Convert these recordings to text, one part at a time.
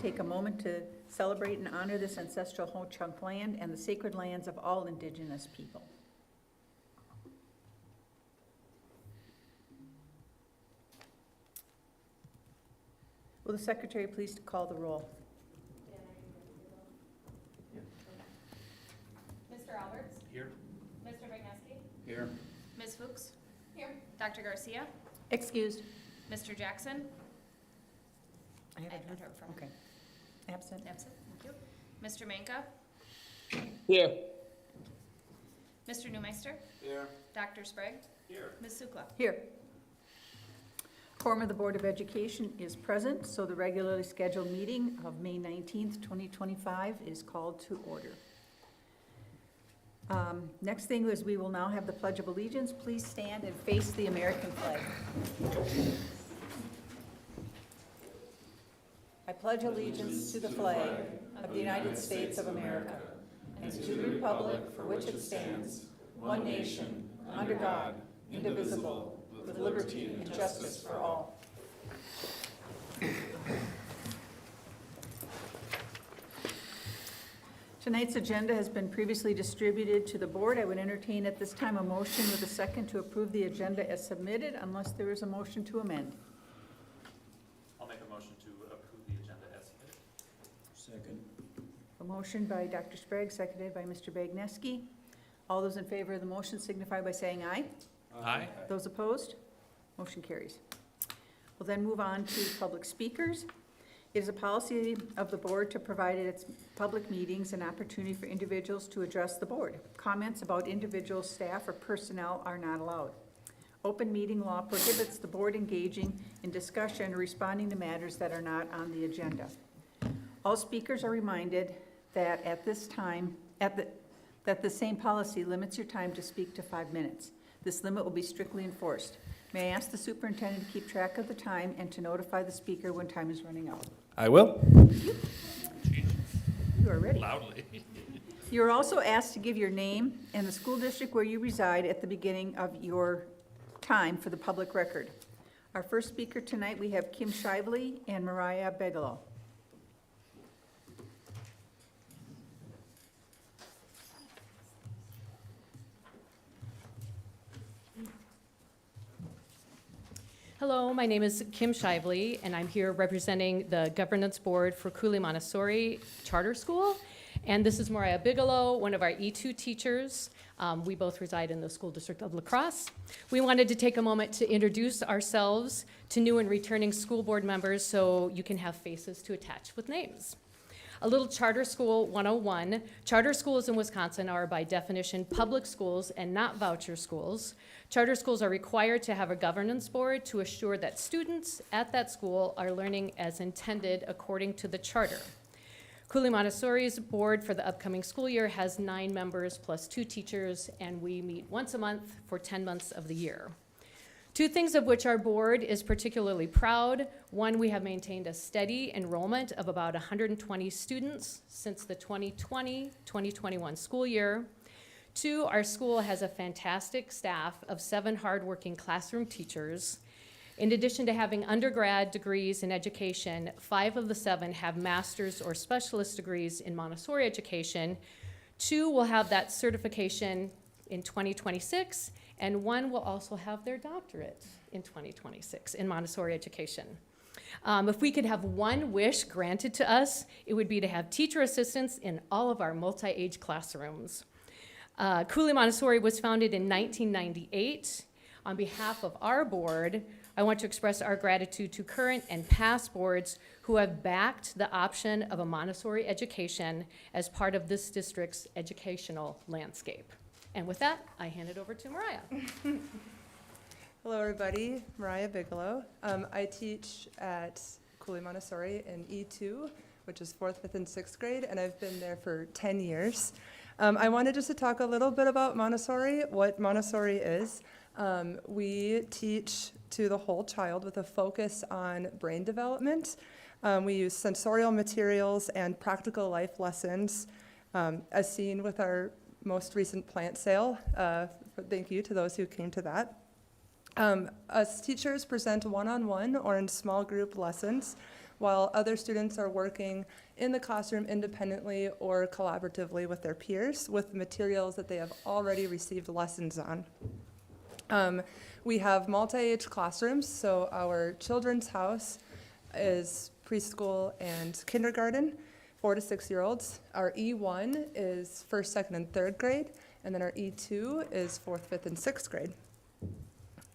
take a moment to celebrate and honor this ancestral Ho-Chunk land and the sacred lands of all Indigenous people. Will the Secretary please call the roll? Mr. Alberts? Here. Mr. Vigneski? Here. Ms. Fuchs? Here. Dr. Garcia? Excused. Mr. Jackson? I haven't I've heard. heard from. Okay. Absent. Absent, thank you. Mr. Manka? Here. Mr. Newmeister? Here. Dr. Sprague? Here. Ms. Sukla? Here. Quorum of the Board of Education is present, so the regularly scheduled meeting of May 19th, 2025 is called to order. Next thing is we will now have the Pledge of Allegiance. Please stand and face the American flag. I pledge allegiance to the flag of the United States of America and to the republic for which it stands, one nation, under God, indivisible, with liberty and justice for all. Tonight's agenda has been previously distributed to the board. I would entertain at this time a motion with a second to approve the agenda as submitted, unless there is a motion to amend. I'll make a motion to approve the agenda as submitted. Second. A motion by Dr. Sprague, seconded by Mr. Bagneski. All those in favor of the motion signify by saying aye. Aye. Those opposed? Motion carries. We'll then move on to public speakers. It is a policy of the board to provide at its public meetings an opportunity for individuals to address the board. Comments about individual staff or personnel are not allowed. Open meeting law prohibits the board engaging in discussion or responding to matters that are not on the agenda. All speakers are reminded that at this time, that the same policy limits your time to speak to 5 minutes. This limit will be strictly enforced. May I ask the superintendent to keep track of the time and to notify the speaker when time is running out? I will. You are ready. Loudly. You are also asked to give your name and the school district where you reside at the beginning of your time for the public record. Our first speaker tonight, we have Kim Shively and Mariah Bigelow. Hello, my name is Kim Shively, and I'm here representing the Governance Board for Cooley Montessori Charter School. And this is Mariah Bigelow, one of our E2 teachers. We both reside in the school district of La Crosse. We wanted to take a moment to introduce ourselves to new and returning school board members so you can have faces to attach with names. A little Charter School 101. Charter schools in Wisconsin are by definition public schools and not voucher schools. Charter schools are required to have a governance board to assure that students at that school are learning as intended according to the charter. Cooley Montessori's board for the upcoming school year has 9 members plus 2 teachers, and we meet once a month for 10 months of the year. 2 things of which our board is particularly proud. 1, we have maintained a steady enrollment of about 120 students since the 2020-2021 school year. 2, our school has a fantastic staff of 7 hardworking classroom teachers. In addition to having undergrad degrees in education, 5 of the 7 have master's or specialist degrees in Montessori education. 2 will have that certification in 2026, and 1 will also have their doctorate in 2026 in Montessori education. If we could have one wish granted to us, it would be to have teacher assistants in all of our multi-age classrooms. Cooley Montessori was founded in 1998. On behalf of our board, I want to express our gratitude to current and past boards who have backed the option of a Montessori education as part of this district's educational landscape. And with that, I hand it over to Mariah. Hello, everybody. Mariah Bigelow. I teach at Cooley Montessori in E2, which is 4th, 5th, and 6th grade, and I've been there for 10 years. I wanted just to talk a little bit about Montessori, what Montessori is. We teach to the whole child with a focus on brain development. We use sensorial materials and practical life lessons, as seen with our most recent plant sale. Thank you to those who came to that. Us teachers present one-on-one or in small group lessons while other students are working in the classroom independently or collaboratively with their peers with materials that they have already received lessons on. We have multi-age classrooms, so our children's house is preschool and kindergarten, 4 to 6 year olds. Our E1 is 1st, 2nd, and 3rd grade, and then our E2 is 4th, 5th, and 6th grade.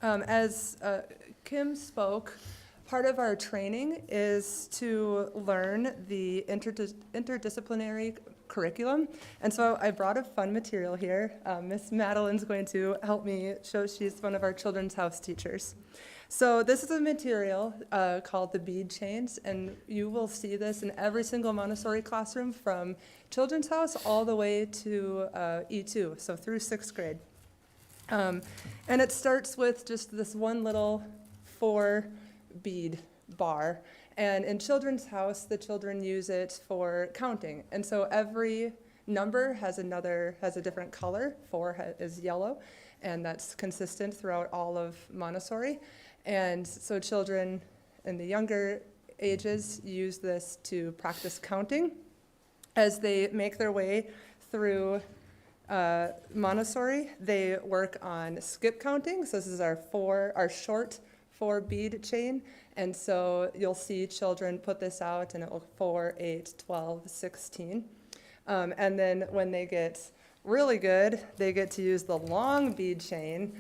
As Kim spoke, part of our training is to learn the interdisciplinary curriculum. And so I brought a fun material here. Miss Madeline's going to help me show, she's one of our children's house teachers. So this is a material called the bead chains, and you will see this in every single Montessori classroom from children's house all the way to E2, so through 6th grade. And it starts with just this one little 4 bead bar. And in children's house, the children use it for counting. And so every number has a different color. 4 is yellow, and that's consistent throughout all of Montessori. And so children in the younger ages use this to practice counting. As they make their way through Montessori, they work on skip counting. So this is our short 4 bead chain. And so you'll see children put this out, and it will 4, 8, 12, 16. And then when they get really good, they get to use the long bead chain,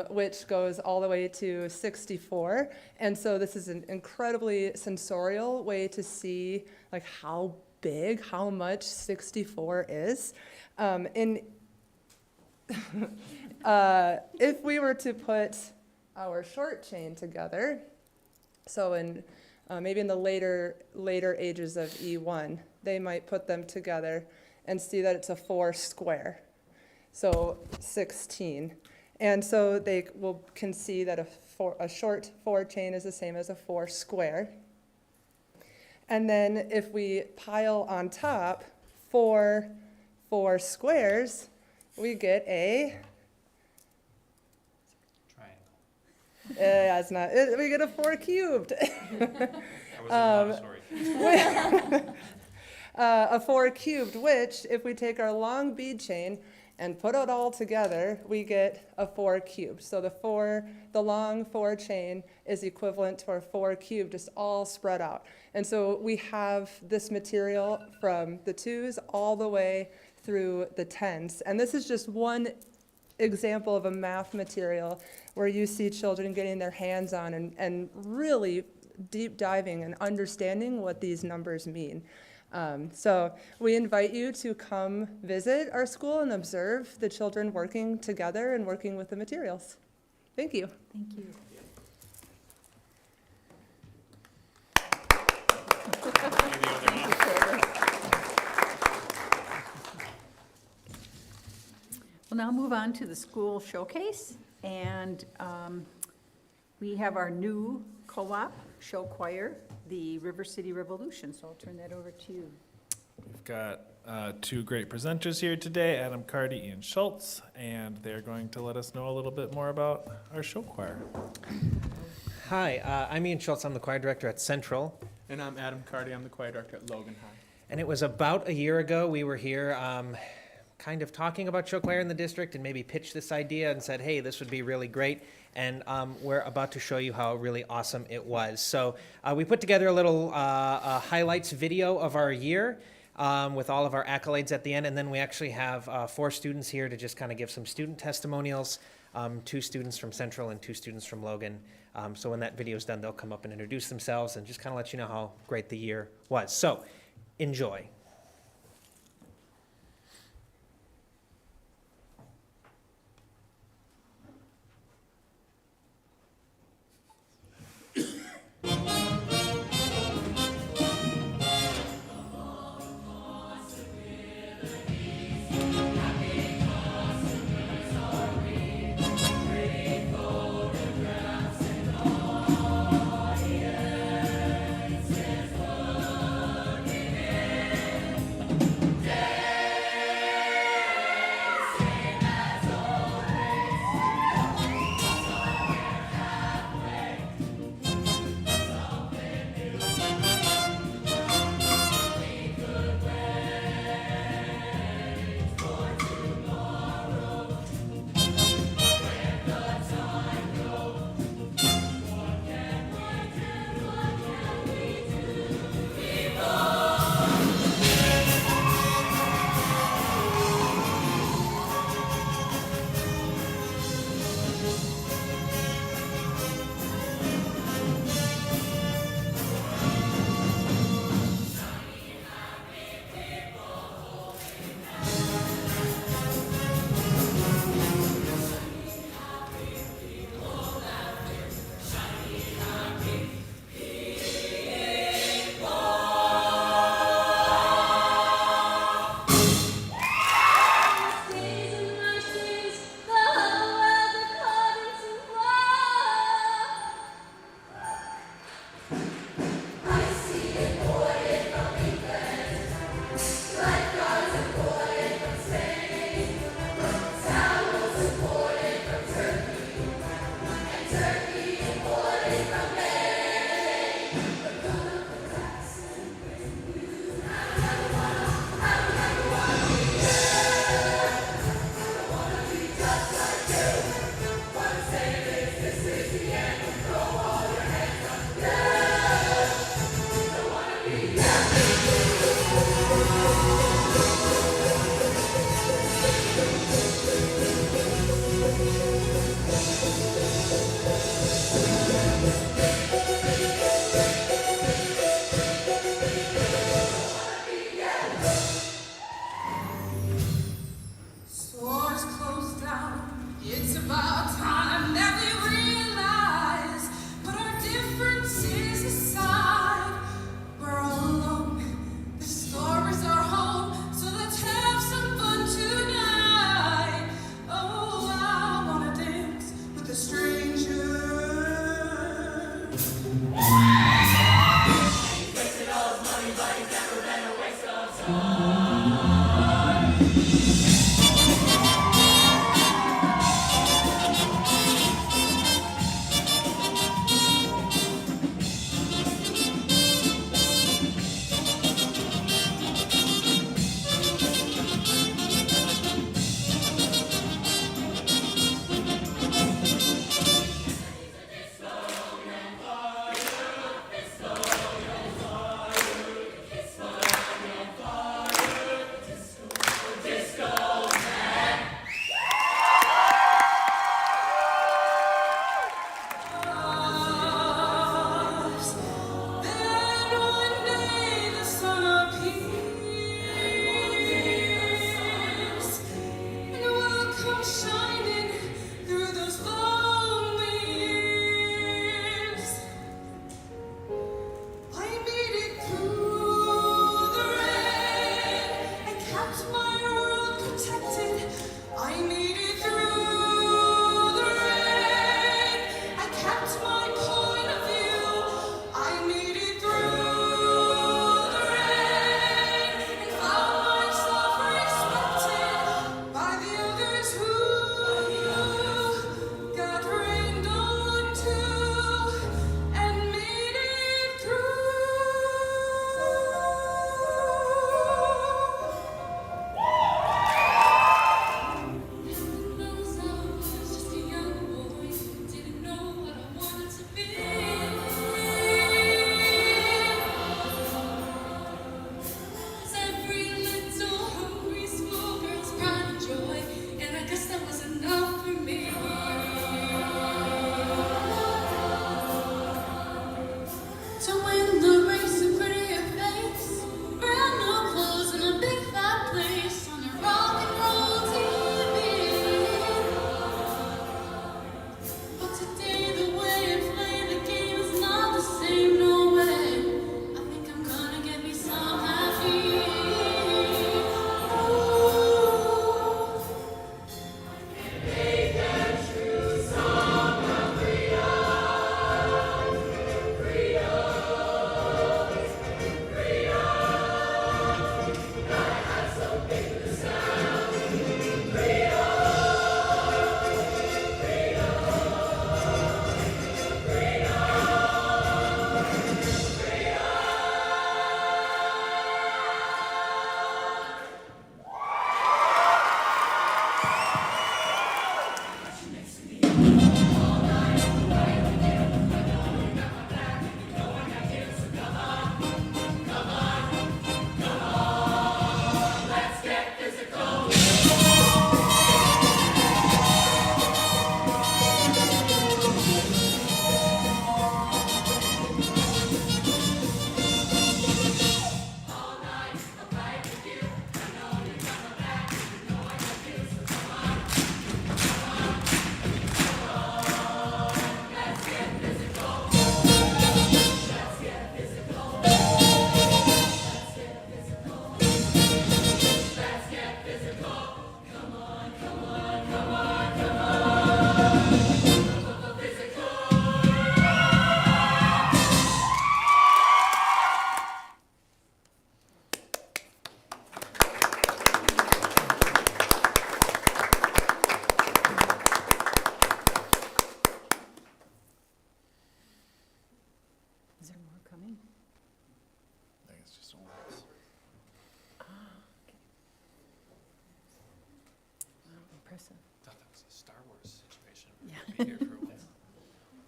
which goes all the way to 64. And so this is an incredibly sensorial way to see like how much 64 is. If we were to put our short chain together, so in maybe in the later ages of E1, they might put them together and see that it's a 4 square, so 16. And so they can see that a short 4 chain is the same as a 4 square. And then if we pile on top 4 squares, we get a we get a 4 cubed. I was in Montessori. A 4 cubed, which if we take our long bead chain and put it all together, we get a 4 cubed. So the long 4 chain is equivalent to our 4 cubed, just all spread out. And so we have this material from the 2s all the way through the 10s. And this is just one example of a math material where you see children getting their hands on and really deep diving and understanding what these numbers mean. So we invite you to come visit our school and observe the children working together and working with the materials. Thank you. Thank you. We'll now move on to the school showcase, and we have our new co-op show choir, the River City Revolution, so I'll turn that over to you. We've got 2 great presenters here today, Adam Cardy and Schultz, and they're going to let us know a little bit more about our show choir. Hi, I'm Ian Schultz. I'm the choir director at Central. And I'm Adam Cardy. I'm the choir director at Logan High. And it was about a year ago we were here kind of talking about show choir in the district and maybe pitched this idea and said, hey, this would be really great. And we're about to show you how really awesome it was. So we put together a little highlights video of our year with all of our accolades at the end. And then we actually have 4 students here to just kind of give some student testimonials, 2 students from Central and 2 students from Logan. So when that video is done, they'll come up and introduce themselves and just kind of let you know how great the year was. So enjoy.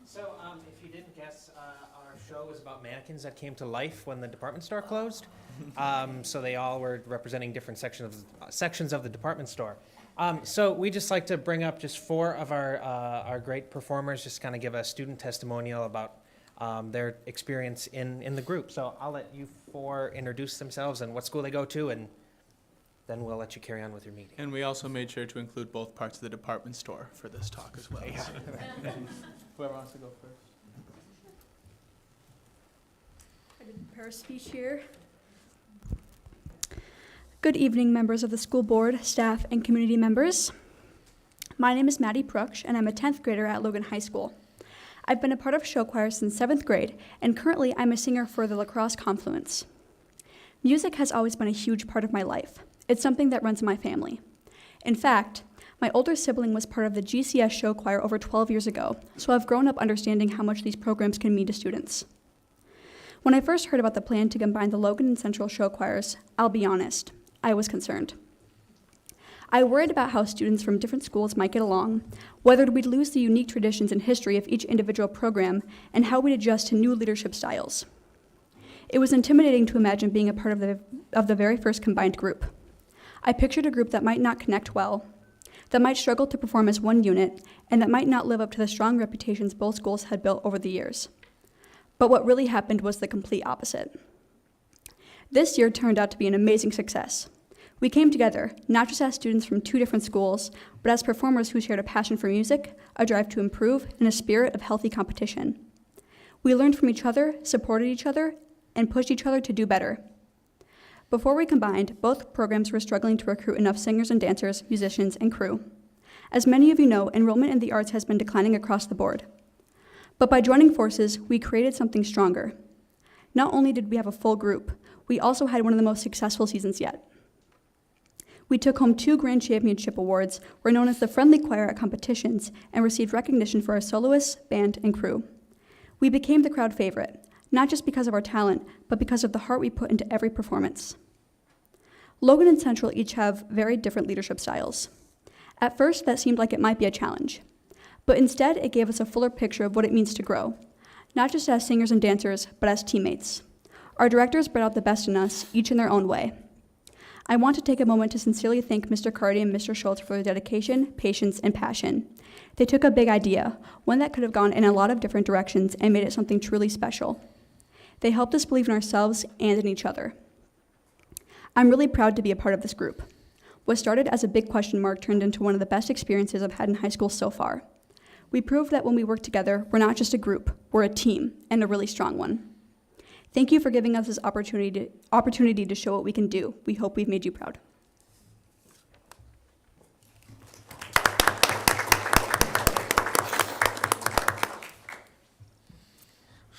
So, if you didn't guess, our show was about mannequins that came to life when the department store closed. So they all were representing different sections of the department store. So we just like to bring up just 4 of our great performers, just kind of give a student testimonial about their experience in the group. So I'll let you 4 introduce themselves and what school they go to and then we'll let you carry on with your meeting. And we also made sure to include both parts of the department store for this talk as well. Yeah. So. Whoever wants to go first. I did prepare a speech here. Good evening, members of the school board, staff, and community members. My name is Maddie Pruksh, and I'm a 10th grader at Logan High School. I've been a part of show choir since 7th grade, and currently I'm a singer for the Lacrosse Confluence. Music has always been a huge part of my life. It's something that runs in my family. In fact, my older sibling was part of the GCS show choir over 12 years ago, so I've grown up understanding how much these programs can mean to students. When I first heard about the plan to combine the Logan and Central show choirs, I'll be honest, I was concerned. I worried about how students from different schools might get along, whether we'd lose the unique traditions and history of each individual program, and how we'd adjust to new leadership styles. It was intimidating to imagine being a part of the very first combined group. I pictured a group that might not connect well, that might struggle to perform as one unit, and that might not live up to the strong reputations both schools had built over the years. But what really happened was the complete opposite. This year turned out to be an amazing success. We came together, not just as students from two different schools, but as performers who shared a passion for music, a drive to improve, and a spirit of healthy competition. We learned from each other, supported each other, and pushed each other to do better. Before we combined, both programs were struggling to recruit enough singers and dancers, musicians, and crew. As many of you know, enrollment in the arts has been declining across the board. But by joining forces, we created something stronger. Not only did we have a full group, we also had one of the most successful seasons yet. We took home 2 Grand Championship awards, were known as the Friendly Choir at competitions, and received recognition for our soloists, band, and crew. We became the crowd favorite, not just because of our talent, but because of the heart we put into every performance. Logan and Central each have very different leadership styles. At first, that seemed like it might be a challenge, but instead it gave us a fuller picture of what it means to grow, not just as singers and dancers, but as teammates. Our directors brought out the best in us, each in their own way. I want to take a moment to sincerely thank Mr. Carty and Mr. Schultz for their dedication, patience, and passion. They took a big idea, one that could have gone in a lot of different directions, and made it something truly special. They helped us believe in ourselves and in each other. I'm really proud to be a part of this group. What started as a big question mark turned into one of the best experiences I've had in high school so far. We proved that when we work together, we're not just a group, we're a team, and a really strong one. Thank you for giving us this opportunity to show what we can do. We hope we've made you proud.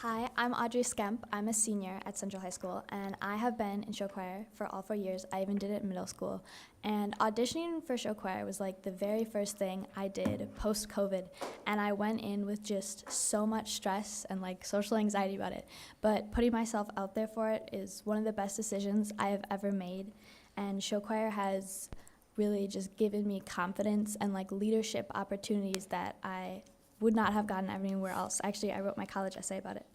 Hi, I'm Audrey Skemp. I'm a senior at Central High School, and I have been in show choir for all 4 years. I even did it in middle school. And auditioning for show choir was like the very first thing I did post-COVID, and I went in with just so much stress and like social anxiety about it. But putting myself out there for it is one of the best decisions I have ever made, and show choir has really just given me confidence and like leadership opportunities that I would not have gotten anywhere else. Actually, I wrote my college essay about it.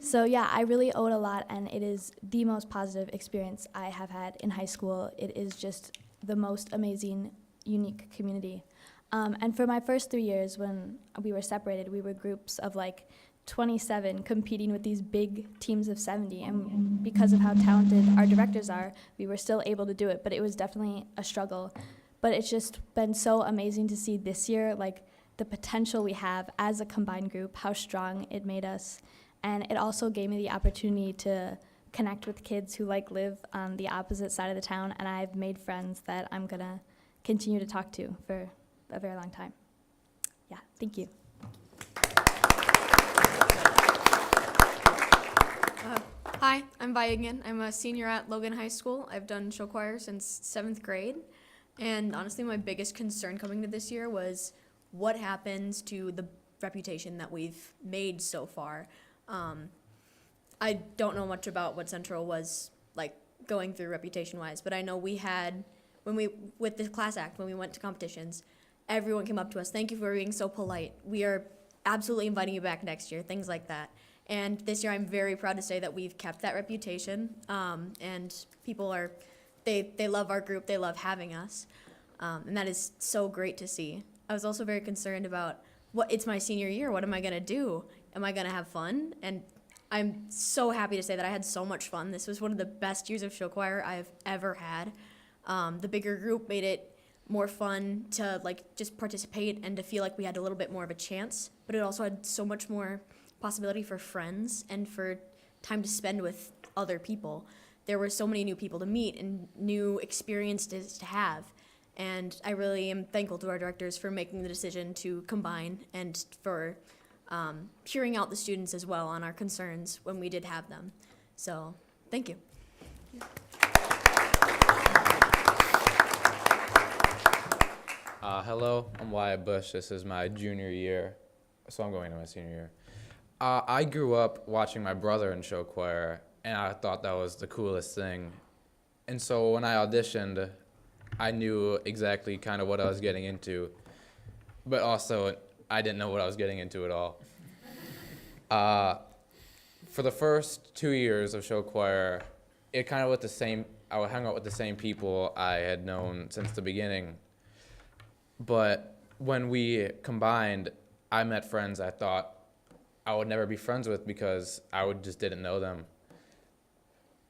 So yeah, I really owe it a lot, and it is the most positive experience I have had in high school. It is just the most amazing, unique community. And for my first 3 years when we were separated, we were groups of like 27 competing with these big teams of 70, and because of how talented our directors are, we were still able to do it, but it was definitely a struggle. But it's just been so amazing to see this year, like, the potential we have as a combined group, how strong it made us. And it also gave me the opportunity to connect with kids who like live on the opposite side of the town, and I've made friends that I'm gonna continue to talk to for a very long time. Yeah, thank you. Hi, I'm Vi again. I'm a senior at Logan High School. I've done show choir since 7th grade. And honestly, my biggest concern coming to this year was what happens to the reputation that we've made so far. I don't know much about what Central was like going through reputation-wise, but I know we had, with the class act, when we went to competitions, everyone came up to us, thank you for being so polite. We are absolutely inviting you back next year, things like that. And this year I'm very proud to say that we've kept that reputation, and people are, they love our group, they love having us, and that is so great to see. I was also very concerned about it's my senior year, what am I gonna do? Am I gonna have fun? And I'm so happy to say that I had so much fun. This was one of the best years of show choir I've ever had. The bigger group made it more fun to like just participate and to feel like we had a little bit more of a chance, but it also had so much more possibility for friends and for time to spend with other people. There were so many new people to meet and new experiences to have. And I really am thankful to our directors for making the decision to combine and for hearing out the students as well on our concerns when we did have them. So, thank you. Hello, I'm Wyatt Bush. This is my junior year, so I'm going into my senior year. I grew up watching my brother in show choir, and I thought that was the coolest thing. And so when I auditioned, I knew exactly kind of what I was getting into, but also I didn't know what I was getting into at all. For the first 2 years of show choir, it kind of with the same, I hung out with the same people I had known since the beginning. But when we combined, I met friends I thought I would never be friends with because I just didn't know them.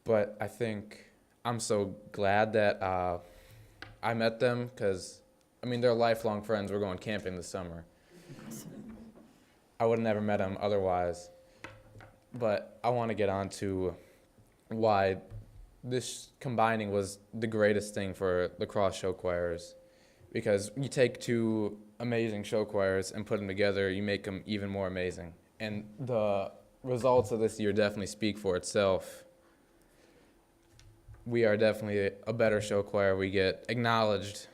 But I think I'm so glad that I met them because, I mean, they're lifelong friends. We're going camping this summer. I would have never met them otherwise. But I want to get on to why this combining was the greatest thing for the Crosse show choirs. Because you take two amazing show choirs and put them together, you make them even more amazing. And the results of this year definitely speak for itself. We are definitely a better show choir. We get acknowledged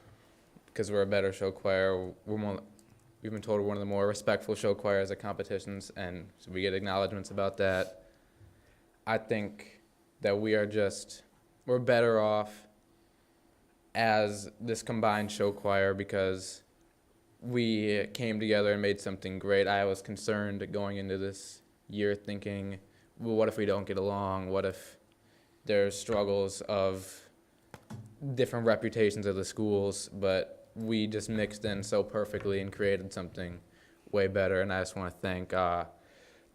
because we're a better show choir. We've been told we're one of the more respectful show choirs at competitions, and so we get acknowledgments about that. I think that we're better off as this combined show choir because we came together and made something great. I was concerned going into this year thinking, well, what if we don't get along? What if there's struggles of different reputations of the schools? But we just mixed in so perfectly and created something way better. And I just want to thank the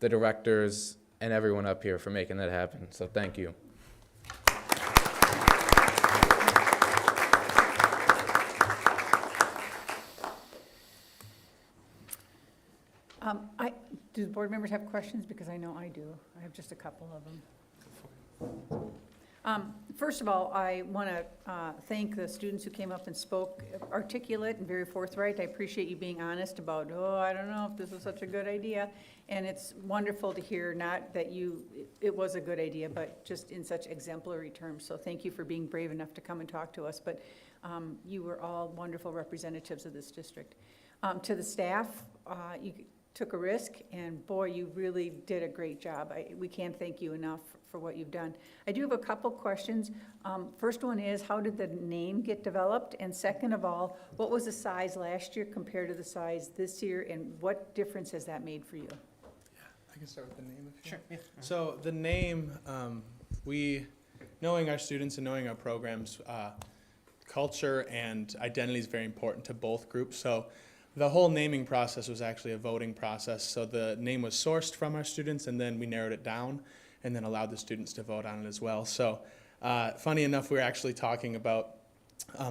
directors and everyone up here for making that happen. So thank you. Do the board members have questions? Because I know I do. I have just a couple of them. First of all, I want to thank the students who came up and spoke articulate and very forthright. I appreciate you being honest about, I don't know if this is such a good idea. And it's wonderful to hear not that it was a good idea, but just in such exemplary terms. So thank you for being brave enough to come and talk to us. But you were all wonderful representatives of this district. To the staff, you took a risk, and boy, you really did a great job. We can't thank you enough for what you've done. I do have a couple questions. First one is, how did the name get developed? And second of all, what was the size last year compared to the size this year, and what difference has that made for you? Yeah, I can start with the name if you want. Yeah. So the name, knowing our students and knowing our programs, culture and identity is very important to both groups. So the whole naming process was actually a voting process. So the name was sourced from our students, and then we narrowed it down and then allowed the students to vote on it as well. So funny enough, we're actually talking about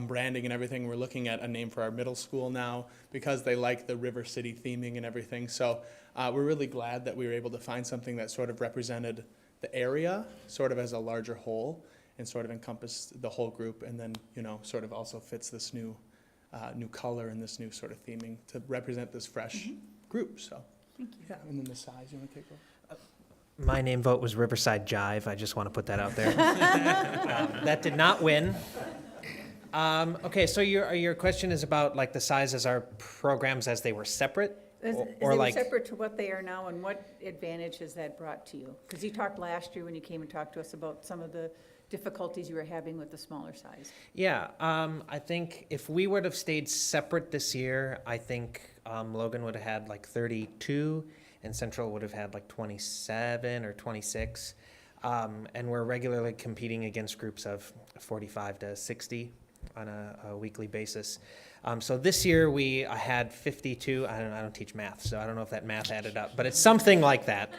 branding and everything. We're looking at a name for our middle school now because they like the River City theming and everything. So we're really glad that we were able to find something that sort of represented the area sort of as a larger whole and sort of encompassed the whole group, and then, sort of also fits this new color and this new sort of theming to represent this fresh group. So Thank you. yeah, and then the size, you want to take over? My name vote was Riverside Jive. I just want to put that out there. That did not win. Okay, so your question is about like the size as our programs as they were separate? As Or they were like- separate to what they are now, and what advantage has that brought to you? Because you talked last year when you came and talked to us about some of the difficulties you were having with the smaller size. Yeah, I think if we would have stayed separate this year, I think Logan would have had like 32, and Central would have had like 27 or 26. And we're regularly competing against groups of 45 to 60 on a weekly basis. So this year we had 52. I don't teach math, so I don't know if that math added up, but it's something like that.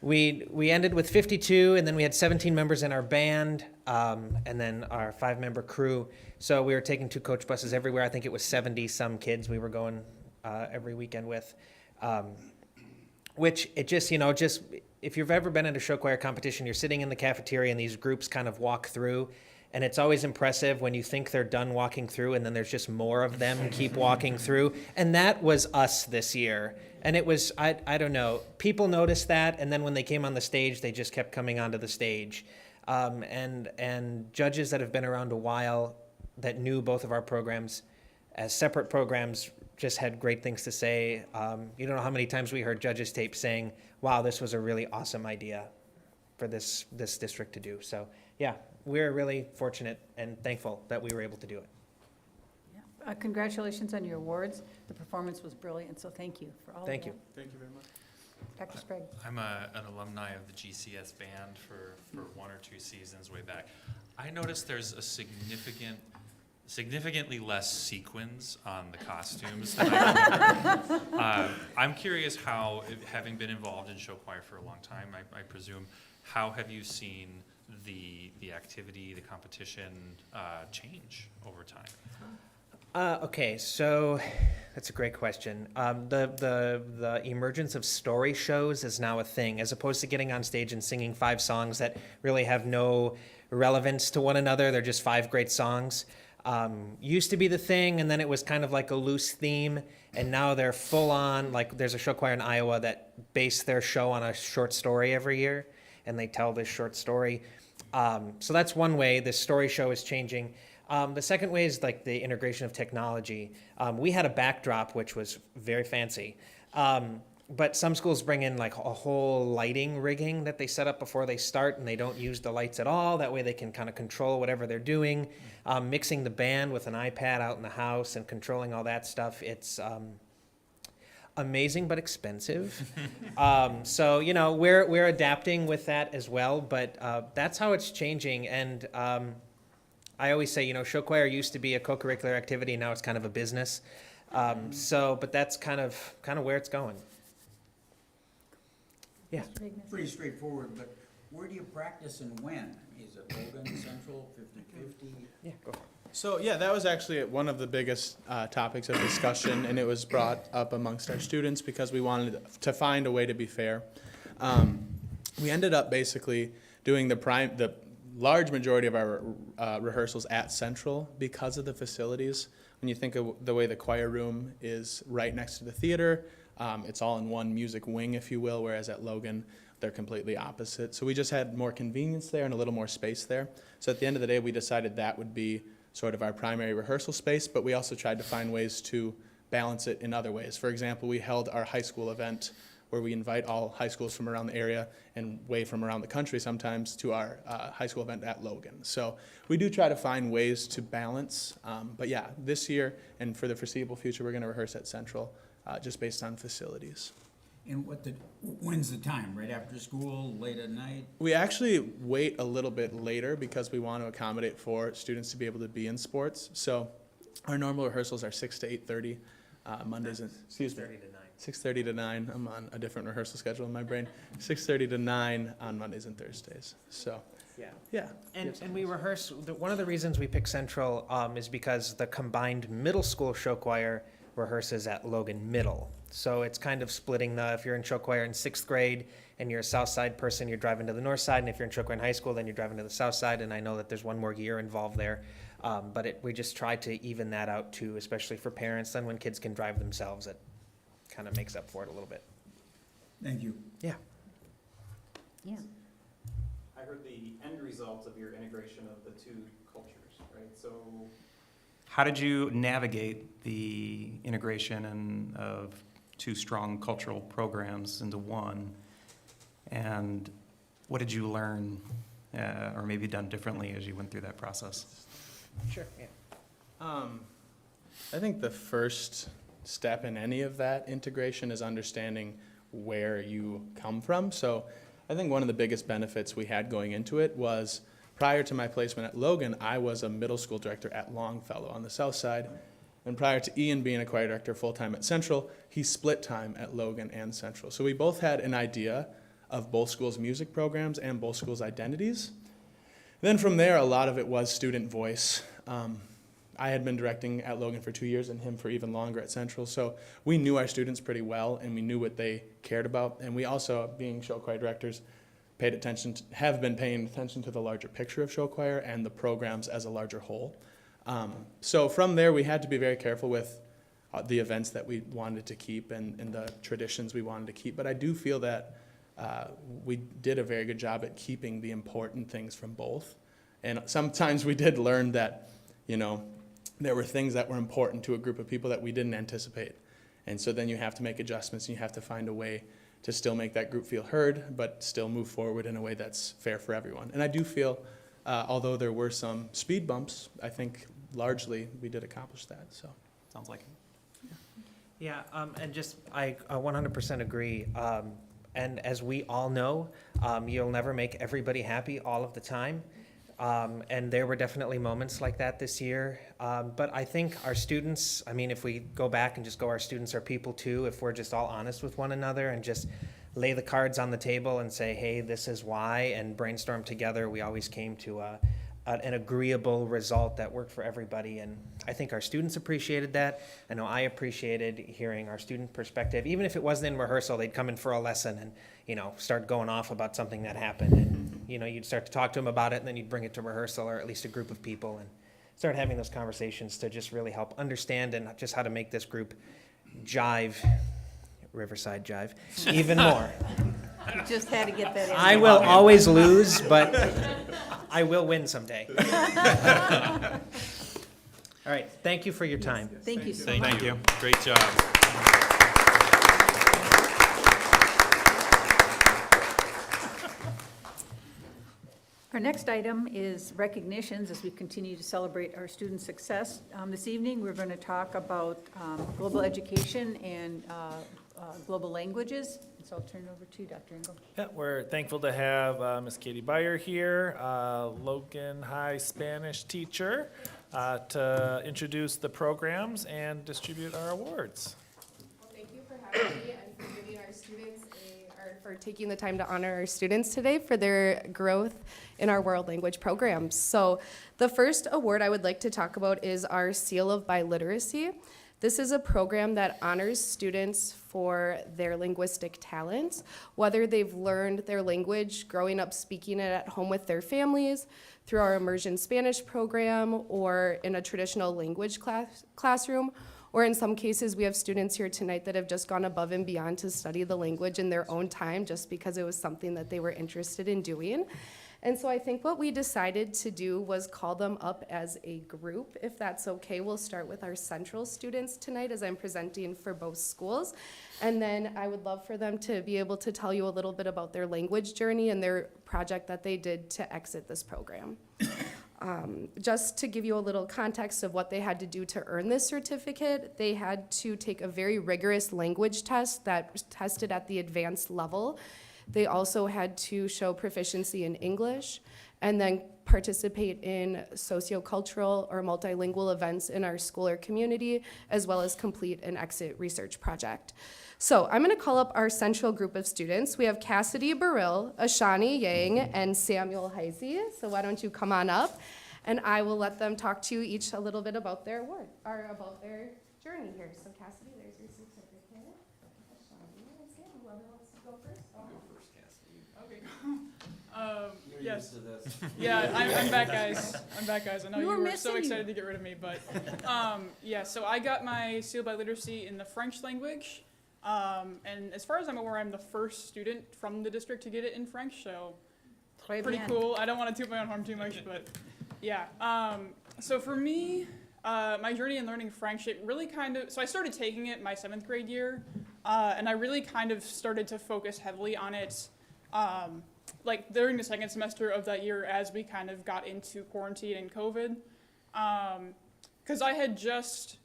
we ended with 52, and then we had 17 members in our band, and then our 5-member crew. So we were taking 2 coach buses everywhere. I think it was 70-some kids we were going every weekend with. Which it just, just if you've ever been at a show choir competition, you're sitting in the cafeteria and these groups kind of walk through. And it's always impressive when you think they're done walking through and then there's just more of them keep walking through. And that was us this year. And it was, I don't know, people noticed that. And then when they came on the stage, they just kept coming onto the stage. And judges that have been around a while that knew both of our programs as separate programs just had great things to say. You don't know how many times we heard judges' tape saying, wow, this was a really awesome idea for this district to do. So yeah, we're really fortunate and thankful that we were able to do it. Yeah. Congratulations on your awards. The performance was brilliant, so thank you for all of that. Thank you. Thank you very much. Dr. Sprague. I'm an alumni of the GCS band for 1 or 2 seasons way back. I noticed there's a significantly less sequins on the costumes than I remember. I'm curious how, having been involved in show choir for a long time, I presume, how have you seen the activity, the competition change over time? Okay, so that's a great question. The emergence of story shows is now a thing, as opposed to getting on stage and singing 5 songs that really have no relevance to one another. They're just 5 great songs. Used to be the thing, and then it was kind of like a loose theme, and now they're full on, like there's a show choir in Iowa that base their show on a short story every year, and they tell this short story. So that's one way this story show is changing. The second way is like the integration of technology. We had a backdrop, which was very fancy. But some schools bring in like a whole lighting rigging that they set up before they start, and they don't use the lights at all. That way they can kind of control whatever they're doing. Mixing the band with an iPad out in the house and controlling all that stuff. It's amazing but expensive. So, we're adapting with that as well, but that's how it's changing. And I always say, show choir used to be a co-curricular activity, now it's kind of a business. But that's kind of where it's going. Yeah. Pretty straightforward, but where do you practice and when? Is it Logan, Central, 50/50? Yeah, go. So yeah, that was actually one of the biggest topics of discussion, and it was brought up amongst our students because we wanted to find a way to be fair. We ended up basically doing the large majority of our rehearsals at Central because of the facilities. When you think of the way the choir room is right next to the theater, it's all in one music wing, if you will, whereas at Logan, they're completely opposite. So we just had more convenience there and a little more space there. So at the end of the day, we decided that would be sort of our primary rehearsal space, but we also tried to find ways to balance it in other ways. For example, we held our high school event where we invite all high schools from around the area and way from around the country sometimes to our high school event at Logan. So we do try to find ways to balance. But yeah, this year and for the foreseeable future, we're going to rehearse at Central just based on facilities. And when's the time? Right after school, late at night? We actually wait a little bit later because we want to accommodate for students to be able to be in sports. So our normal rehearsals are 6 to 8:30 Mondays and 6:30 to 9. I'm on a different rehearsal schedule in my brain. 6:30 to 9 on Mondays and Thursdays. So yeah. And we rehearse. One of the reasons we pick Central is because the combined middle school show choir rehearses at Logan Middle. So it's kind of splitting if you're in show choir in 6th grade and you're a South Side person, you're driving to the North Side, and if you're in show choir in high school, then you're driving to the South Side, and I know that there's one more year involved there. But we just try to even that out too, especially for parents. Then when kids can drive themselves, it kind of makes up for it a little bit. Thank you. Yeah. Yeah. I heard the end result of your integration of the 2 cultures, right? So how did you navigate the integration of 2 strong cultural programs into one? And what did you learn or maybe done differently as you went through that process? Sure, yeah. I think the first step in any of that integration is understanding where you come from. So I think one of the biggest benefits we had going into it was prior to my placement at Logan, I was a middle school director at Longfellow on the south side. And prior to Ian being a choir director full-time at Central, he split time at Logan and Central. So we both had an idea of both schools' music programs and both schools' identities. Then from there, a lot of it was student voice. I had been directing at Logan for 2 years and him for even longer at Central, so we knew our students pretty well and we knew what they cared about. And we also, being show choir directors, have been paying attention to the larger picture of show choir and the programs as a larger whole. So from there, we had to be very careful with the events that we wanted to keep and the traditions we wanted to keep. But I do feel that we did a very good job at keeping the important things from both. And sometimes we did learn that, you know, there were things that were important to a group of people that we didn't anticipate. And so then you have to make adjustments and you have to find a way to still make that group feel heard, but still move forward in a way that's fair for everyone. And I do feel, although there were some speed bumps, I think largely we did accomplish that, so. Sounds like it. Yeah, and just, I 100% agree. And as we all know, you'll never make everybody happy all of the time. And there were definitely moments like that this year. But I think our students, I mean, if we go back and just go, our students are people too, if we're just all honest with one another and just lay the cards on the table and say, hey, this is why, and brainstorm together, we always came to an agreeable result that worked for everybody. And I think our students appreciated that. I know I appreciated hearing our student perspective. Even if it wasn't in rehearsal, they'd come in for a lesson and, you know, start going off about something that happened. And, you know, you'd start to talk to them about it, and then you'd bring it to rehearsal, or at least a group of people, and start having those conversations to just really help understand and just how to make this group jive, Riverside jive, even more. You just had to get that in. I will always lose, but I will win someday. All right, thank you for your time. Thank you so much. Thank you. Great job. Our next item is recognitions as we continue to celebrate our student success. This evening, we're going to talk about global education and global languages. So I'll turn it over to you, Dr. Engel. Yeah, we're thankful to have Miss Katie Beyer here, Logan High Spanish teacher, to introduce the programs and distribute our awards. Well, thank you for having me and for giving our students for taking the time to honor our students today for their growth in our world language programs. So the first award I would like to talk about is our Seal of Biliteracy. This is a program that honors students for their linguistic talents, whether they've learned their language growing up speaking it at home with their families, through our immersion Spanish program, or in a traditional language classroom, or in some cases we have students here tonight that have just gone above and beyond to study the language in their own time just because it was something that they were interested in doing. And so I think what we decided to do was call them up as a group, if that's okay. We'll start with our Central students tonight as I'm presenting for both schools. And then I would love for them to be able to tell you a little bit about their language journey and their project that they did to exit this program. Just to give you a little context of what they had to do to earn this certificate, they had to take a very rigorous language test that was tested at the advanced level. They also had to show proficiency in English and then participate in sociocultural or multilingual events in our school or community, as well as complete an exit research project. So I'm going to call up our central group of students. We have Cassidy Burrill, Ashani Yang, and Samuel Heisey. So why don't you come on up, and I will let them talk to you each a little bit about their work, or about their journey here. So Cassidy, there's your certificate. Ashani and Sam, whoever wants to go first. Okay. Yes. Yeah, I'm back, guys. I know you were so excited to get rid of me, but yeah. So I got my Seal by Literacy in the French language, and as far as I'm aware, I'm the first student from the district to get it in French. So pretty cool. I don't want to toot my own horn too much, but yeah. So for me, my journey in learning French, it really so I started taking it my 7th grade year, and I really kind of started to focus heavily on it. Like during the 2nd semester of that year as we kind of got into quarantine and COVID. Because I had just,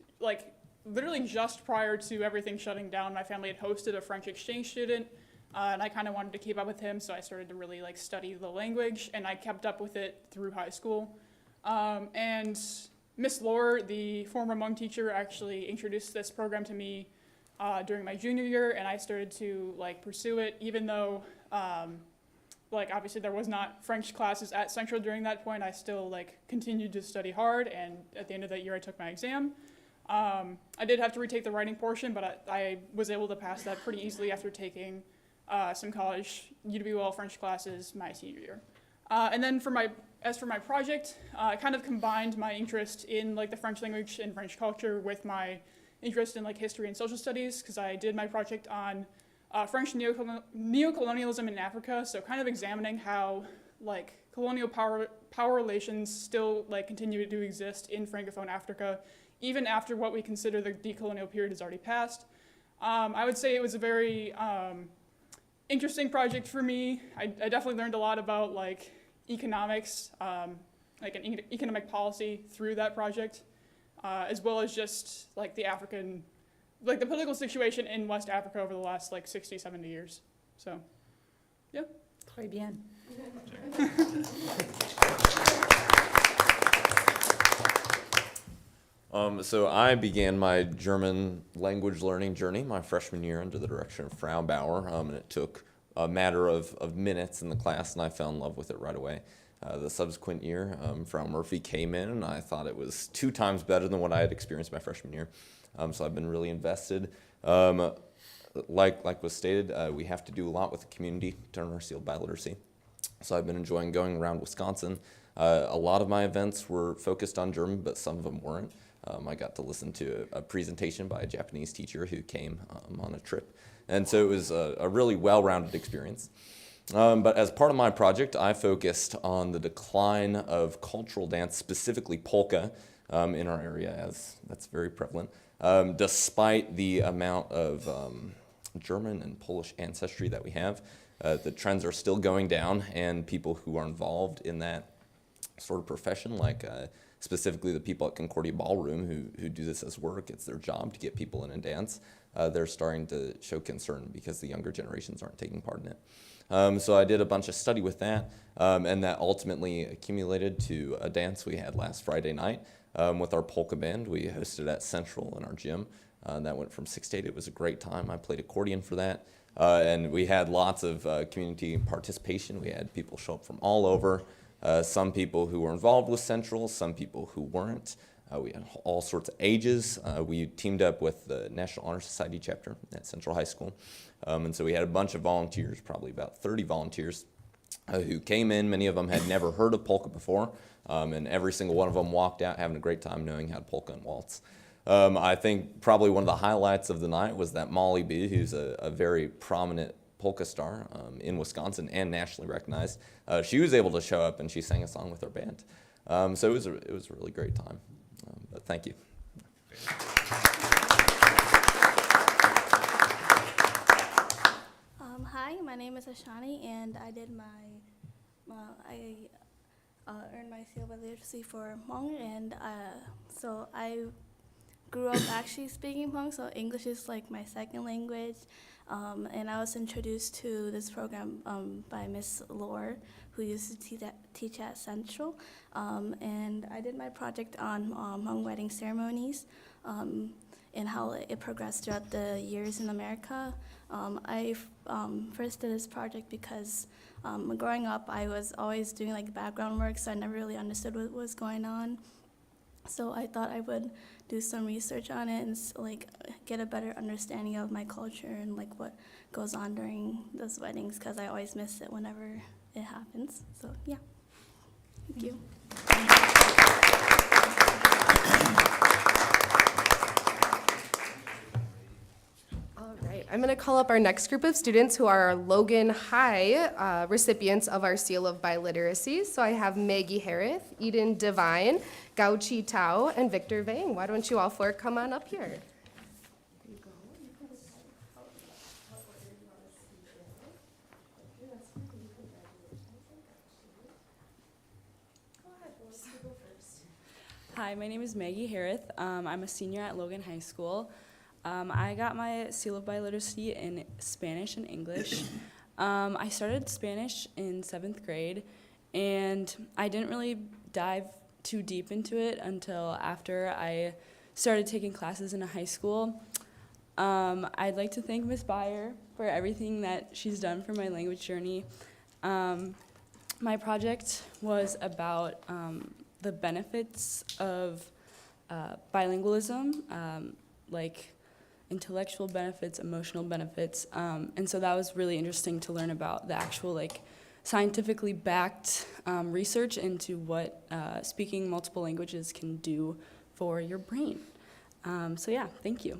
literally just prior to everything shutting down, my family had hosted a French exchange student, and I kind of wanted to keep up with him, so I started to really study the language, and I kept up with it through high school. And Miss Lohr, the former Hmong teacher, actually introduced this program to me during my junior year, and I started to pursue it, even though Like, obviously there was not French classes at Central during that point. I still like continued to study hard, and at the end of that year I took my exam. I did have to retake the writing portion, but I was able to pass that pretty easily after taking some college UWL French classes my senior year. And then as for my project, I kind of combined my interest in like the French language and French culture with my interest in like history and social studies, because I did my project on French neocolonialism in Africa, so kind of examining how like colonial power relations still like continue to exist in Francophone Africa, even after what we consider the decolonial period has already passed. I would say it was a very interesting project for me. I definitely learned a lot about like economics, like an economic policy through that project, as well as just like the political situation in West Africa over the last like 60, 70 years. So, yeah. Très bien. So I began my German language learning journey my freshman year under the direction of Frau Bauer, and it took a matter of minutes in the class, and I fell in love with it right away. The subsequent year, Frau Murphy came in, and I thought it was 2 times better than what I had experienced my freshman year. So I've been really invested. Like was stated, we have to do a lot with the community to earn our seal by literacy. So I've been enjoying going around Wisconsin. A lot of my events were focused on German, but some of them weren't. I got to listen to a presentation by a Japanese teacher who came on a trip. And so it was a really well-rounded experience. But as part of my project, I focused on the decline of cultural dance, specifically polka, in our area, as that's very prevalent. Despite the amount of German and Polish ancestry that we have, the trends are still going down, and people who are involved in that sort of profession, like specifically the people at Concordia Ballroom who do this as work, it's their job to get people in and dance, they're starting to show concern because the younger generations aren't taking part in it. So I did a bunch of study with that, and that ultimately accumulated to a dance we had last Friday night with our polka band. We hosted at Central in our gym. That went from 6 to 8. It was a great time. I played accordion for that. And we had lots of community participation. We had people show up from all over. Some people who were involved with Central, some people who weren't. We had all sorts of ages. We teamed up with the National Honor Society chapter at Central High School. And so we had a bunch of volunteers, probably about 30 volunteers, who came in. Many of them had never heard of polka before, and every single one of them walked out having a great time knowing how to polka and waltz. I think probably one of the highlights of the night was that Molly B., who's a very prominent polka star in Wisconsin and nationally recognized. She was able to show up and she sang a song with our band. So it was a really great time. But thank you. Hi, my name is Ashani, and I did earned my seal by literacy for Hmong, and so I grew up actually speaking Hmong, so English is like my second language, and I was introduced to this program by Miss Lore, who used to teach at Central, and I did my project on Hmong wedding ceremonies and how it progressed throughout the years in America. I first did this project because growing up I was always doing like background work, so I never really understood what was going on. So I thought I would do some research on it and like get a better understanding of my culture and like what goes on during those weddings, because I always miss it whenever it happens. So yeah, thank you. All right, I'm going to call up our next group of students who are our Logan High recipients of our Seal of Biliteracy. So I have Maggie Harris, Eden Devine, Gao Chi Tao, and Victor Vang. Why don't you all four come on up here? Hi, my name is Maggie Harris. I'm a senior at Logan High School. I got my Seal of Biliteracy in Spanish and English. I started Spanish in 7th grade, and I didn't really dive too deep into it until after I started taking classes in a high school. I'd like to thank Miss Beyer for everything that she's done for my language journey. My project was about the benefits of bilingualism, like intellectual benefits, emotional benefits, and so that was really interesting to learn about the actual like scientifically backed research into what speaking multiple languages can do for your brain. So yeah, thank you.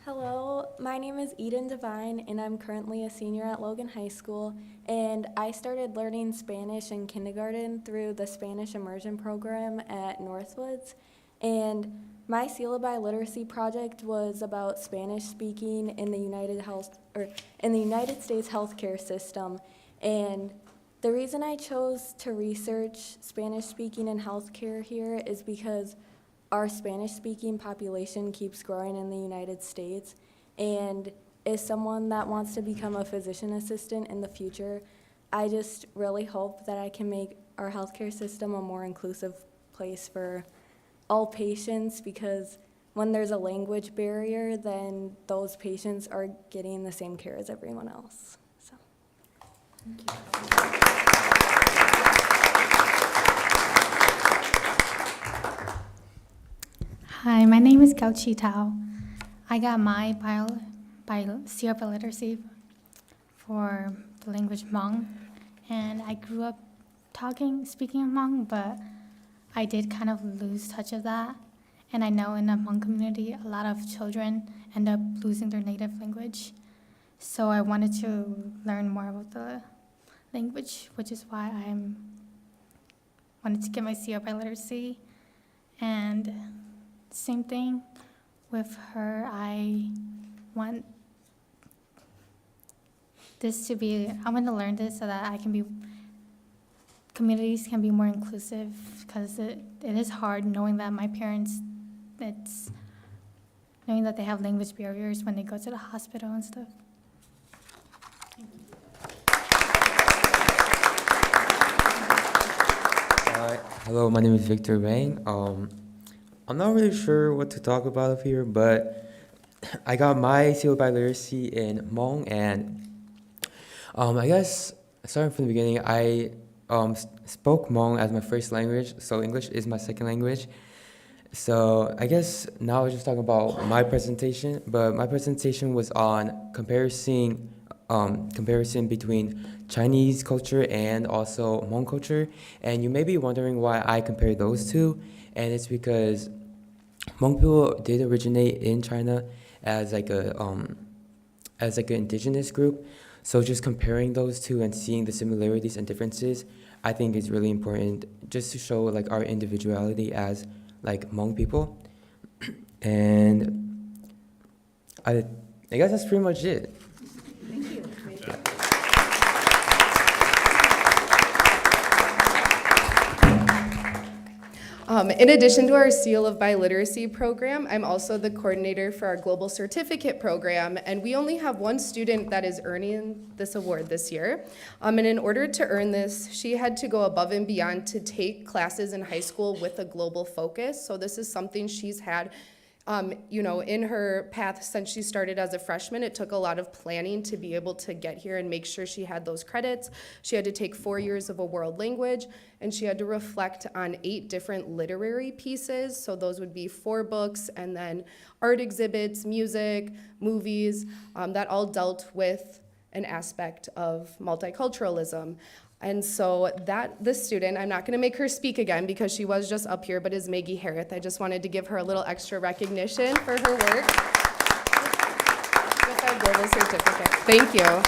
Hello, my name is Eden Devine, and I'm currently a senior at Logan High School, and I started learning Spanish in kindergarten through the Spanish Immersion Program at Northwoods, and my syllabi literacy project was about Spanish speaking in the United States healthcare system, and the reason I chose to research Spanish speaking in healthcare here is because our Spanish-speaking population keeps growing in the United States, and as someone that wants to become a physician assistant in the future, I just really hope that I can make our healthcare system a more inclusive place for all patients, because when there's a language barrier, then those patients are getting the same care as everyone else. So, thank you. Hi, my name is Gao Chi Tao. I got my CRP literacy for the language Hmong, and I grew up speaking Hmong, but I did kind of lose touch of that. And I know in the Hmong community, a lot of children end up losing their native language. So I wanted to learn more about the language, which is why I wanted to get my CRP literacy. And same thing with her. I want to learn this so that communities can be more inclusive, because it is hard knowing that my parents, knowing that they have language barriers when they go to the hospital and stuff. Hello, my name is Victor Wang. I'm not really sure what to talk about here, but I got my syllabi literacy in Hmong, and I guess starting from the beginning, I spoke Hmong as my first language, so English is my second language. So I guess now I'll just talk about my presentation, but my presentation was on comparison between Chinese culture and also Hmong culture, and you may be wondering why I compare those two, and it's because Hmong people did originate in China as like an indigenous group. So just comparing those two and seeing the similarities and differences, I think is really important, just to show like our individuality as like Hmong people. And I guess that's pretty much it. Thank you. In addition to our Seal of Biliteracy program, I'm also the coordinator for our Global Certificate program, and we only have one student that is earning this award this year. And in order to earn this, she had to go above and beyond to take classes in high school with a global focus. So this is something she's had in her path since she started as a freshman. It took a lot of planning to be able to get here and make sure she had those credits. She had to take 4 years of a world language, and she had to reflect on 8 different literary pieces. So those would be 4 books, and then art exhibits, music, movies, that all dealt with an aspect of multiculturalism. And so this student, I'm not going to make her speak again because she was just up here, but is Maggie Harith. I just wanted to give her a little extra recognition for her work with our global certificate. Thank you.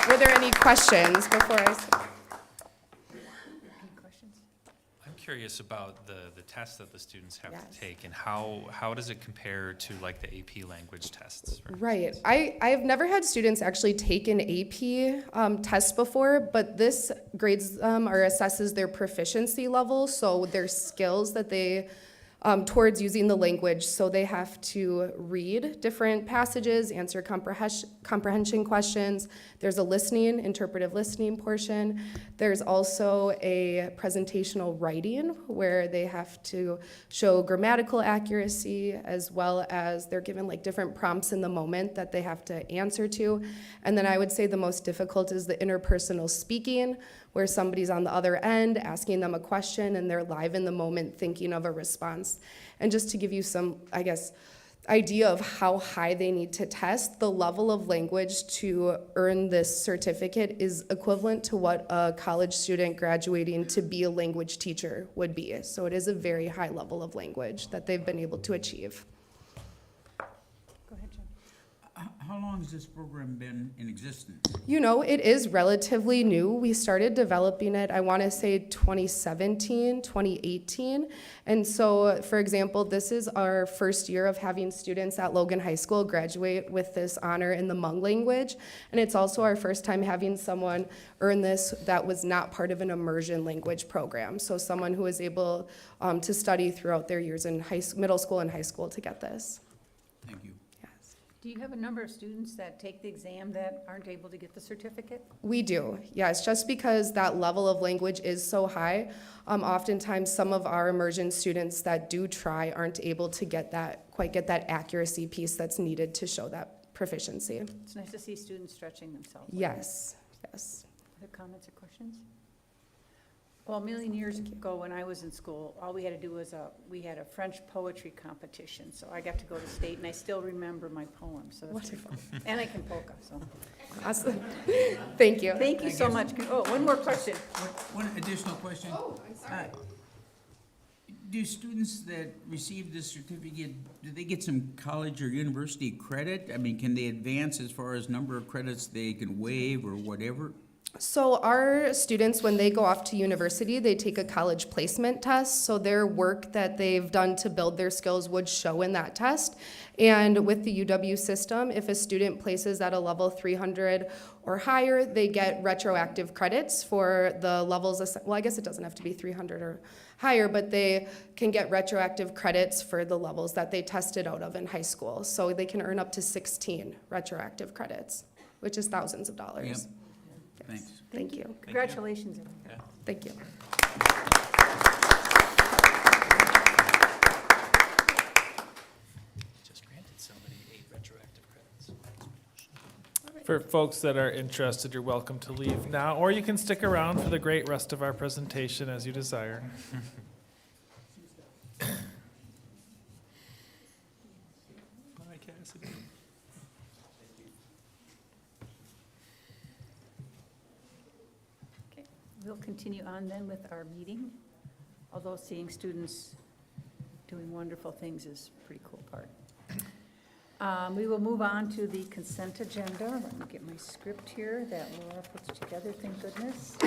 Were there any questions before I start? I'm curious about the test that the students have Yes. to take, and how does it compare to like the AP language tests? Right. I've never had students actually take an AP test before, but this grades or assesses their proficiency level, so their skills that they towards using the language. So they have to read different passages, answer comprehension questions. There's a listening, interpretive listening portion. There's also a presentational writing where they have to show grammatical accuracy, as well as they're given like different prompts in the moment that they have to answer to. And then I would say the most difficult is the interpersonal speaking, where somebody's on the other end asking them a question and they're live in the moment thinking of a response. And just to give you some, I guess, idea of how high they need to test, the level of language to earn this certificate is equivalent to what a college student graduating to be a language teacher would be. So it is a very high level of language that they've been able to achieve. Go ahead, Jen. How long has this program been in existence? You know, it is relatively new. We started developing it, I want to say 2017, 2018. And so, for example, this is our first year of having students at Logan High School graduate with this honor in the Hmong language. And it's also our first time having someone earn this that was not part of an immersion language program. So someone who was able to study throughout their years in middle school and high school to get this. Thank you. Do you have a number of students that take the exam that aren't able to get the certificate? We do, yes, just because that level of language is so high. Oftentimes, some of our immersion students that do try aren't able to quite get that accuracy piece that's needed to show that proficiency. It's nice to see students stretching themselves. Yes, yes. Other comments or questions? Well, a million years ago when I was in school, all we had to do was we had a French poetry competition. So I got to go to state and I still remember my poems. So that's Wonderful. And I can polka, so. Awesome. Thank you. Thank you so much. Oh, one more question. One additional question. Oh, I'm sorry. Do students that receive this certificate, do they get some college or university credit? I mean, can they advance as far as number of credits they can waive or whatever? So our students, when they go off to university, they take a college placement test. So their work that they've done to build their skills would show in that test. And with the UW system, if a student places at a level 300 or higher, they get retroactive credits for the levels. Well, I guess it doesn't have to be 300 or higher, but they can get retroactive credits for the levels that they tested out of in high school. So they can earn up to 16 retroactive credits, which is thousands of dollars. Yep. Yes. Thanks. Thank you. Congratulations. Yeah. Thank you. Just granted somebody 8 retroactive credits. For folks that are interested, you're welcome to leave now, or you can stick around for the great rest of our presentation as you desire. Bye, Cassidy. Okay, we'll continue on then with our meeting, although seeing students doing wonderful things is a pretty cool part. We will move on to the consent agenda. Let me get my script here that Laura puts together, thank goodness.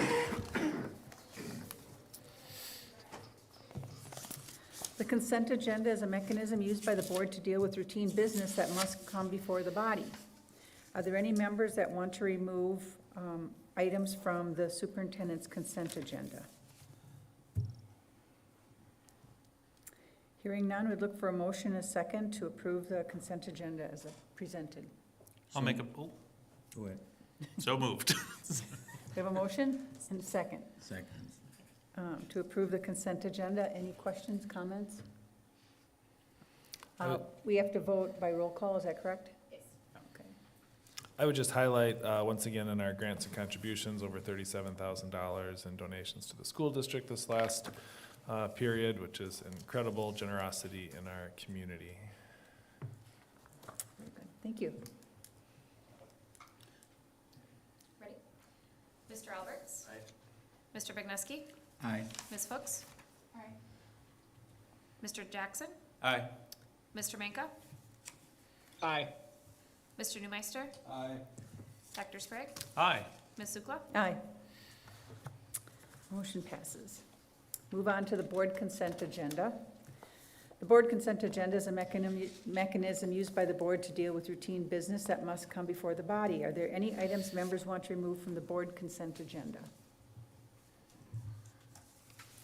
The consent agenda is a mechanism used by the board to deal with routine business that must come before the body. Are there any members that want to remove items from the superintendent's consent agenda? Hearing none, we'd look for a motion and a second to approve the consent agenda as presented. I'll make a, oh, Go ahead. so moved. We have a motion and a second Second. to approve the consent agenda. Any questions, comments? We have to vote by roll call, is that correct? Yes. Okay. I would just highlight, once again, in our grants and contributions, over $37,000 in donations to the school district this last period, which is incredible generosity in our community. Very good. Thank you. Ready? Mr. Alberts? Aye. Mr. Vigneski? Aye. Ms. Fuchs? Aye. Mr. Jackson? Aye. Mr. Manka? Aye. Mr. Newmeister? Aye. Dr. Sprague? Aye. Ms. Sukla? Aye. Motion passes. Move on to the board consent agenda. The board consent agenda is a mechanism used by the board to deal with routine business that must come before the body. Are there any items members want to remove from the board consent agenda?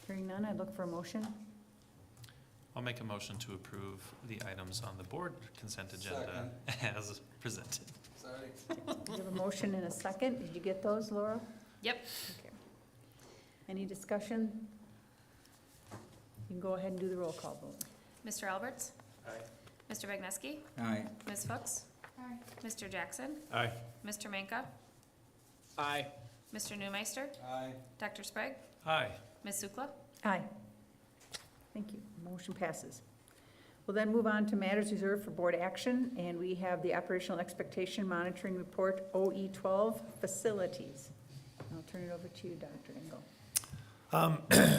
Hearing none, I look for a motion. I'll make a motion to approve the items on the board consent agenda as presented. We have a motion and a second. Did you get those, Laura? Yep. Okay. Any discussion? You can go ahead and do the roll call vote. Mr. Alberts? Aye. Mr. Wagneski? Aye. Ms. Fuchs? Aye. Mr. Jackson? Aye. Mr. Manka? Aye. Mr. Newmeister? Aye. Dr. Sprague? Aye. Ms. Sukla? Aye. Thank you. Motion passes. We'll then move on to matters reserved for board action, and we have the Operational Expectation Monitoring Report, OE12 Facilities. I'll turn it over to you, Dr. Engel.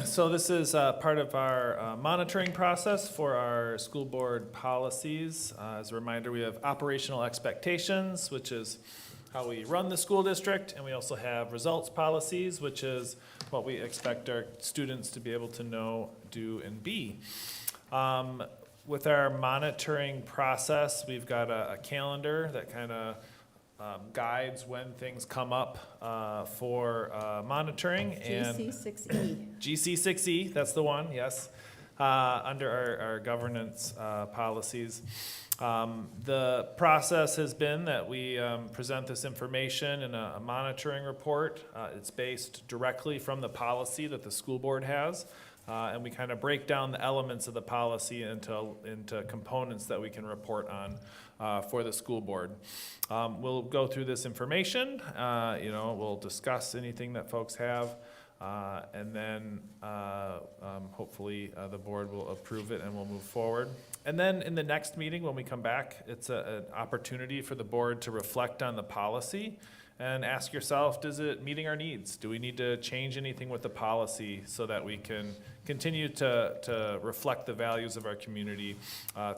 So this is part of our monitoring process for our school board policies. As a reminder, we have operational expectations, which is how we run the school district, and we also have results policies, which is what we expect our students to be able to know, do, and be. With our monitoring process, we've got a calendar that kind of guides when things come up for monitoring. And GC6E. GC6E, that's the one, yes, under our governance policies. The process has been that we present this information in a monitoring report. It's based directly from the policy that the school board has. And we kind of break down the elements of the policy into components that we can report on for the school board. We'll go through this information, we'll discuss anything that folks have, and then hopefully the board will approve it and we'll move forward. And then in the next meeting, when we come back, it's an opportunity for the board to reflect on the policy and ask yourself, is it meeting our needs? Do we need to change anything with the policy so that we can continue to reflect the values of our community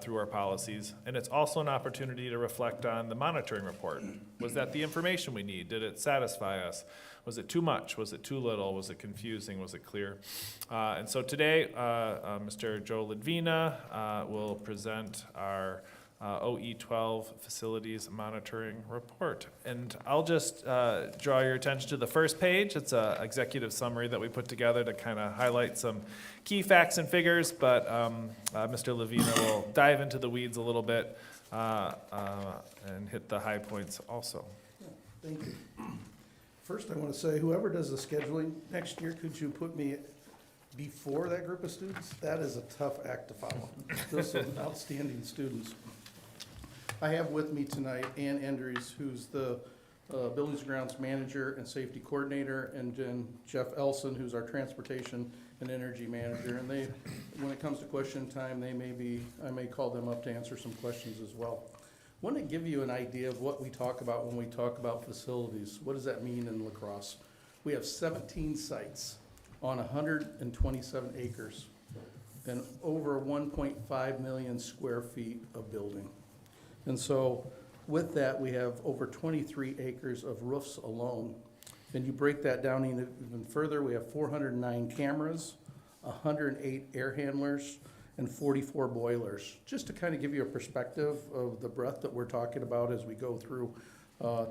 through our policies? And it's also an opportunity to reflect on the monitoring report. Was that the information we need? Did it satisfy us? Was it too much? Was it too little? Was it confusing? Was it clear? And so today, Mr. Joe Ledvina will present our OE12 Facilities Monitoring Report. And I'll just draw your attention to the first page. It's an executive summary that we put together to kind of highlight some key facts and figures, but Mr. Ledvina will dive into the weeds a little bit and hit the high points also. Thank you. First, I want to say, whoever does the scheduling next year, could you put me before that group of students? That is a tough act to follow. Those are outstanding students. I have with me tonight Ann Endries, who's the Buildings and Grounds Manager and Safety Coordinator, and then Jeff Elson, who's our Transportation and Energy Manager. And they, when it comes to question time, I may call them up to answer some questions as well. I want to give you an idea of what we talk about when we talk about facilities. What does that mean in La Crosse? We have 17 sites on 127 acres and over 1.5 million square feet of building. And so with that, we have over 23 acres of roofs alone. And you break that down even further, we have 409 cameras, 108 air handlers, and 44 boilers, just to kind of give you a perspective of the breadth that we're talking about as we go through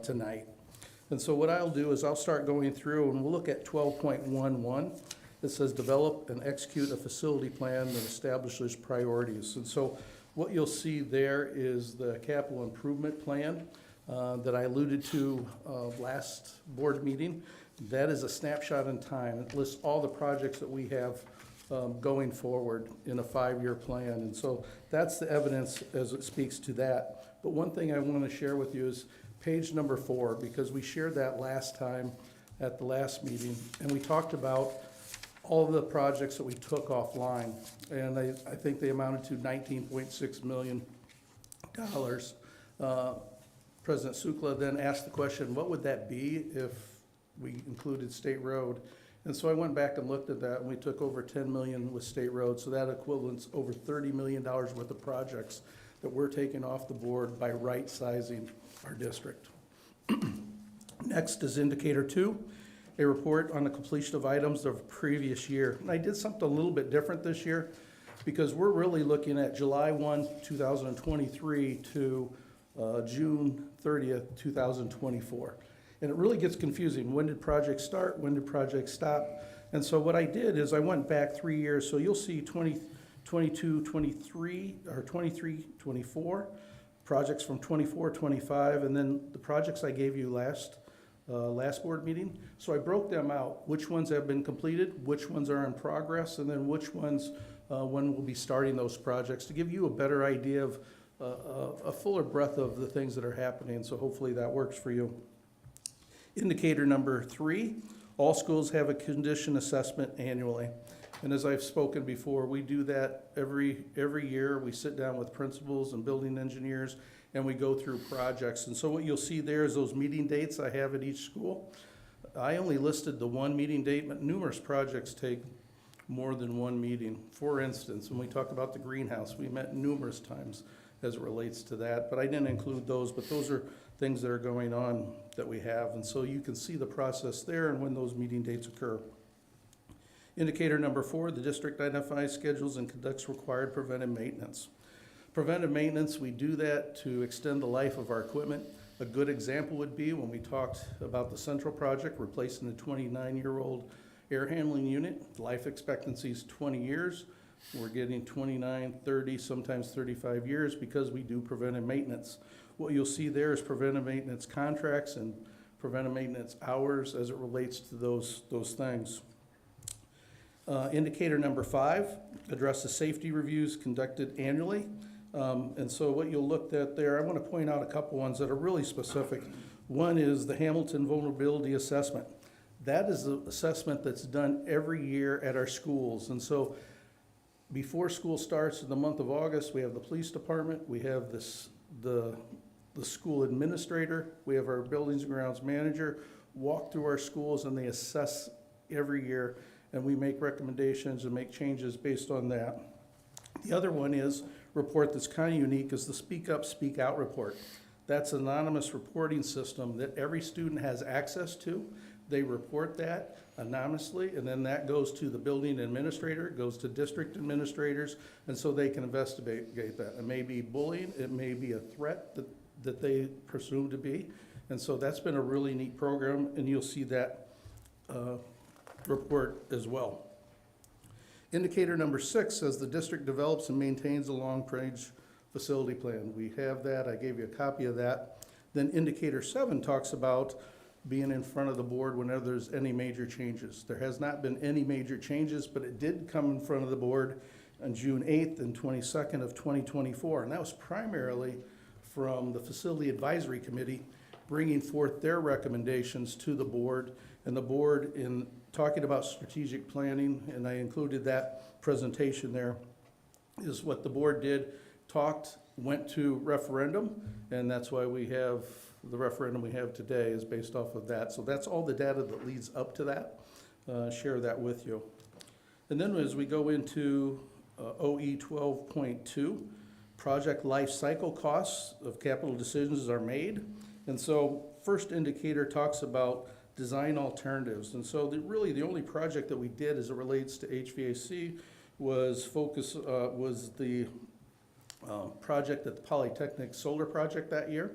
tonight. And so what I'll do is I'll start going through and we'll look at 12.11. It says develop and execute a facility plan that establishes priorities. And so what you'll see there is the capital improvement plan that I alluded to last board meeting. That is a snapshot in time. It lists all the projects that we have going forward in a 5-year plan. And so that's the evidence as it speaks to that. But one thing I want to share with you is page number 4, because we shared that last time at the last meeting, and we talked about all of the projects that we took offline. And I think they amounted to $19.6 million. President Sukla then asked the question, what would that be if we included State Road? And so I went back and looked at that, and we took over $10 million with State Road, so that equivalents over $30 million worth of projects that we're taking off the board by right-sizing our district. Next is indicator 2, a report on the completion of items of previous year. And I did something a little bit different this year because we're really looking at July 1, 2023 to June 30th, 2024. And it really gets confusing. When did projects start? When did projects stop? And so what I did is I went back 3 years. So you'll see 22-23, or 23-24, projects from 24-25, and then the projects I gave you last board meeting. So I broke them out, which ones have been completed, which ones are in progress, and then which ones when we'll be starting those projects, to give you a better idea of a fuller breadth of the things that are happening. So hopefully that works for you. Indicator number 3, all schools have a condition assessment annually. And as I've spoken before, we do that every year. We sit down with principals and building engineers, and we go through projects. And so what you'll see there is those meeting dates I have at each school. I only listed the one meeting date, but numerous projects take more than one meeting. For instance, when we talk about the greenhouse, we met numerous times as it relates to that, but I didn't include those, but those are things that are going on that we have. And so you can see the process there and when those meeting dates occur. Indicator number 4, the district identifies, schedules, and conducts required preventive maintenance. Preventive maintenance, we do that to extend the life of our equipment. A good example would be when we talked about the central project, replacing the 29-year-old air handling unit. Life expectancy is 20 years. We're getting 29, 30, sometimes 35 years because we do preventive maintenance. What you'll see there is preventive maintenance contracts and preventive maintenance hours as it relates to those things. Indicator number 5 addresses safety reviews conducted annually. And so what you'll look at there, I want to point out a couple ones that are really specific. One is the Hamilton Vulnerability Assessment. That is the assessment that's done every year at our schools. And so before school starts in the month of August, we have the police department, we have the school administrator, we have our buildings and grounds manager walk through our schools, and they assess every year, and we make recommendations and make changes based on that. The other one is report that's kind of unique is the Speak Up, Speak Out report. That's an anonymous reporting system that every student has access to. They report that anonymously, and then that goes to the building administrator, it goes to district administrators, and so they can investigate that. It may be bullying, it may be a threat that they presume to be, and so that's been a really neat program, and you'll see that report as well. Indicator number 6 says the district develops and maintains a long-range facility plan. We have that, I gave you a copy of that. Then indicator 7 talks about being in front of the board whenever there's any major changes. There has not been any major changes, but it did come in front of the board on June 8th and 22nd of 2024, and that was primarily from the Facility Advisory Committee bringing forth their recommendations to the board, and the board in talking about strategic planning, and I included that presentation there, is what the board did, went to referendum, and that's why we have the referendum we have today is based off of that. So that's all the data that leads up to that. Share that with you. And then as we go into OE 12.2, project life cycle costs of capital decisions are made. And so first indicator talks about design alternatives. And so really the only project that we did as it relates to HVAC was the project at the Polytechnic solar project that year.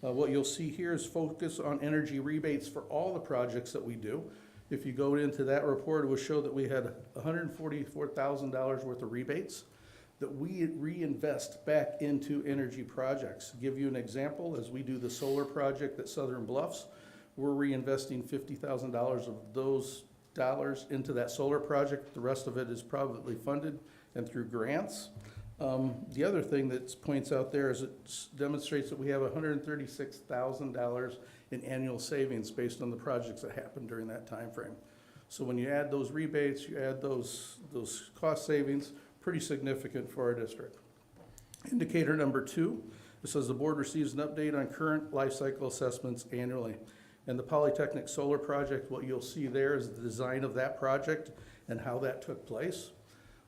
What you'll see here is focus on energy rebates for all the projects that we do. If you go into that report, it will show that we had $144,000 worth of rebates that we reinvest back into energy projects. Give you an example, as we do the solar project at Southern Bluffs, we're reinvesting $50,000 of those dollars into that solar project. The rest of it is privately funded and through grants. The other thing that points out there is it demonstrates that we have $136,000 in annual savings based on the projects that happened during that time frame. So when you add those rebates, you add those cost savings, pretty significant for our district. Indicator number 2, it says the board receives an update on current life cycle assessments annually. And the Polytechnic solar project, what you'll see there is the design of that project and how that took place.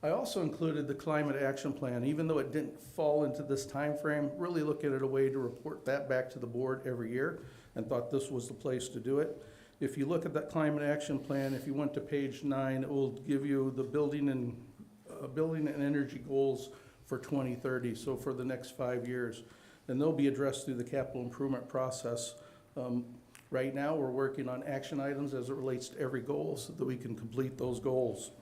I also included the climate action plan, even though it didn't fall into this time frame, really looking at a way to report that back to the board every year and thought this was the place to do it. If you look at that climate action plan, if you went to page 9, it will give you the building and energy goals for 2030, so for the next 5 years. And they'll be addressed through the capital improvement process. Right now, we're working on action items as it relates to every goal so that we can complete those goals.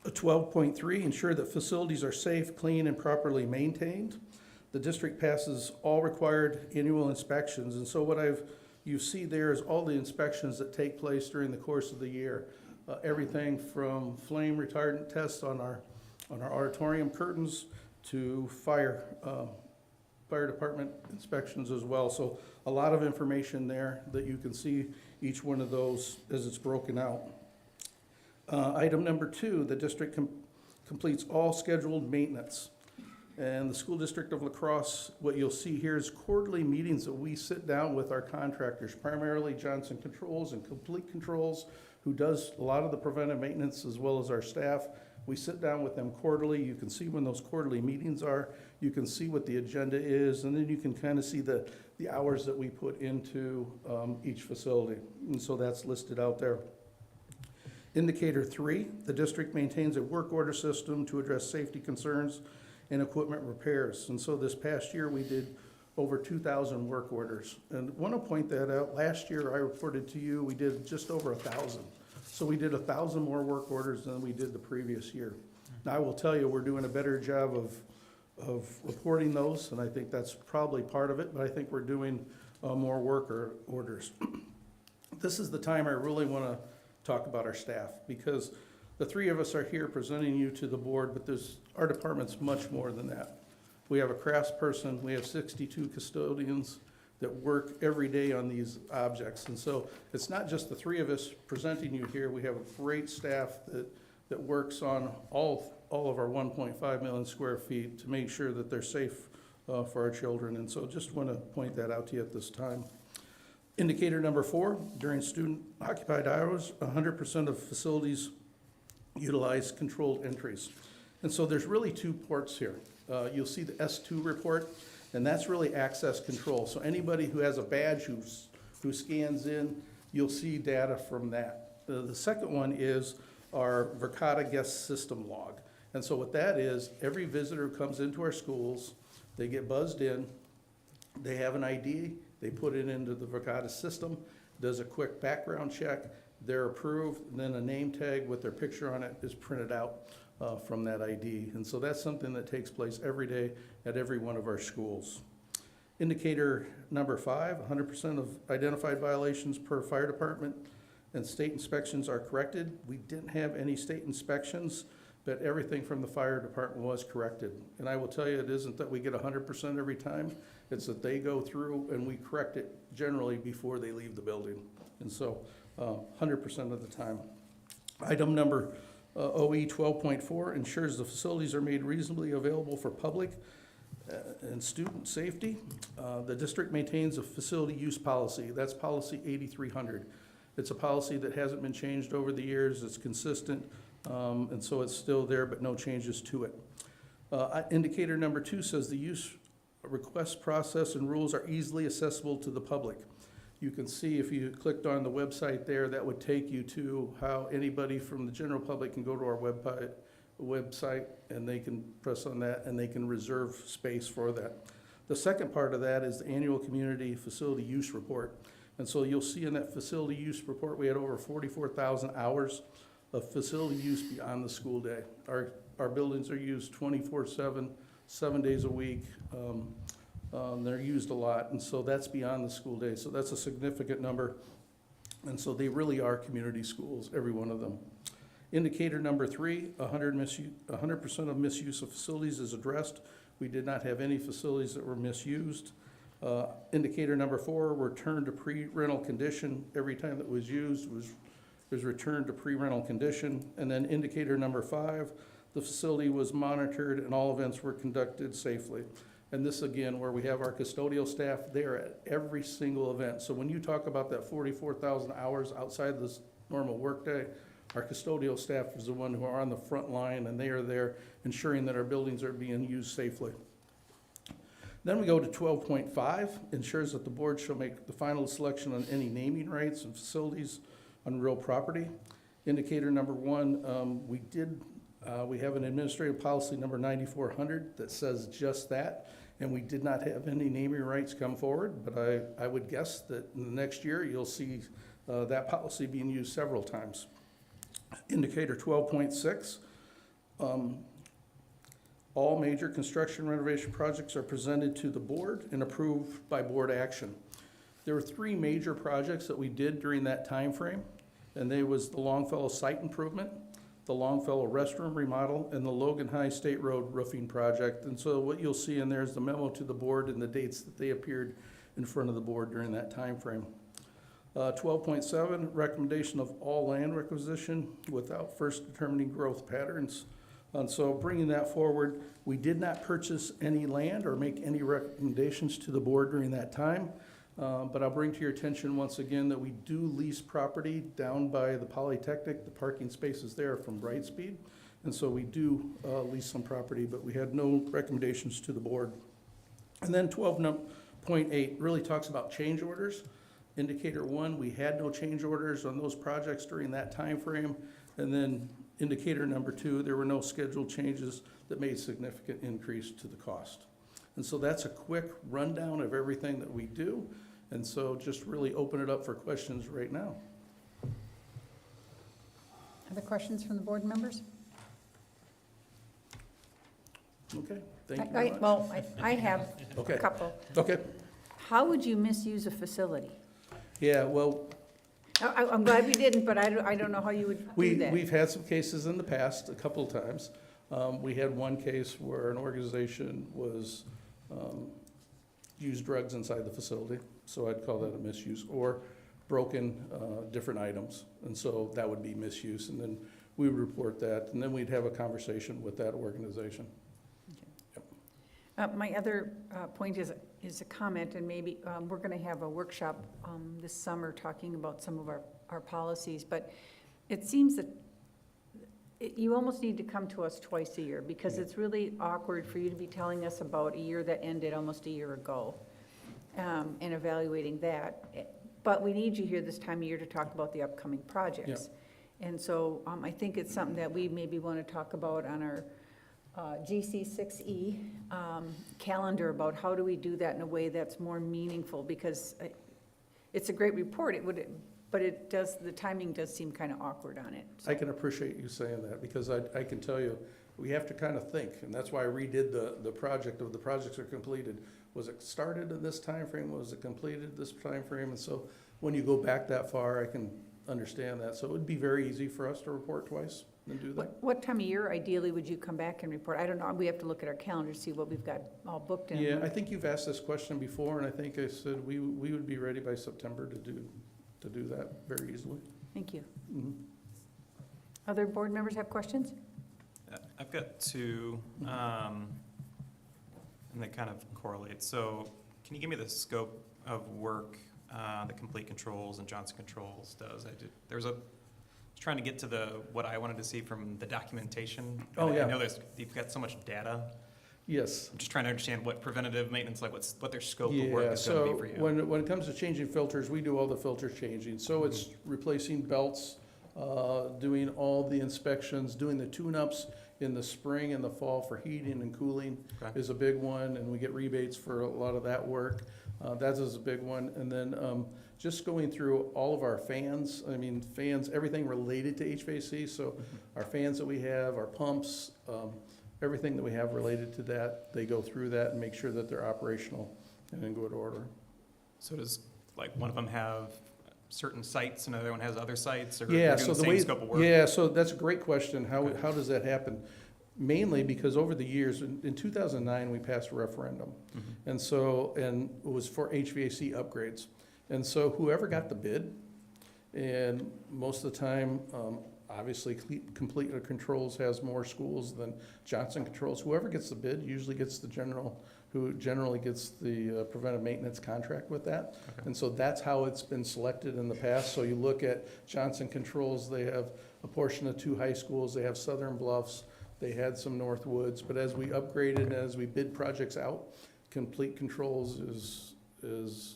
12.3, ensure that facilities are safe, clean, and properly maintained. The district passes all required annual inspections, and so what you see there is all the inspections that take place during the course of the year. Everything from flame retardant tests on our auditorium curtains to fire department inspections as well. So a lot of information there that you can see each one of those as it's broken out. Item number 2, the district completes all scheduled maintenance. And the school district of La Crosse, what you'll see here is quarterly meetings that we sit down with our contractors, primarily Johnson Controls and Complete Controls, who does a lot of the preventive maintenance as well as our staff. We sit down with them quarterly. You can see when those quarterly meetings are. You can see what the agenda is, and then you can kind of see the hours that we put into each facility. And so that's listed out there. Indicator 3, the district maintains a work order system to address safety concerns and equipment repairs. And so this past year, we did over 2,000 work orders. And I want to point that out. Last year, I reported to you, we did just over 1,000. So we did 1,000 more work orders than we did the previous year. Now, I will tell you, we're doing a better job of reporting those, and I think that's probably part of it, but I think we're doing more work orders. This is the time I really want to talk about our staff, because the 3 of us are here presenting you to the board, but our department's much more than that. We have a crafts person, we have 62 custodians that work every day on these objects. And so it's not just the 3 of us presenting you here, we have a great staff that works on all of our 1.5 million square feet to make sure that they're safe for our children. And so just want to point that out to you at this time. Indicator number 4, during student occupied hours, 100% of facilities utilize controlled entries. And so there's really 2 ports here. You'll see the S2 report, and that's really access control. So anybody who has a badge who scans in, you'll see data from that. The second one is our Verkada guest system log. And so what that is, every visitor who comes into our schools, they get buzzed in, they have an ID, they put it into the Verkada system, does a quick background check, they're approved, and then a name tag with their picture on it is printed out from that ID. And so that's something that takes place every day at every one of our schools. Indicator number 5, 100% of identified violations per fire department and state inspections are corrected. We didn't have any state inspections, but everything from the fire department was corrected. And I will tell you, it isn't that we get 100% every time, it's that they go through and we correct it generally before they leave the building. And so 100% of the time. Item number OE 12.4 ensures the facilities are made reasonably available for public and student safety. The district maintains a facility use policy. That's policy 8300. It's a policy that hasn't been changed over the years. It's consistent, and so it's still there, but no changes to it. Indicator number 2 says the use request process and rules are easily accessible to the public. You can see if you clicked on the website there, that would take you to how anybody from the general public can go to our website and they can press on that and they can reserve space for that. The second part of that is the annual community facility use report. And so you'll see in that facility use report, we had over 44,000 hours of facility use beyond the school day. Our buildings are used 24/7, 7 days a week. They're used a lot, and so that's beyond the school day. So that's a significant number. And so they really are community schools, every one of them. Indicator number 3, 100% of misuse of facilities is addressed. We did not have any facilities that were misused. Indicator number 4, return to pre-rental condition. Every time that was used was returned to pre-rental condition. And then indicator number 5, the facility was monitored and all events were conducted safely. And this, again, where we have our custodial staff, they're at every single event. So when you talk about that 44,000 hours outside this normal workday, our custodial staff is the one who are on the front line, and they are there ensuring that our buildings are being used safely. Then we go to 12.5, ensures that the board shall make the final selection on any naming rights and facilities on real property. Indicator number 1, we have an administrative policy number 9400 that says just that, and we did not have any naming rights come forward, but I would guess that in the next year you'll see that policy being used several times. Indicator 12.6, All major construction renovation projects are presented to the board and approved by board action. There were 3 major projects that we did during that time frame, and they was the Longfellow site improvement, the Longfellow restroom remodel, and the Logan High State Road roofing project. And so what you'll see in there is the memo to the board and the dates that they appeared in front of the board during that time frame. 12.7, recommendation of all land requisition without first determining growth patterns. And so bringing that forward, we did not purchase any land or make any recommendations to the board during that time. But I'll bring to your attention once again that we do lease property down by the Polytechnic. The parking spaces there from Brightspeed. And so we do lease some property, but we had no recommendations to the board. And then 12.8 really talks about change orders. Indicator 1, we had no change orders on those projects during that time frame. And then indicator number 2, there were no scheduled changes that made significant increase to the cost. And so that's a quick rundown of everything that we do. And so just really open it up for questions right now. Other questions from the board members? Okay, thank you very much. Well, I have Okay. a couple. Okay. How would you misuse a facility? Yeah, well, I'm glad we didn't, but I don't know how you would do that. we've had some cases in the past, a couple of times. We had one case where an organization was, used drugs inside the facility, so I'd call that a misuse, or broken different items, and so that would be misuse, and then we would report that, and then we'd have a conversation with that organization. My other point is a comment, and maybe we're going to have a workshop this summer talking about some of our policies, but it seems that you almost need to come to us twice a year, because it's really awkward for you to be telling us about a year that ended almost a year ago and evaluating that. But we need you here this time of year to talk about the upcoming projects. And so I think it's something that we maybe want to talk about on our GC6E calendar, about how do we do that in a way that's more meaningful, because it's a great report, but it does, the timing does seem kind of awkward on it. So. I can appreciate you saying that, because I can tell you, we have to kind of think, and that's why I redid the project of the projects are completed. Was it started in this time frame? Was it completed this time frame? And so when you go back that far, I can understand that. So it would be very easy for us to report twice and do that. What time of year ideally would you come back and report? I don't know, we have to look at our calendar to see what we've got all booked in. Yeah, I think you've asked this question before, and I think I said we would be ready by September to do that very easily. Thank you. Mm-hmm. Other board members have questions? I've got 2, and they kind of correlate. So can you give me the scope of work that Complete Controls and Johnson Controls does? I was trying to get to what I wanted to see from the documentation. Oh, yeah. I know you've got so much data. Yes. I'm just trying to understand what preventative maintenance, like what their scope of work is going to be for you. So when it comes to changing filters, we do all the filter changing. So it's replacing belts, doing all the inspections, doing the tune-ups in the spring and the fall for heating and cooling is a big one, and we get rebates for a lot of that work. That is a big one. And then just going through all of our fans, everything related to HVAC. So our fans that we have, our pumps, everything that we have related to that, they go through that and make sure that they're operational and in good order. So does one of them have certain sites and another one has other sites, or yeah, doing so the same scope of work? Yeah, so that's a great question. How does that happen? Mainly because over the years, in 2009, we passed a referendum. And it was for HVAC upgrades. And so whoever got the bid, and most of the time, obviously Complete Controls has more schools than Johnson Controls. Whoever gets the bid usually gets who generally gets the preventive maintenance contract with that. And so that's how it's been selected in the past. So you look at Johnson Controls, they have a portion of 2 high schools, they have Southern Bluffs, they had some Northwoods, but as we upgraded and as we bid projects out, Complete Controls is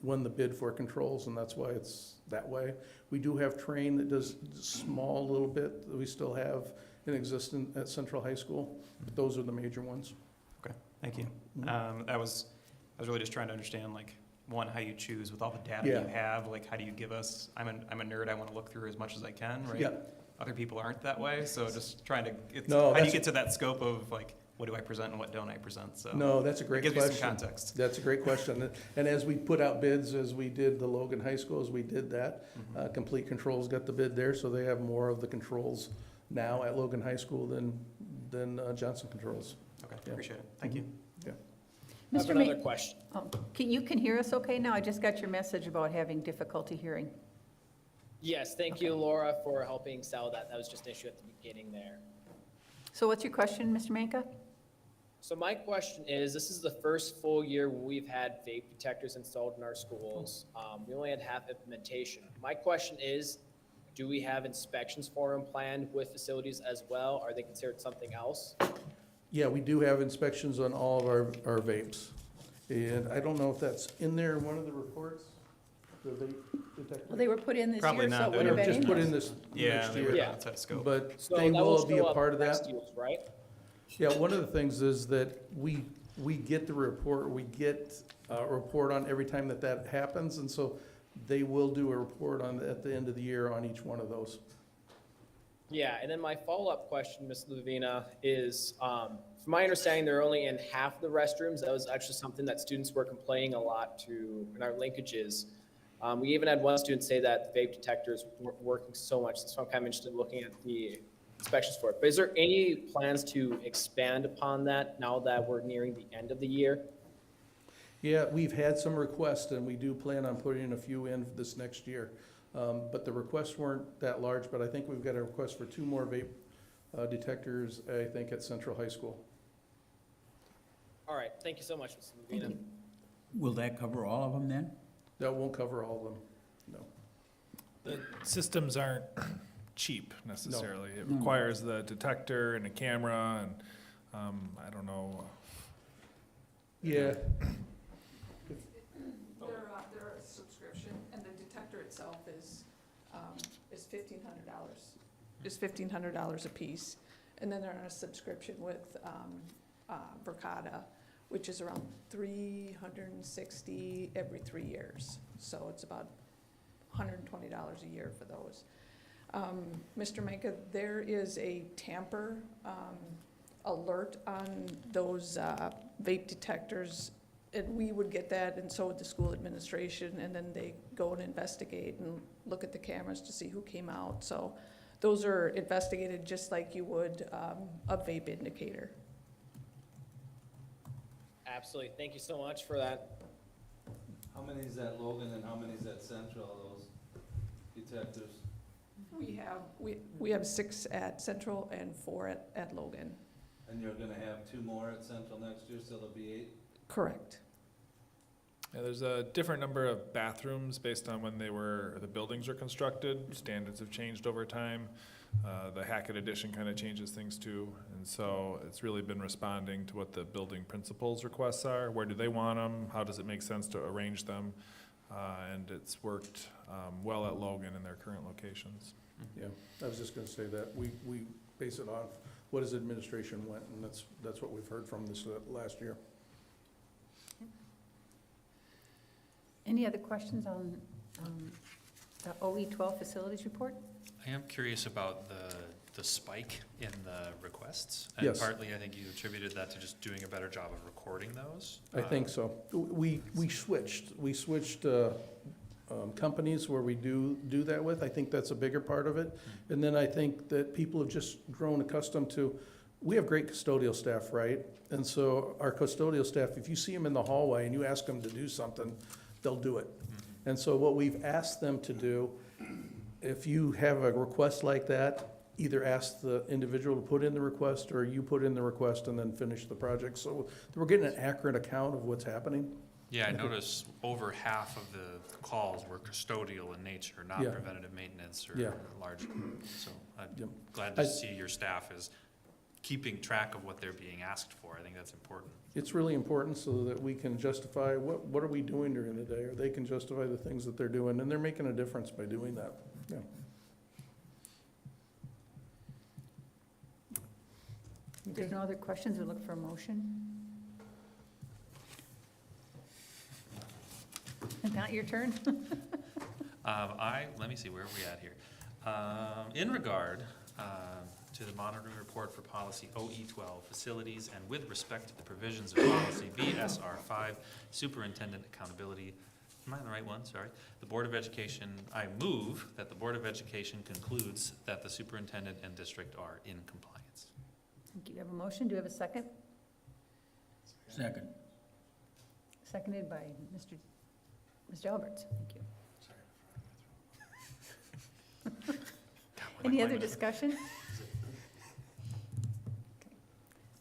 won the bid for controls, and that's why it's that way. We do have Train that does small little bit that we still have in existence at Central High School, but those are the major ones. Okay, thank you. I was really just trying to understand, one, how you choose with all the data you have. How do you give us? I'm a nerd. I want to look through as much as I can, right? Yeah. other people aren't that way, so just trying to, No, how do you that's- get to that scope of like, what do I present and what don't I present, so. No, that's a great It question. gives you some context. That's a great question. And as we put out bids, as we did the Logan High School, as we did that, Complete Controls got the bid there, so they have more of the controls now at Logan High School than Johnson Controls. Okay, Yeah. appreciate it, thank you. Yeah. Mr. I have another question. Oh, you can hear us okay now? I just got your message about having difficulty hearing. Yes, thank you, Laura, for helping sell that. That was just an issue at the beginning there. So what's your question, Mr. Manka? So my question is, this is the first full year we've had vape detectors installed in our schools. We only had half implementation. My question is, do we have inspections for them planned with facilities as well? Are they considered something else? Yeah, we do have inspections on all of our vapes. And I don't know if that's in there in one of the reports, the vape detector. Well, they were put in this Probably year, so not. it would have They were been just in put there. in this Yeah, next they year. were Yeah. outside of scope. But So they that will be show a up part of next that. year's, right? Yeah, one of the things is that we get the report, we get a report on every time that happens, and so they will do a report on, at the end of the year on each one of those. Yeah, and then my follow-up question, Ms. Levina, is, from my understanding, they're only in half the restrooms. That was actually something that students were complaining a lot to in our linkages. We even had one student say that the vape detectors weren't working so much, so I'm kind of interested in looking at the inspections for it. But is there any plans to expand upon that now that we're nearing the end of the year? Yeah, we've had some requests, and we do plan on putting a few in this next year. But the requests weren't that large, but I think we've got a request for 2 more vape detectors, I think, at Central High School. All right, thank you so much, Ms. Levina. Will that cover all of them then? That won't cover all of them, no. The systems aren't cheap necessarily. It requires the detector and a camera and, I don't know. Yeah, They're a subscription, and the detector itself is $1,500. Is $1,500 a piece, and then they're on a subscription with Verkada, which is around $360 every 3 years. So it's about $120 a year for those. Mr. Manka, there is a tamper alert on those vape detectors. And we would get that, and so would the school administration, and then they go and investigate and look at the cameras to see who came out. So those are investigated just like you would a vape indicator. Absolutely, thank you so much for that. How many is at Logan and how many is at Central, those detectors? We have 6 at Central and 4 at Logan. And you're gonna have 2 more at Central next year, so there'll be 8? Correct. Yeah, there's a different number of bathrooms based on when the buildings are constructed. Standards have changed over time. The Hackett edition kind of changes things too. And so it's really been responding to what the building principals' requests are. Where do they want them? How does it make sense to arrange them? And it's worked well at Logan in their current locations. yeah, I was just gonna say that. We base it off what his administration went, and that's what we've heard from this last year. Any other questions on the OE12 facilities report? I am curious about the spike in the requests. And Yes. partly, I think you attributed that to just doing a better job of recording those. I think so. We switched companies where we do that with. I think that's a bigger part of it. And then I think that people have just grown accustomed to, we have great custodial staff, right? And so our custodial staff, if you see them in the hallway and you ask them to do something, they'll do it. And so what we've asked them to do, if you have a request like that, either ask the individual to put in the request or you put in the request and then finish the project. So we're getting an accurate account of what's happening. Yeah, I noticed over half of the calls were custodial in nature, not Yeah. preventative maintenance or Yeah. large. So I'm Yep. glad to see your staff is keeping track of what they're being asked for. I think that's important. It's really important so that we can justify what are we doing during the day, or they can justify the things that they're doing, and they're making a difference by doing that. Yeah. If there's no other questions, we'll look for a motion. Not your turn? Let me see, where are we at here? In regard to the monitoring report for policy OE12, facilities, and with respect to the provisions of policy VSR5, superintendent accountability, am I on the right one? Sorry. The Board of Education, I move that the Board of Education concludes that the superintendent and district are in compliance. Thank you. You have a motion. Do you have a second? Second. Seconded by Mr. Alberts. Thank you. Any other discussion? Okay.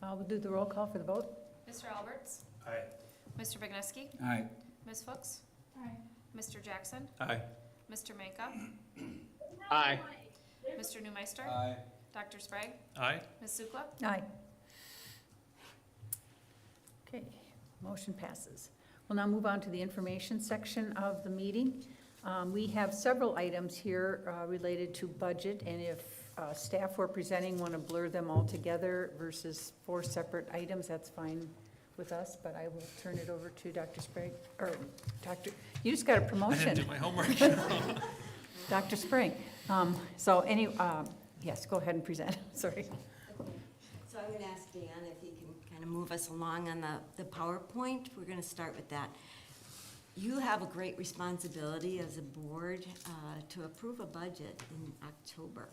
We'll do the roll call for the vote. Mr. Alberts? Aye. Mr. Vigneski? Aye. Ms. Fuchs? Aye. Mr. Jackson? Aye. Mr. Manka? Aye. Mr. Newmeister? Aye. Dr. Sprague? Aye. Ms. Sukla? Aye. Okay, motion passes. We'll now move on to the information section of the meeting. We have several items here related to budget, and if staff who are presenting want to blur them all together versus 4 separate items, that's fine with us, but I will turn it over to Dr. Sprague, or Dr., you just got a I promotion. didn't do my homework. Dr. Sprague. Yes, go ahead and present, sorry. So I'm going to ask Dan if he can kind of move us along on the PowerPoint. We're going to start with that. You have a great responsibility as a board to approve a budget in October.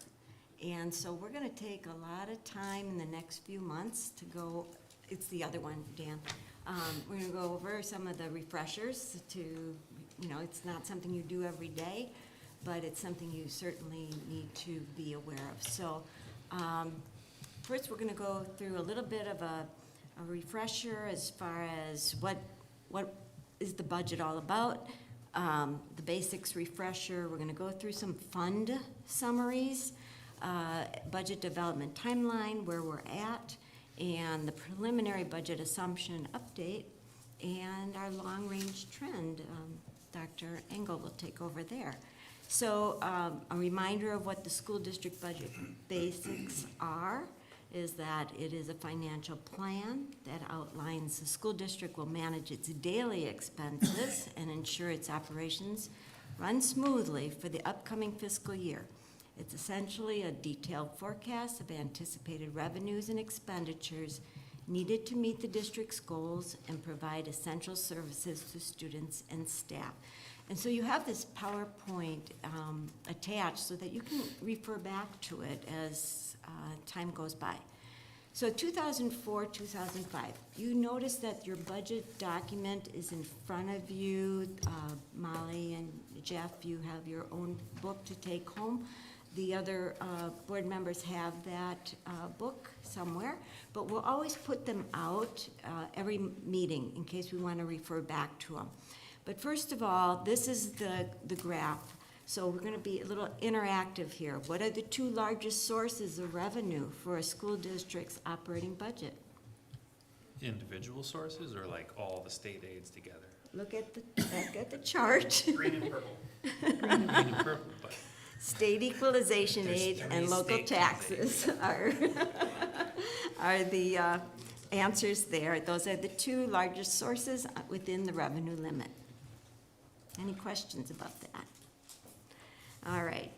And so we're going to take a lot of time in the next few months to go, it's the other one, Dan. We're going to go over some of the refreshers to, it's not something you do every day, but it's something you certainly need to be aware of. So first we're going to go through a little bit of a refresher as far as what is the budget all about. The basics refresher, we're going to go through some fund summaries, budget development timeline, where we're at, and the preliminary budget assumption update, and our long-range trend. Dr. Engel will take over there. So a reminder of what the school district budget basics are is that it is a financial plan that outlines the school district will manage its daily expenses and ensure its operations run smoothly for the upcoming fiscal year. It's essentially a detailed forecast of anticipated revenues and expenditures needed to meet the district's goals and provide essential services to students and staff. And so you have this PowerPoint attached so that you can refer back to it as time goes by. So 2004, 2005, you notice that your budget document is in front of you. Molly and Jeff, you have your own book to take home. The other board members have that book somewhere, but we'll always put them out every meeting in case we want to refer back to them. But first of all, this is the graph. So we're going to be a little interactive here. What are the 2 largest sources of revenue for a school district's operating budget? Individual sources or like all the state aids together? Look at the chart. Green and purple. Green and purple, but. State equalization aid and local taxes are the answers there. Those are the 2 largest sources within the revenue limit. Any questions about that? All right.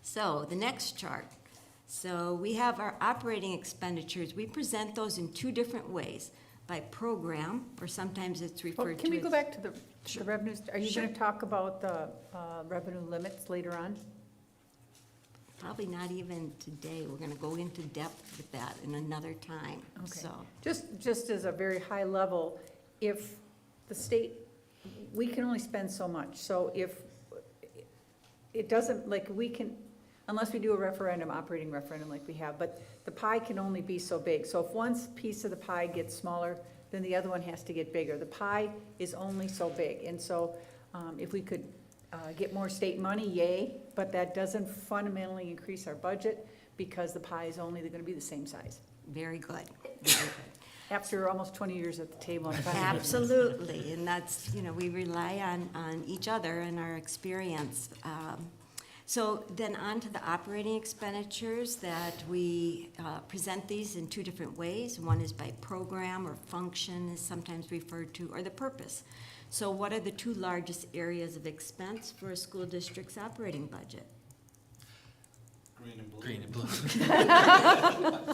So the next chart. So we have our operating expenditures. We present those in 2 different ways, by program, or sometimes it's referred to Can we as... go back to the revenues? Are you going to talk about the revenue limits later on? Probably not even today. We're going to go into depth with that in another time. Okay. So Just as a very high level, if the state, we can only spend so much. So if it doesn't, like we can, unless we do a operating referendum like we have, but the pie can only be so big. So if one piece of the pie gets smaller, then the other one has to get bigger. The pie is only so big. And so if we could get more state money, yay, but that doesn't fundamentally increase our budget because the pie is only going to be the same size. very good. Very good. After almost 20 years at the table. Absolutely, and that's, we rely on each other and our experience. So then on to the operating expenditures that we present these in 2 different ways. One is by program or function is sometimes referred to, or the purpose. So what are the 2 largest areas of expense for a school district's operating budget? Green and blue. Green and blue. I got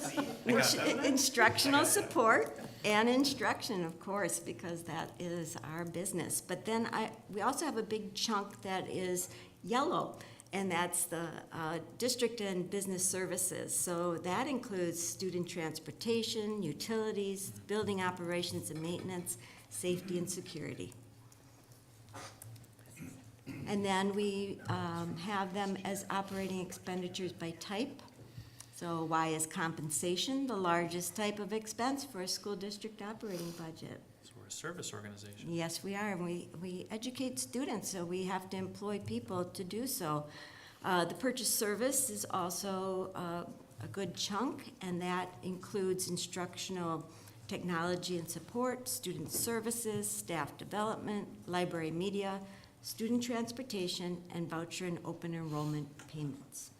that. Instructional support and instruction, of course, because that is our business. But then we also have a big chunk that is yellow, and that's the district and business services. So that includes student transportation, utilities, building operations and maintenance, safety and security. And then we have them as operating expenditures by type. So Y is compensation, the largest type of expense for a school district operating budget. So we're a service organization. Yes, we are, and we educate students, so we have to employ people to do so. The purchase service is also a good chunk, and that includes instructional technology and support, student services, staff development, library media, student transportation, and voucher and open enrollment payments.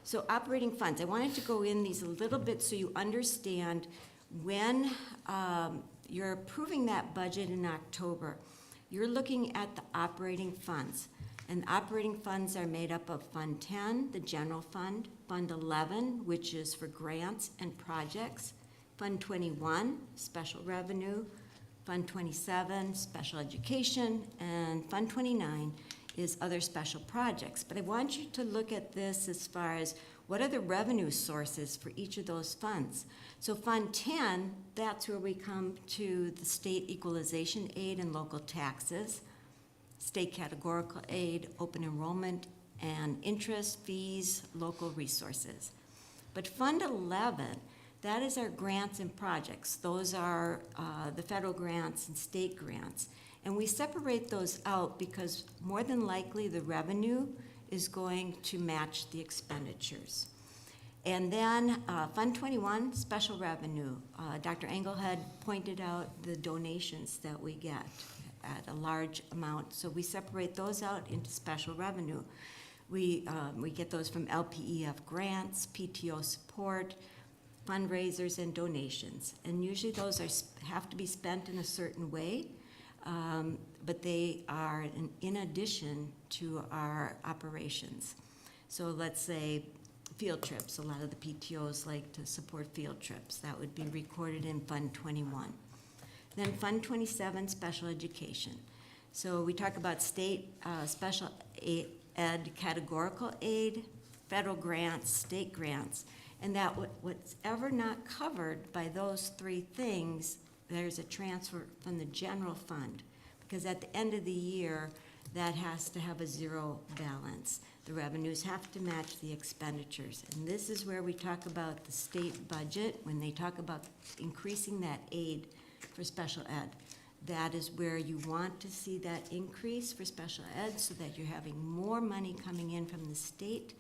So operating funds, I wanted to go in these a little bit so you understand when you're approving that budget in October, you're looking at the operating funds. And operating funds are made up of Fund 10, the general fund, Fund 11, which is for grants and projects, Fund 21, special revenue, Fund 27, special education, and Fund 29 is other special projects. But I want you to look at this as far as what are the revenue sources for each of those funds. So Fund 10, that's where we come to the state equalization aid and local taxes, state categorical aid, open enrollment, and interest, fees, local resources. But Fund 11, that is our grants and projects. Those are the federal grants and state grants. And we separate those out because more than likely the revenue is going to match the expenditures. And then Fund 21, special revenue. Dr. Engelhead pointed out the donations that we get at a large amount. So we separate those out into special revenue. We get those from LPEF grants, PTO support, fundraisers, and donations. And usually those have to be spent in a certain way, but they are in addition to our operations. So let's say field trips. A lot of the PTOs like to support field trips. That would be recorded in Fund 21. Then Fund 27, special education. So we talk about state special ed categorical aid, federal grants, state grants, and that what's ever not covered by those three things, there's a transfer from the general fund, because at the end of the year, that has to have a zero balance. The revenues have to match the expenditures. And this is where we talk about the state budget, when they talk about increasing that aid for special ed. That is where you want to see that increase for special ed so that you're having more money coming in from the state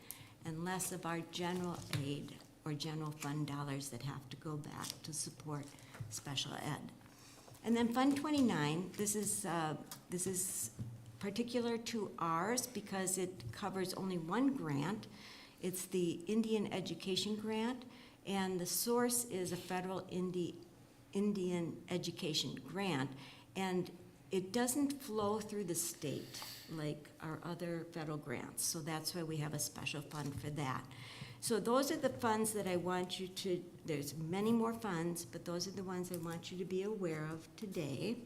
and less of our general aid or general fund dollars that have to go back to support special ed. And then Fund 29, this is particular to ours because it covers only one grant. It's the Indian Education Grant, and the source is a federal Indian Education Grant, and it doesn't flow through the state like our other federal grants, so that's why we have a special fund for that. So those are the funds that I want you to, there's many more funds, but those are the ones I want you to be aware of today.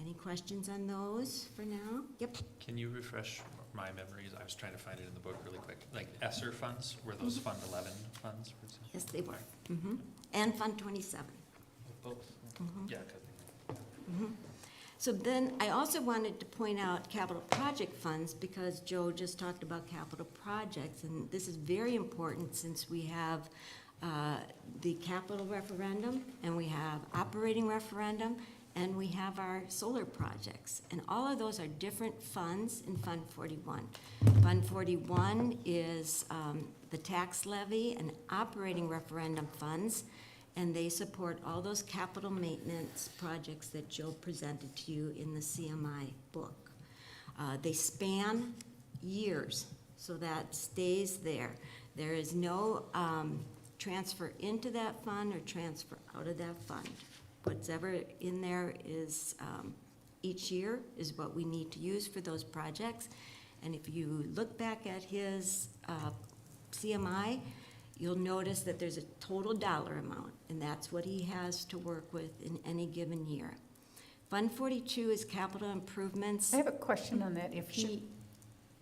Any questions on those for now? Yep. Can you refresh my memories? I was trying to find it in the book really quick. Like ESSER funds, were those Fund 11 funds? Yes, they were. And Fund 27. Both? Yeah. So then I also wanted to point out capital project funds because Joe just talked about capital projects, and this is very important since we have the capital referendum and we have operating referendum and we have our solar projects. And all of those are different funds in Fund 41. Fund 41 is the tax levy and operating referendum funds, and they support all those capital maintenance projects that Joe presented to you in the CMI book. They span years, so that stays there. There is no transfer into that fund or transfer out of that fund. Whatever in there is each year is what we need to use for those projects. And if you look back at his CMI, you'll notice that there's a total dollar amount, and that's what he has to work with in any given year. Fund 42 is capital improvements. I have a question on that. If he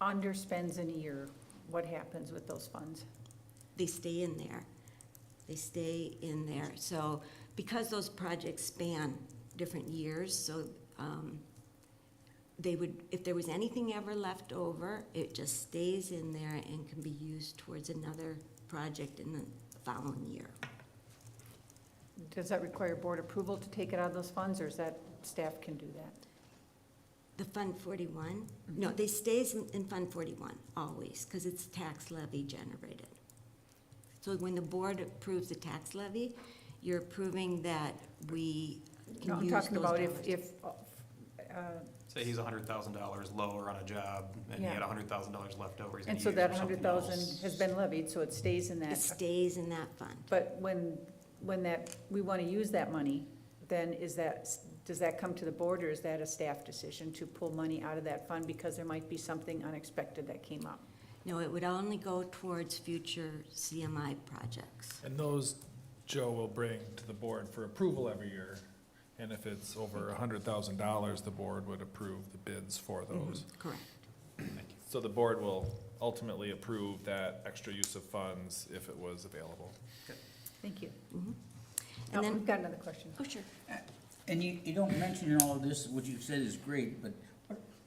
underspends in a year, what happens with those funds? They stay in there. They stay in there. So because those projects span different years, so they would, if there was anything ever left over, it just stays in there and can be used towards another project in the following year. Does that require board approval to take it out of those funds, or is that staff can do that? The Fund 41, no, they stays in Fund 41 always, because it's tax levy generated. So when the board approves the tax levy, you're approving that we can No, I'm use talking those about dollars. if Say he's $100,000 lower on a job, and he Yeah. had $100,000 left over, he's and gonna so use that for something 100,000 else. has been levied, so it stays in that. It stays in that fund. But when we want to use that money, then does that come to the board, or is that a staff decision to pull money out of that fund because there might be something unexpected that came up? No, it would only go towards future CMI projects. And those Joe will bring to the board for approval every year. And if it's over $100,000, the board would approve the bids for those. Correct. So the board will ultimately approve that extra use of funds if it was available. Thank you. Mhm. Now, And then, we've got another question. oh, sure. And you don't mention in all of this, what you've said is great, but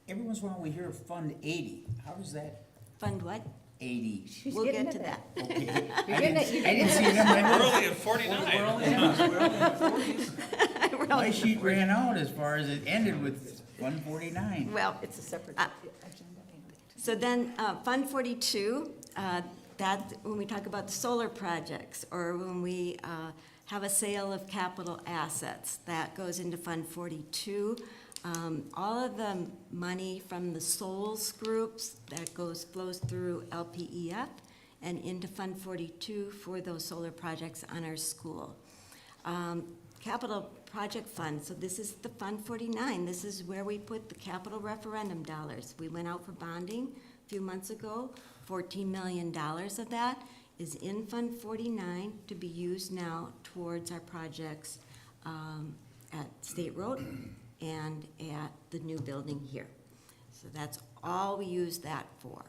every once in a while we hear of Fund 80. How does that? Fund what? 80. She's We'll getting get to to that. Okay. You're getting it, you're I didn't see it in my We're notes. only at 49. We're only in the 40s. My sheet ran out as far as it ended with 149. Well, It's a separate Uh, agenda. so then, Fund 42, that, when we talk about the solar projects, or when we have a sale of capital assets, that goes into Fund 42. All of the money from the SOLS groups, that flows through LPEF and into Fund 42 for those solar projects on our school. Capital Project Fund, so this is the Fund 49. This is where we put the capital referendum dollars. We went out for bonding a few months ago. $14 million of that is in Fund 49 to be used now towards our projects at State Road and at the new building here. So that's all we use that for.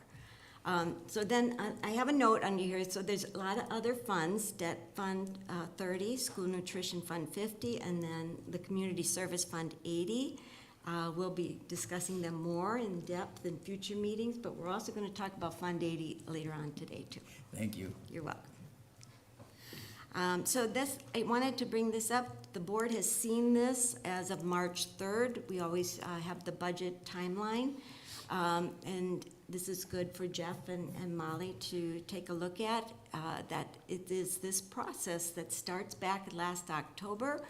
So then I have a note under here. So there's a lot of other funds, Debt Fund 30, School Nutrition Fund 50, and then the Community Service Fund 80. We'll be discussing them more in depth in future meetings, but we're also going to talk about Fund 80 later on today too. Thank you. You're welcome. So this, I wanted to bring this up. The board has seen this as of March 3rd. We always have the budget timeline. And this is good for Jeff and Molly to take a look at, that it is this process that starts back last October,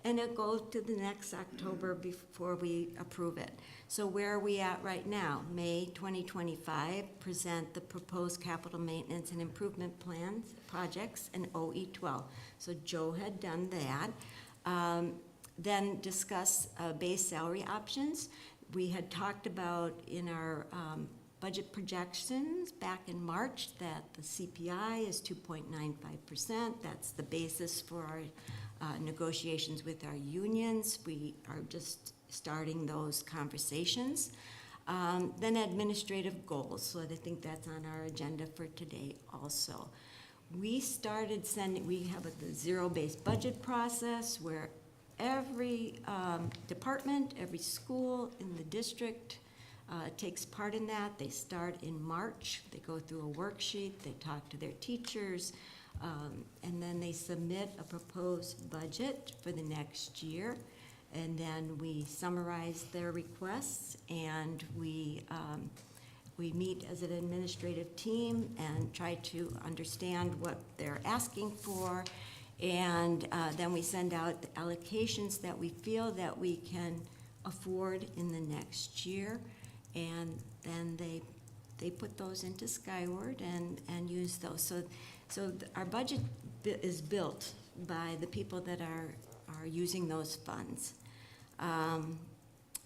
and it goes to the next October before we approve it. So where are we at right now? May 2025, present the proposed capital maintenance and improvement plans, projects, and OE12. So Joe had done that. Then discuss base salary options. We had talked about in our budget projections back in March that the CPI is 2.95%. That's the basis for our negotiations with our unions. We are just starting those conversations. Then administrative goals. So I think that's on our agenda for today also. We started we have the zero-based budget process where every department, every school in the district takes part in that. They start in March. They go through a worksheet. They talk to their teachers. And then they submit a proposed budget for the next year. And then we summarize their requests, and we meet as an administrative team and try to understand what they're asking for. And then we send out the allocations that we feel that we can afford in the next year. And then they put those into Skyward and use those. So our budget is built by the people that are using those funds.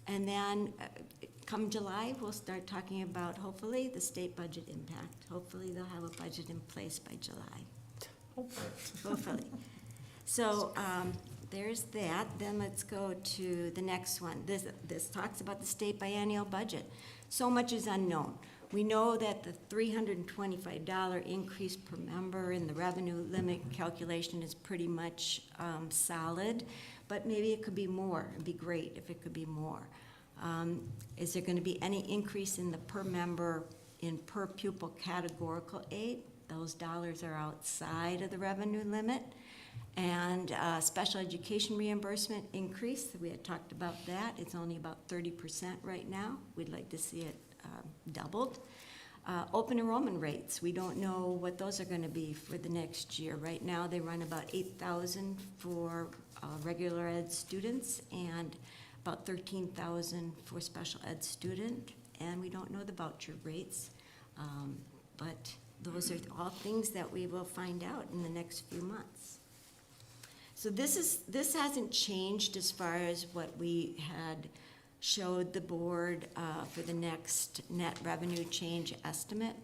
And then come July, we'll start talking about, hopefully, the state budget impact. Hopefully, they'll have a budget in place by July. Hopefully. So there's that. Then let's go to the next one. This talks about the state biennial budget. So much is unknown. We know that the $325 increase per member in the revenue limit calculation is pretty much solid, but maybe it could be more. It'd be great if it could be more. Is there going to be any increase in the per member in per pupil categorical aid? Those dollars are outside of the revenue limit. And special education reimbursement increase, we had talked about that. It's only about 30% right now. We'd like to see it doubled. Open enrollment rates, we don't know what those are going to be for the next year. Right now, they run about 8,000 for regular ed students and about 13,000 for special ed student. And we don't know the voucher rates, but those are all things that we will find out in the next few months. So this hasn't changed as far as what we had showed the board for the next net revenue change estimate.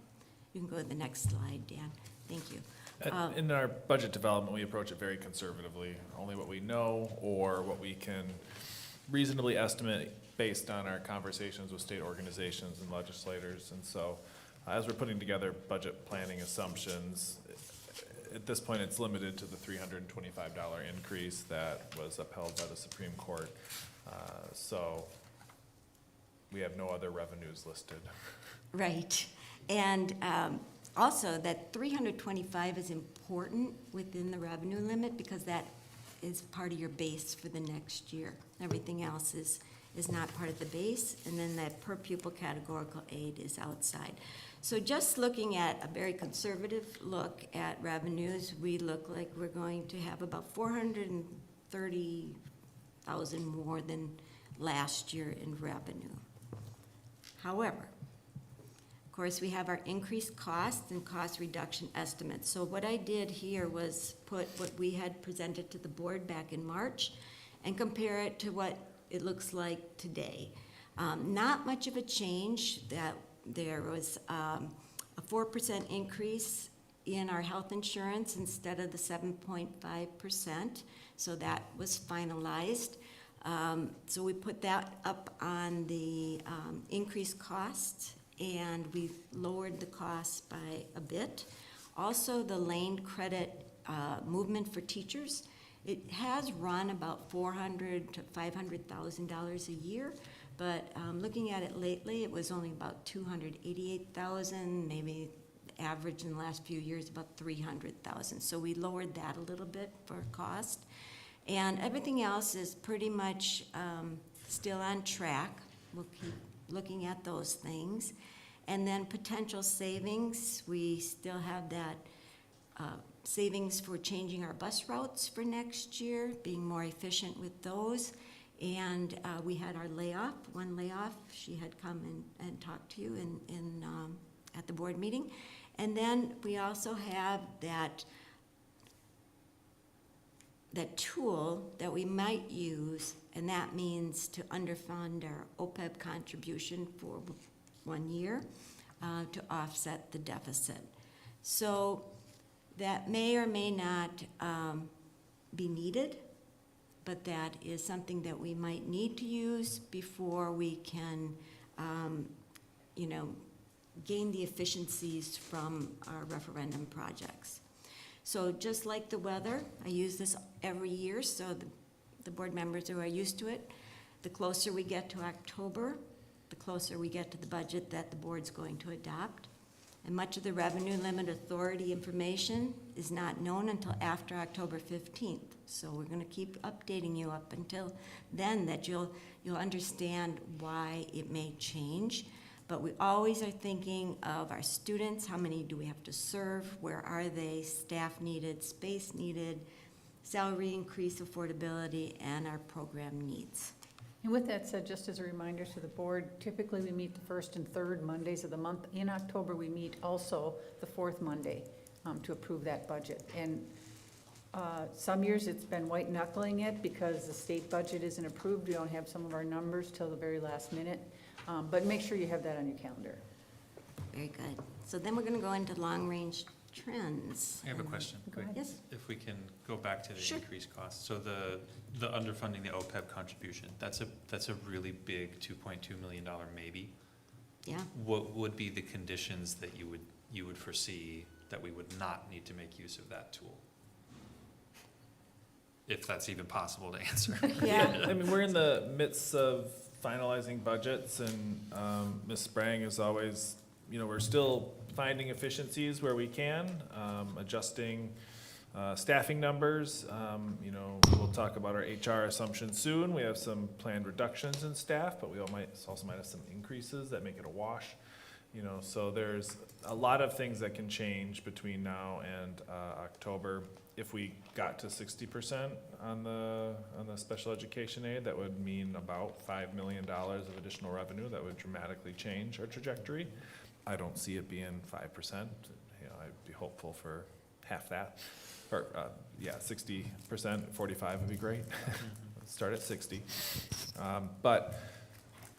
You can go to the next slide, Dan. Thank you. In our budget development, we approach it very conservatively. Only what we know or what we can reasonably estimate based on our conversations with state organizations and legislators. And so as we're putting together budget planning assumptions, at this point, it's limited to the $325 increase that was upheld by the Supreme Court. So we have no other revenues listed. Right. And also that 325 is important within the revenue limit because that is part of your base for the next year. Everything else is not part of the base, and then that per pupil categorical aid is outside. So just looking at a very conservative look at revenues, we look like we're going to have about 430,000 more than last year in revenue. However, of course, we have our increased costs and cost reduction estimates. So what I did here was put what we had presented to the board back in March and compare it to what it looks like today. Not much of a change. That there was a 4% increase in our health insurance instead of the 7.5%. So that was finalized. So we put that up on the increased cost, and we've lowered the cost by a bit. Also, the lane credit movement for teachers, it has run about $400,000 to $500,000 a year, but looking at it lately, it was only about $288,000, maybe average in the last few years about $300,000. So we lowered that a little bit for cost. And everything else is pretty much still on track. We'll keep looking at those things. And then potential savings, we still have that savings for changing our bus routes for next year, being more efficient with those. And we had our layoff, one layoff. She had come and talked to you at the board meeting. And then we also have that tool that we might use, and that means to underfund our OPEB contribution for 1 year to offset the deficit. So that may or may not be needed, but that is something that we might need to use before we can, gain the efficiencies from our referendum projects. So just like the weather, I use this every year, so the board members who are used to it, the closer we get to October, the closer we get to the budget that the board's going to adopt. And much of the revenue limit authority information is not known until after October 15th. So we're going to keep updating you up until then that you'll understand why it may change. But we always are thinking of our students, how many do we have to serve, where are they, staff needed, space needed, salary increase, affordability, and our program needs. And with that said, just as a reminder to the board, typically we meet the first and third Mondays of the month. In October, we meet also the fourth Monday to approve that budget. And Some years it's been white knuckling it because the state budget isn't approved. We don't have some of our numbers till the very last minute. But make sure you have that on your calendar. Very good. So then we're going to go into long-range trends. I have a question. Go ahead. Yes? If we can go back to the Sure. increased costs. So the underfunding the OPEB contribution, that's a really big $2.2 million maybe. Yeah. What would be the conditions that you would foresee that we would not need to make use of that tool? If that's even possible to answer. Yeah. I mean, we're in the midst of finalizing budgets, and Ms. Sprang is always, we're still finding efficiencies where we can, adjusting staffing numbers. We'll talk about our HR assumptions soon. We have some planned reductions in staff, but we also might have some increases that make it a wash. So there's a lot of things that can change between now and October. If we got to 60% on the special education aid, that would mean about $5 million of additional revenue. That would dramatically change our trajectory. I don't see it being 5%. I'd be hopeful for half that. Or 60%, 45 would be great. Let's start at 60. But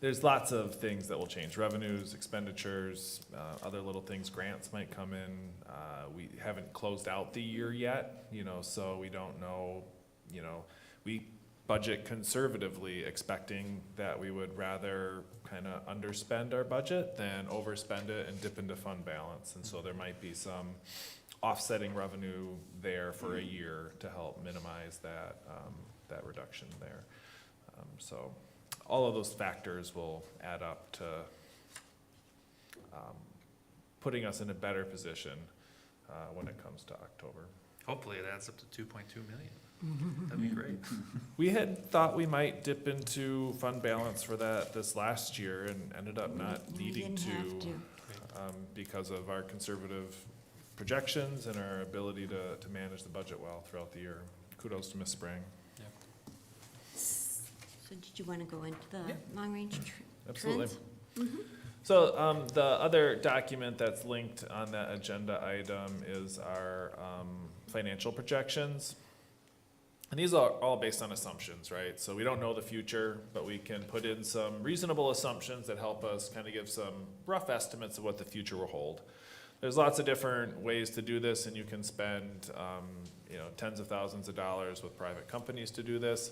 there's lots of things that will change. Revenues, expenditures, other little things, grants might come in. We haven't closed out the year yet, so we don't know, we budget conservatively, expecting that we would rather kind of underspend our budget than overspend it and dip into fund balance. And so there might be some offsetting revenue there for a year to help minimize that, that reduction there. So all of those factors will add up to putting us in a better position when it comes to October. Hopefully it adds up to 2.2 million. That'd be great. We had thought we might dip into fund balance for that this last year and ended up not needing to because of our conservative projections and our ability to manage the budget well throughout the year. Kudos to Ms. Sprang. So did you want to go into the long-range trends? Absolutely. So the other document that's linked on that agenda item is our financial projections. And these are all based on assumptions, right? So we don't know the future, but we can put in some reasonable assumptions that help us kind of give some rough estimates of what the future will hold. There's lots of different ways to do this, and you can spend tens of thousands of dollars with private companies to do this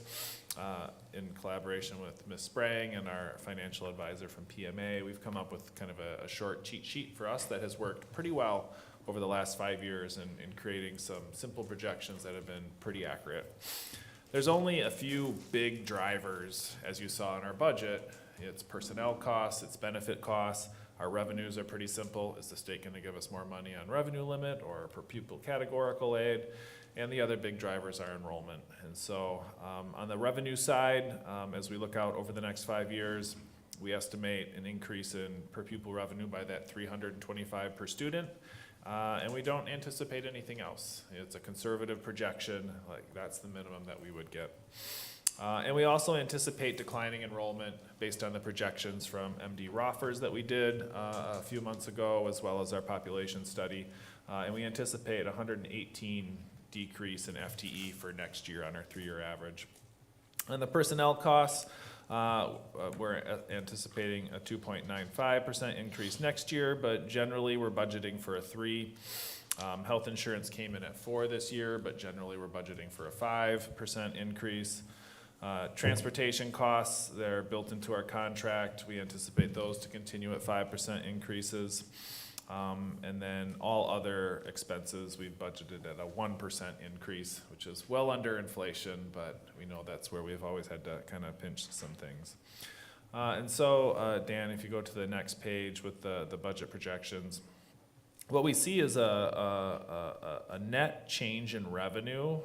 in collaboration with Ms. Sprang and our financial advisor from PMA. We've come up with kind of a short cheat sheet for us that has worked pretty well over the last 5 years in creating some simple projections that have been pretty accurate. There's only a few big drivers, as you saw in our budget. It's personnel costs, it's benefit costs. Our revenues are pretty simple. Is the state going to give us more money on revenue limit or per pupil categorical aid? And the other big drivers are enrollment. And so on the revenue side, as we look out over the next 5 years, we estimate an increase in per pupil revenue by that $325 per student. And we don't anticipate anything else. It's a conservative projection, like that's the minimum that we would get. And we also anticipate declining enrollment based on the projections from MD Roffers that we did a few months ago, as well as our population study. And we anticipate 118 decrease in FTE for next year on our 3-year average. And the personnel costs, we're anticipating a 2.95% increase next year, but generally we're budgeting for a 3%. Health insurance came in at 4% this year, but generally we're budgeting for a 5% increase. Transportation costs, they're built into our contract. We anticipate those to continue at 5% increases. And then all other expenses, we've budgeted at a 1% increase, which is well under inflation, but we know that's where we've always had to kind of pinch some things. And so, Dan, if you go to the next page with the budget projections, what we see is a net change in revenue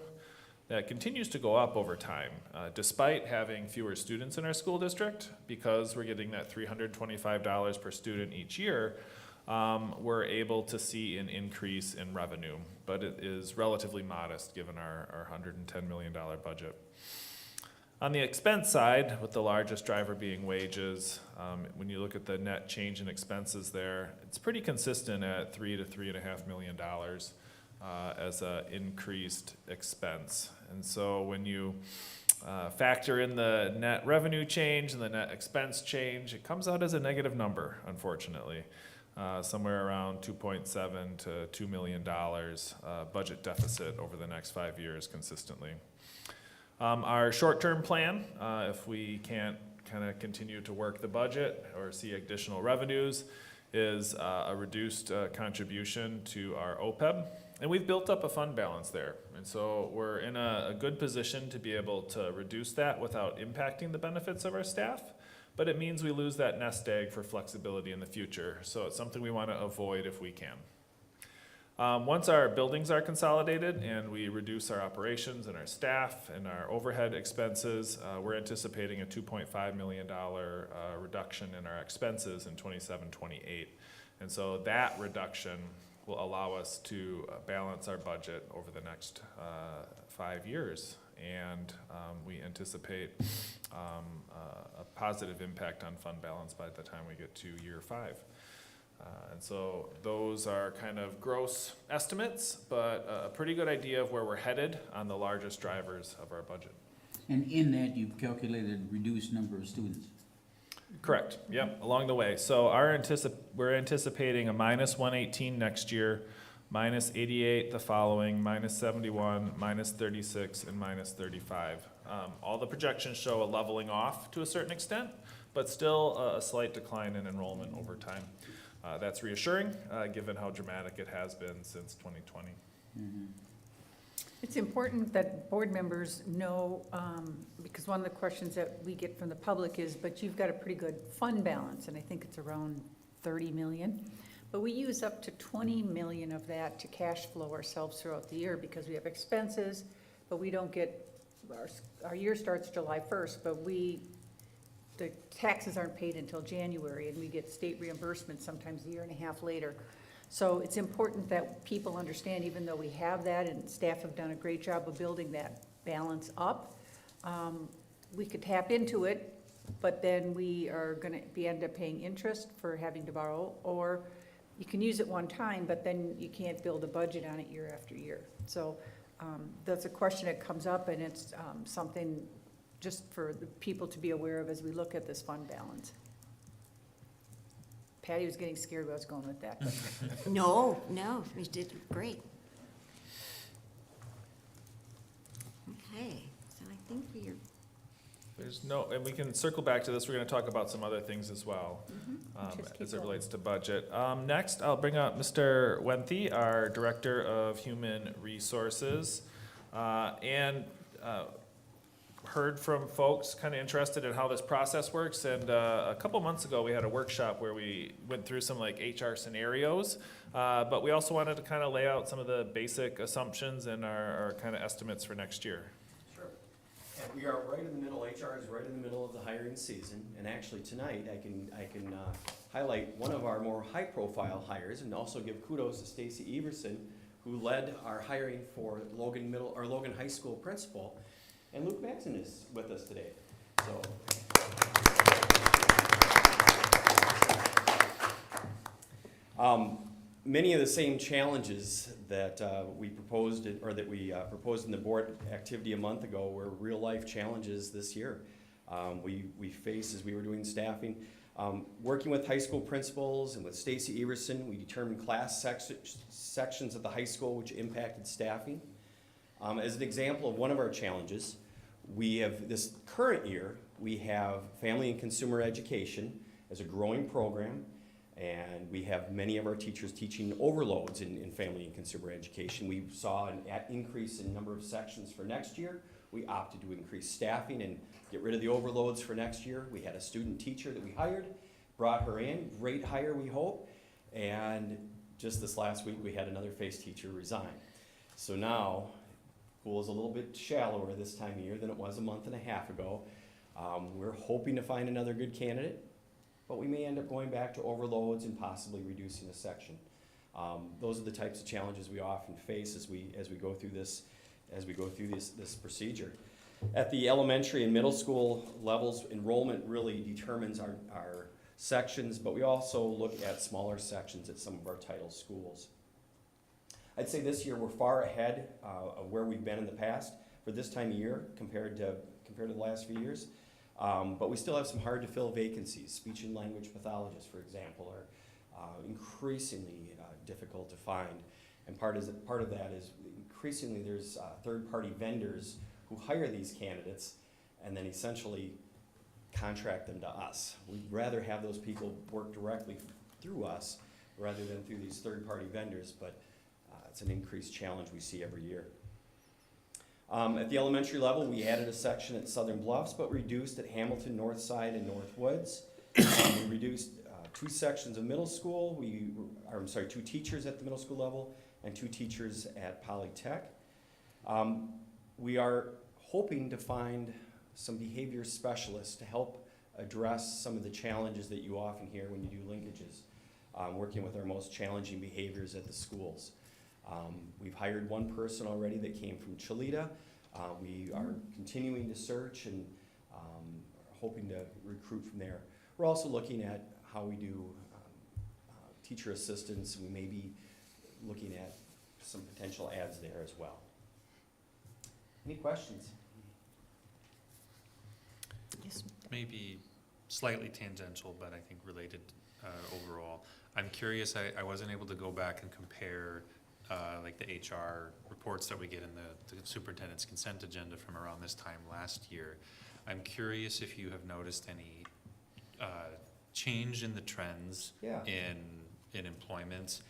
that continues to go up over time, despite having fewer students in our school district. Because we're getting that $325 per student each year, we're able to see an increase in revenue, but it is relatively modest given our $110 million budget. On the expense side, with the largest driver being wages, when you look at the net change in expenses there, it's pretty consistent at $3 to $3.5 million. as a increased expense. And so when you factor in the net revenue change and the net expense change, it comes out as a negative number, unfortunately. Somewhere around $2.7 to $2 million budget deficit over the next 5 years consistently. Our short-term plan, if we can't kind of continue to work the budget or see additional revenues, is a reduced contribution to our OPEB. And we've built up a fund balance there. And so we're in a good position to be able to reduce that without impacting the benefits of our staff. But it means we lose that nest egg for flexibility in the future. So it's something we want to avoid if we can. Once our buildings are consolidated and we reduce our operations and our staff and our overhead expenses, we're anticipating a $2.5 million reduction in our expenses in 27-28. And so that reduction will allow us to balance our budget over the next 5 years. And we anticipate a positive impact on fund balance by the time we get to year 5. And so those are kind of gross estimates, but a pretty good idea of where we're headed on the largest drivers of our budget. And in that, you've calculated reduced number of students? Correct, yep, along the way. So we're anticipating a minus 118 next year, minus 88 the following, minus 71, minus 36, and minus 35. All the projections show a leveling off to a certain extent, but still a slight decline in enrollment over time. That's reassuring, given how dramatic it has been since 2020. Mm-hmm. It's important that board members know, because one of the questions that we get from the public is, but you've got a pretty good fund balance, and I think it's around 30 million. But we use up to 20 million of that to cash flow ourselves throughout the year because we have expenses, but we don't get, our year starts July 1st, but the taxes aren't paid until January, and we get state reimbursement sometimes a year and a half later. So it's important that people understand, even though we have that and staff have done a great job of building that balance up, we could tap into it, but then we are gonna end up paying interest for having to borrow, or you can use it one time, but then you can't build a budget on it year after year. So that's a question that comes up, and it's something just for the people to be aware of as we look at this fund balance. Patty was getting scared where I was going with that. But No, you did great. Okay, so I think And we can circle back to this. We're going to talk about some other things as well, as it relates to budget. Next, I'll bring up Mr. Wenthe, our Director of Human Resources, and heard from folks kind of interested in how this process works. And a couple months ago, we had a workshop where we went through some like HR scenarios, but we also wanted to kind of lay out some of the basic assumptions and our kind of estimates for next year. Sure. And we are right in the middle, HR is right in the middle of the hiring season. And actually tonight, I can highlight one of our more high-profile hires and also give kudos to Stacy Everson, who led our hiring for Logan High School principal. And Luke Maxon is with us today. So, many of the same challenges that we proposed in the board activity a month ago were real life challenges this year. We faced as we were doing staffing, working with high school principals and with Stacy Everson, we determined class sections of the high school which impacted staffing. As an example of one of our challenges, we have this current year, we have family and consumer education as a growing program, and we have many of our teachers teaching overloads in family and consumer education. We saw an increase in number of sections for next year. We opted to increase staffing and get rid of the overloads for next year. We had a student teacher that we hired, brought her in, great hire we hope, and just this last week we had another FACE teacher resign. So now, pool is a little bit shallower this time of year than it was a month and a half ago. We're hoping to find another good candidate, but we may end up going back to overloads and possibly reducing a section. Those are the types of challenges we often face as we go through this procedure. At the elementary and middle school levels, enrollment really determines our sections, but we also look at smaller sections at some of our title schools. I'd say this year we're far ahead of where we've been in the past for this time of year compared to the last few years. But we still have some hard to fill vacancies. Speech and language pathologists, for example, are increasingly difficult to find. And part of that is increasingly there's third-party vendors who hire these candidates and then essentially contract them to us. We'd rather have those people work directly through us rather than through these third-party vendors, but it's an increased challenge we see every year. At the elementary level, we added a section at Southern Bluffs, but reduced at Hamilton, Northside, and Northwoods. We reduced 2 sections of middle school. 2 teachers at the middle school level and 2 teachers at Polytech. We are hoping to find some behavior specialists to help address some of the challenges that you often hear when you do linkages, working with our most challenging behaviors at the schools. We've hired 1 person already that came from Cholita. We are continuing to search and hoping to recruit from there. We're also looking at how we do teacher assistants. We may be looking at some potential ads there as well. Any questions? Yes. Maybe slightly tangential, but I think related overall. I'm curious, I wasn't able to go back and compare like the HR reports that we get in the superintendent's consent agenda from around this time last year. I'm curious if you have noticed any change in the trends in employment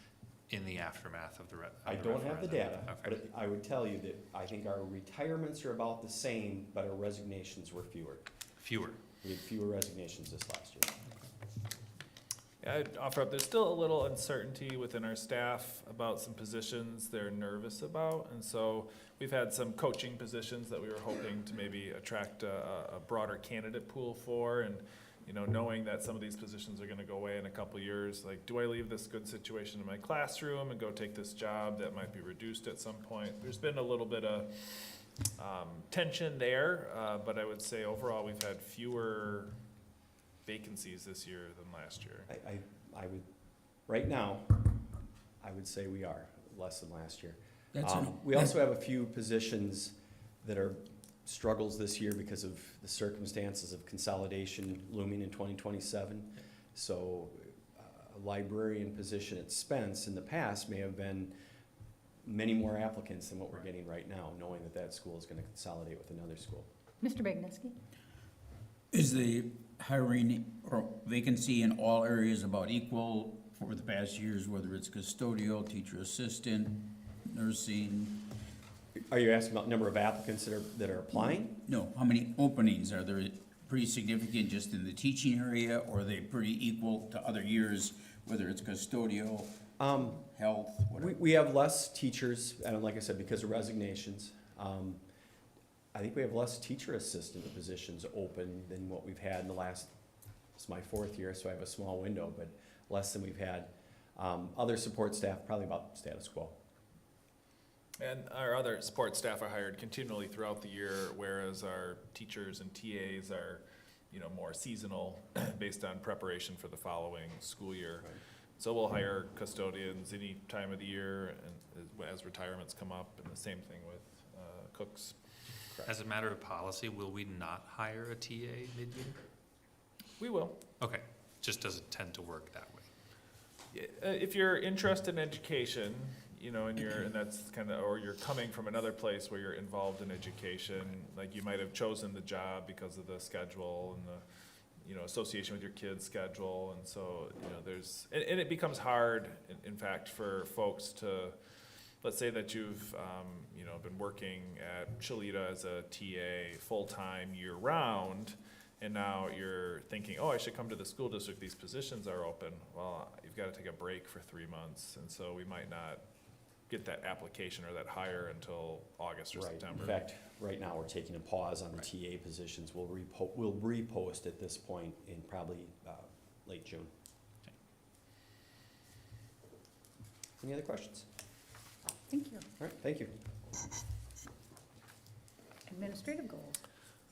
in the aftermath of the I don't have the data, Okay. but I would tell you that I think our retirements are about the same, but our resignations were fewer. Fewer. We had fewer resignations this last year. Yeah, I'd offer up, there's still a little uncertainty within our staff about some positions they're nervous about. And so we've had some coaching positions that we were hoping to maybe attract a broader candidate pool for. And, you know, knowing that some of these positions are gonna go away in a couple years, like, do I leave this good situation in my classroom and go take this job that might be reduced at some point? There's been a little bit of tension there, but I would say overall we've had fewer vacancies this year than last year. I would, right now, I would say we are less than last year. We also have a few positions that are struggles this year because of the circumstances of consolidation looming in 2027. So a librarian position at Spence in the past may have been many more applicants than what we're getting right now, knowing that that school is going to consolidate with another school. Mr. Bagneski? Is the hiring or vacancy in all areas about equal for the past years, whether it's custodial, teacher assistant, nursing? Are you asking about number of applicants that are applying? No, how many openings? Are there pretty significant just in the teaching area, or are they pretty equal to other years, whether it's custodial, health, whatever? We have less teachers, and like I said, because of resignations. I think we have less teacher assistant positions open than what we've had in the last, it's my 4th year, so I have a small window, but less than we've had. Other support staff, probably about status quo. And our other support staff are hired continually throughout the year, whereas our teachers and TAs are, you know, more seasonal based on preparation for the following school year. Right. So we'll hire custodians any time of the year and as retirements come up, and the same thing with cooks. As a matter of policy, will we not hire a TA mid-year? We will. Okay, just doesn't tend to work that way. If you're interested in education, you know, and that's kind of, or you're coming from another place where you're involved in education, like you might have chosen the job because of the schedule and the, you know, association with your kid's schedule, and so, you know, there's, and it becomes hard, in fact, for folks to, let's say that you've, you know, been working at Cholita as a TA full-time year-round, and now you're thinking, oh, I should come to the school district, these positions are open. Well, you've got to take a break for 3 months, and so we might not get that application or that hire until August or September. In fact, right now, we're taking a pause on the TA positions. We'll repost at this point in probably late June. Okay. Any other questions? Thank you. All right, thank you. Administrative goals.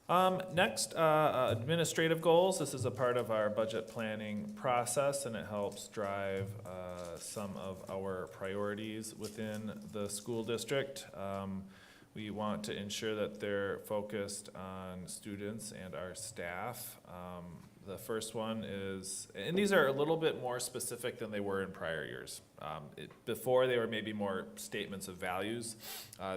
Next, administrative goals. This is a part of our budget planning process, and it helps drive some of our priorities within the school district. We want to ensure that they're focused on students and our staff. The first one is, and these are a little bit more specific than they were in prior years. Before, they were maybe more statements of values.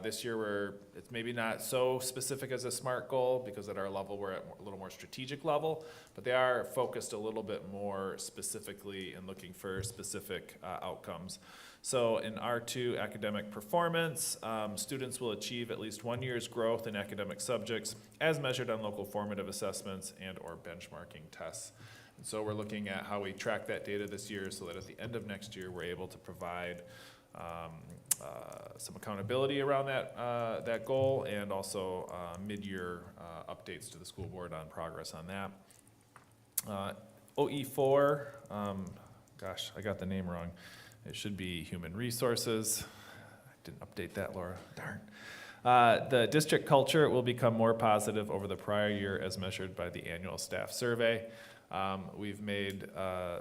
This year, it's maybe not so specific as a SMART goal, because at our level, we're at a little more strategic level, but they are focused a little bit more specifically in looking for specific outcomes. So in R2 academic performance, students will achieve at least 1 year's growth in academic subjects as measured on local formative assessments and or benchmarking tests. And so we're looking at how we track that data this year so that at the end of next year, we're able to provide some accountability around that goal, and also mid-year updates to the school board on progress on that. OE4, gosh, I got the name wrong. It should be Human Resources. I didn't update that, Laura. Darn. The district culture will become more positive over the prior year as measured by the annual staff survey. We've made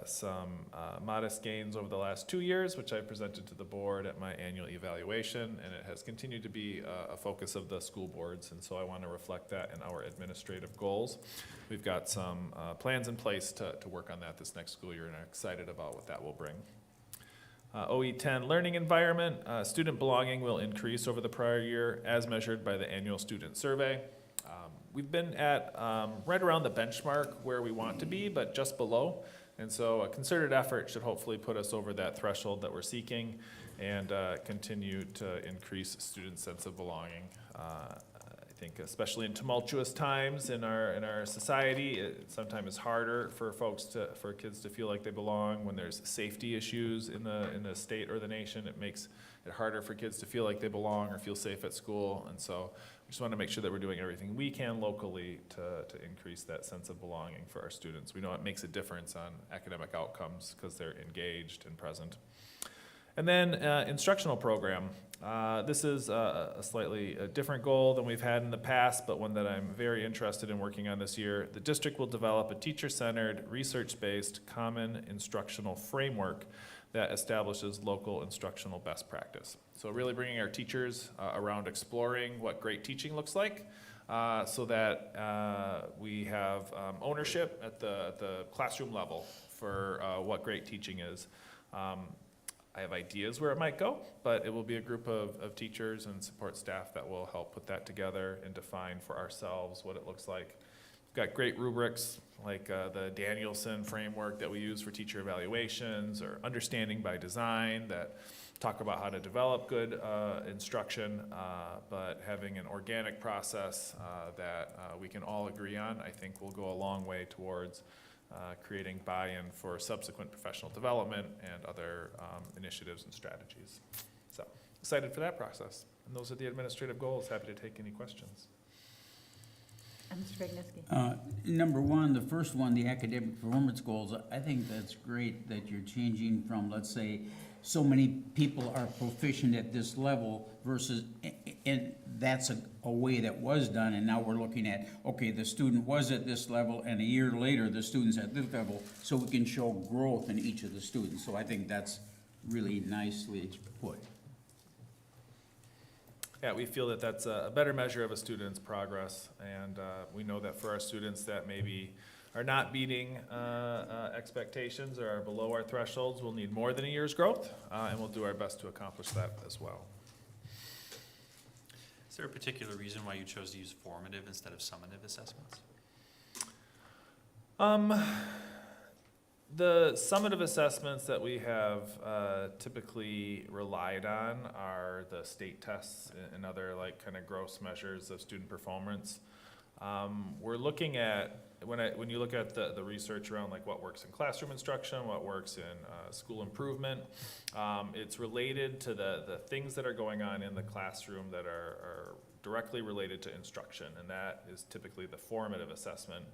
some modest gains over the last 2 years, which I presented to the board at my annual evaluation, and it has continued to be a focus of the school boards, and so I want to reflect that in our administrative goals. We've got some plans in place to work on that this next school year, and I'm excited about what that will bring. OE10 learning environment, student belonging will increase over the prior year as measured by the annual student survey. We've been at right around the benchmark where we want to be, but just below. And so a concerted effort should hopefully put us over that threshold that we're seeking and continue to increase students' sense of belonging. I think especially in tumultuous times in our society, it sometimes is harder for kids to feel like they belong. When there's safety issues in the state or the nation, it makes it harder for kids to feel like they belong or feel safe at school. And so we just want to make sure that we're doing everything we can locally to increase that sense of belonging for our students. We know it makes a difference on academic outcomes because they're engaged and present. And then instructional program. This is a slightly different goal than we've had in the past, but one that I'm very interested in working on this year. The district will develop a teacher-centered, research-based, common instructional framework that establishes local instructional best practice. So really bringing our teachers around exploring what great teaching looks like, so that we have ownership at the classroom level for what great teaching is. I have ideas where it might go, but it will be a group of teachers and support staff that will help put that together and define for ourselves what it looks like. We've got great rubrics like the Danielson framework that we use for teacher evaluations, or Understanding by Design that talk about how to develop good instruction, but having an organic process that we can all agree on, I think will go a long way towards creating buy-in for subsequent professional development and other initiatives and strategies. So excited for that process. And those are the administrative goals. Happy to take any questions. Mr. Bagneski. Number one, the first one, the academic performance goals, I think that's great that you're changing from, let's say, so many people are proficient at this level versus, and that's a way that was done, and now we're looking at, okay, the student was at this level, and a year later, the student's at this level, so we can show growth in each of the students. So I think that's really nicely put. Yeah, we feel that that's a better measure of a student's progress, and we know that for our students that maybe are not meeting expectations or are below our thresholds, we'll need more than a year's growth, and we'll do our best to accomplish that as well. Is there a particular reason why you chose to use formative instead of summative assessments? The summative assessments that we have typically relied on are the state tests and other like kind of gross measures of student performance. We're looking at, when you look at the research around like what works in classroom instruction, what works in school improvement, it's related to the things that are going on in the classroom that are directly related to instruction, and that is typically the formative assessment,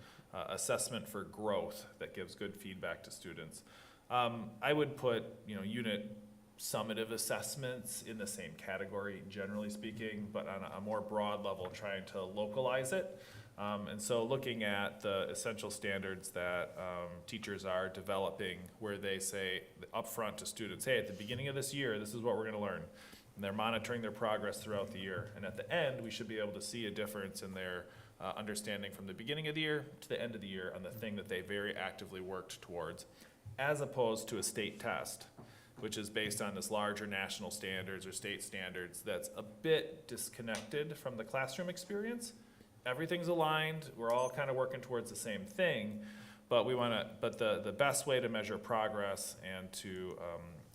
assessment for growth that gives good feedback to students. I would put, unit summative assessments in the same category, generally speaking, but on a more broad level, trying to localize it And so looking at the essential standards that teachers are developing, where they say upfront to students, hey, at the beginning of this year, this is what we're gonna learn. And they're monitoring their progress throughout the year. And at the end, we should be able to see a difference in their understanding from the beginning of the year to the end of the year on the thing that they very actively worked towards, as opposed to a state test, which is based on this larger national standards or state standards that's a bit disconnected from the classroom experience. Everything's aligned, we're all kind of working towards the same thing, but the best way to measure progress and to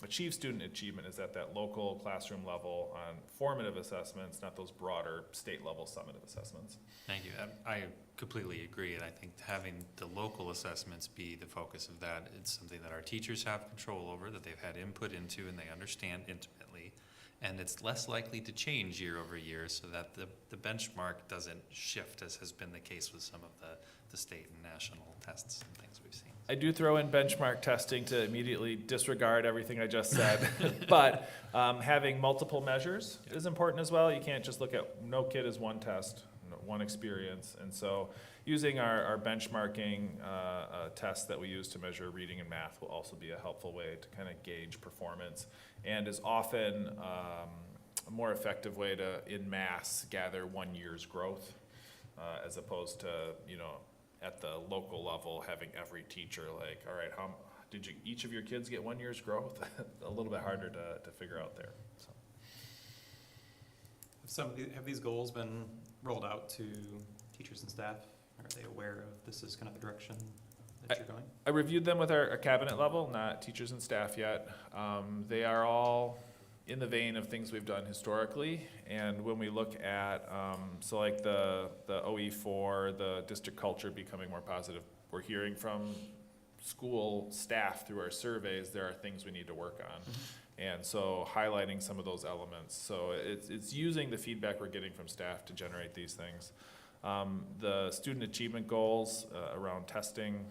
achieve student achievement is at that local classroom level on formative assessments, not those broader state level summative assessments. Thank you. I completely agree, and I think having the local assessments be the focus of that, it's something that our teachers have control over, that they've had input into and they understand intimately, and it's less likely to change year over year, so that the benchmark doesn't shift, as has been the case with some of the state and national tests and things we've seen. I do throw in benchmark testing to immediately disregard everything I just said, but having multiple measures is important as well. You can't just look at no kid is one test, one experience, and so using our benchmarking tests that we use to measure reading and math will also be a helpful way to kind of gauge performance, and is often a more effective way to, in mass, gather 1 year's growth, as opposed to, at the local level, having every teacher like, all right, how did each of your kids get 1 year's growth? A little bit harder to figure out there. So. Have these goals been rolled out to teachers and staff? Are they aware of this is kind of the direction that you're going? I reviewed them with our cabinet level, not teachers and staff yet. They are all in the vein of things we've done historically, and when we look at, so like the OE4, the district culture becoming more positive, we're hearing from school staff through our surveys, there are things we need to work on. And so highlighting some of those elements. So it's using the feedback we're getting from staff to generate these things. The student achievement goals around testing,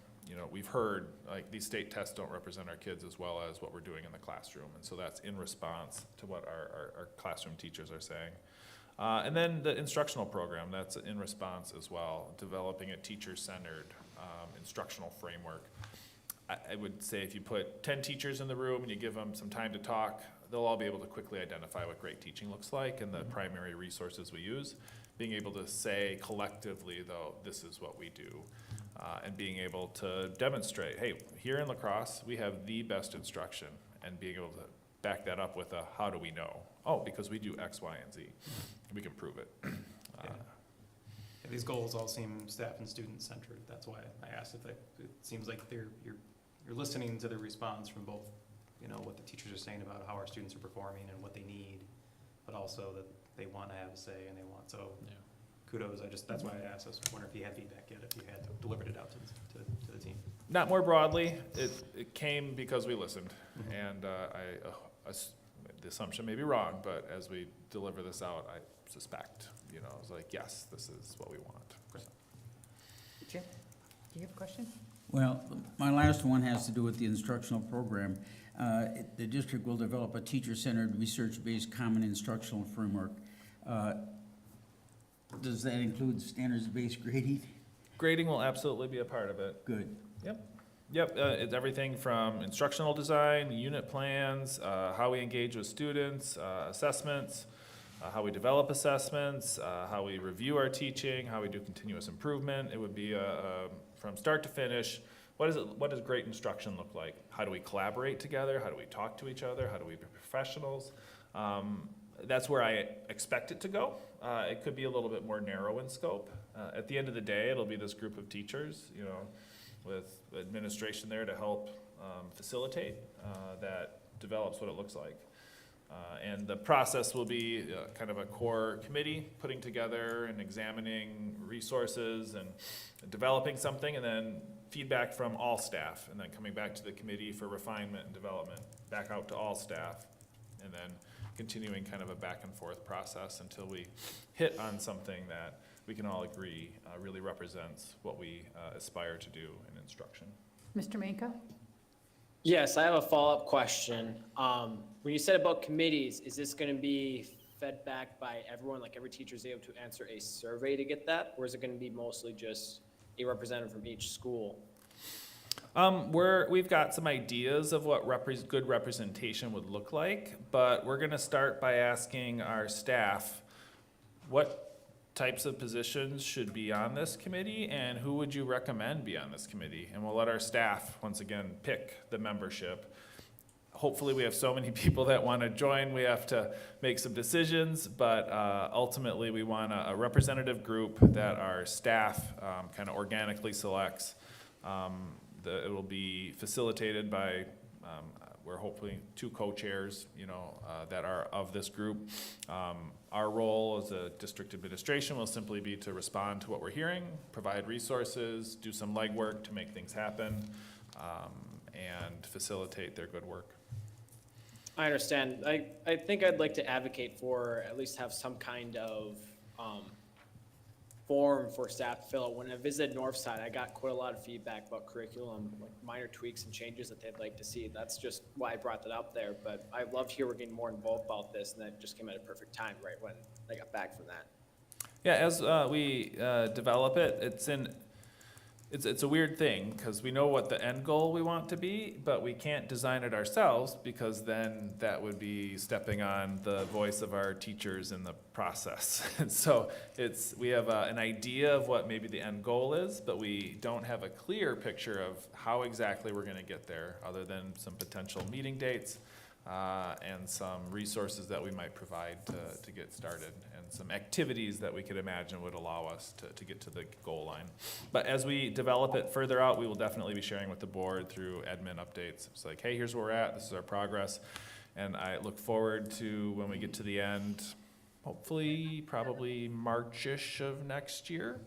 we've heard like these state tests don't represent our kids as well as what we're doing in the classroom. And so that's in response to what our classroom teachers are saying. And then the instructional program, that's in response as well, developing a teacher-centered instructional framework. I would say if you put 10 teachers in the room and you give them some time to talk, they'll all be able to quickly identify what great teaching looks like and the primary resources we use. Being able to say collectively, though, this is what we do. And being able to demonstrate, hey, here in La Crosse, we have the best instruction, and being able to back that up with a how do we know? Oh, because we do X, Y, and Z. We can prove it. These goals all seem staff and student centered. That's why I asked if it seems like you're listening to the response from both, what the teachers are saying about how our students are performing and what they need, but also that they want to have a say and they want, so kudos. That's why I asked. I was wondering if you had feedback yet, if you had delivered it out to the team. Not more broadly, it came because we listened, and the assumption may be wrong, but as we deliver this out, I suspect, I was like, yes, this is what we want. Jim, do you have a question? Well, my last one has to do with the instructional program. The district will develop a teacher-centered, research-based common instructional framework. Does that include standards-based grading? Grading will absolutely be a part of it. Good. Yep, it's everything from instructional design, unit plans, how we engage with students, assessments, how we develop assessments, how we review our teaching, how we do continuous improvement. It would be from start to finish. What does great instruction look like? How do we collaborate together? How do we talk to each other? How do we be professionals? That's where I expect it to go. It could be a little bit more narrow in scope. At the end of the day, it'll be this group of teachers, with administration there to help facilitate that develops what it looks like. And the process will be kind of a core committee putting together and examining resources and developing something, and then feedback from all staff, and then coming back to the committee for refinement and development, back out to all staff, and then continuing kind of a back and forth process until we hit on something that we can all agree really represents what we aspire to do in instruction. Mr. Manka? Yes, I have a follow-up question. When you said about committees, is this going to be fed back by everyone, like every teacher is able to answer a survey to get that? Or is it gonna be mostly just a representative from each school? We've got some ideas of what good representation would look like, but we're gonna start by asking our staff, what types of positions should be on this committee, and who would you recommend be on this committee? And we'll let our staff, once again, pick the membership. Hopefully, we have so many people that wanna join, we have to make some decisions, but ultimately, we want a representative group that our staff kinda organically selects. It will be facilitated by, we're hoping 2 co-chairs, that are of this group. Our role as a district administration will simply be to respond to what we're hearing, provide resources, do some legwork to make things happen, and facilitate their good work. I understand. I think I'd like to advocate for, at least have some kind of, form for staff to fill out. When I visited Northside, I got quite a lot of feedback about curriculum, like minor tweaks and changes that they'd like to see. That's just why I brought that up there, but I love to hear we're getting more involved about this, and that just came at a perfect time, right when I got back from that. Yeah, as we develop it, it's a weird thing, because we know what the end goal we want to be, but we can't design it ourselves, because then that would be stepping on the voice of our teachers in the process. And so we have an idea of what maybe the end goal is, but we don't have a clear picture of how exactly we're gonna get there, other than some potential meeting dates and some resources that we might provide to get started, and some activities that we could imagine would allow us to get to the goal line. But as we develop it further out, we will definitely be sharing with the board through admin updates. It's like, hey, here's where we're at, this is our progress, and I look forward to when we get to the end, hopefully, probably March-ish of next year,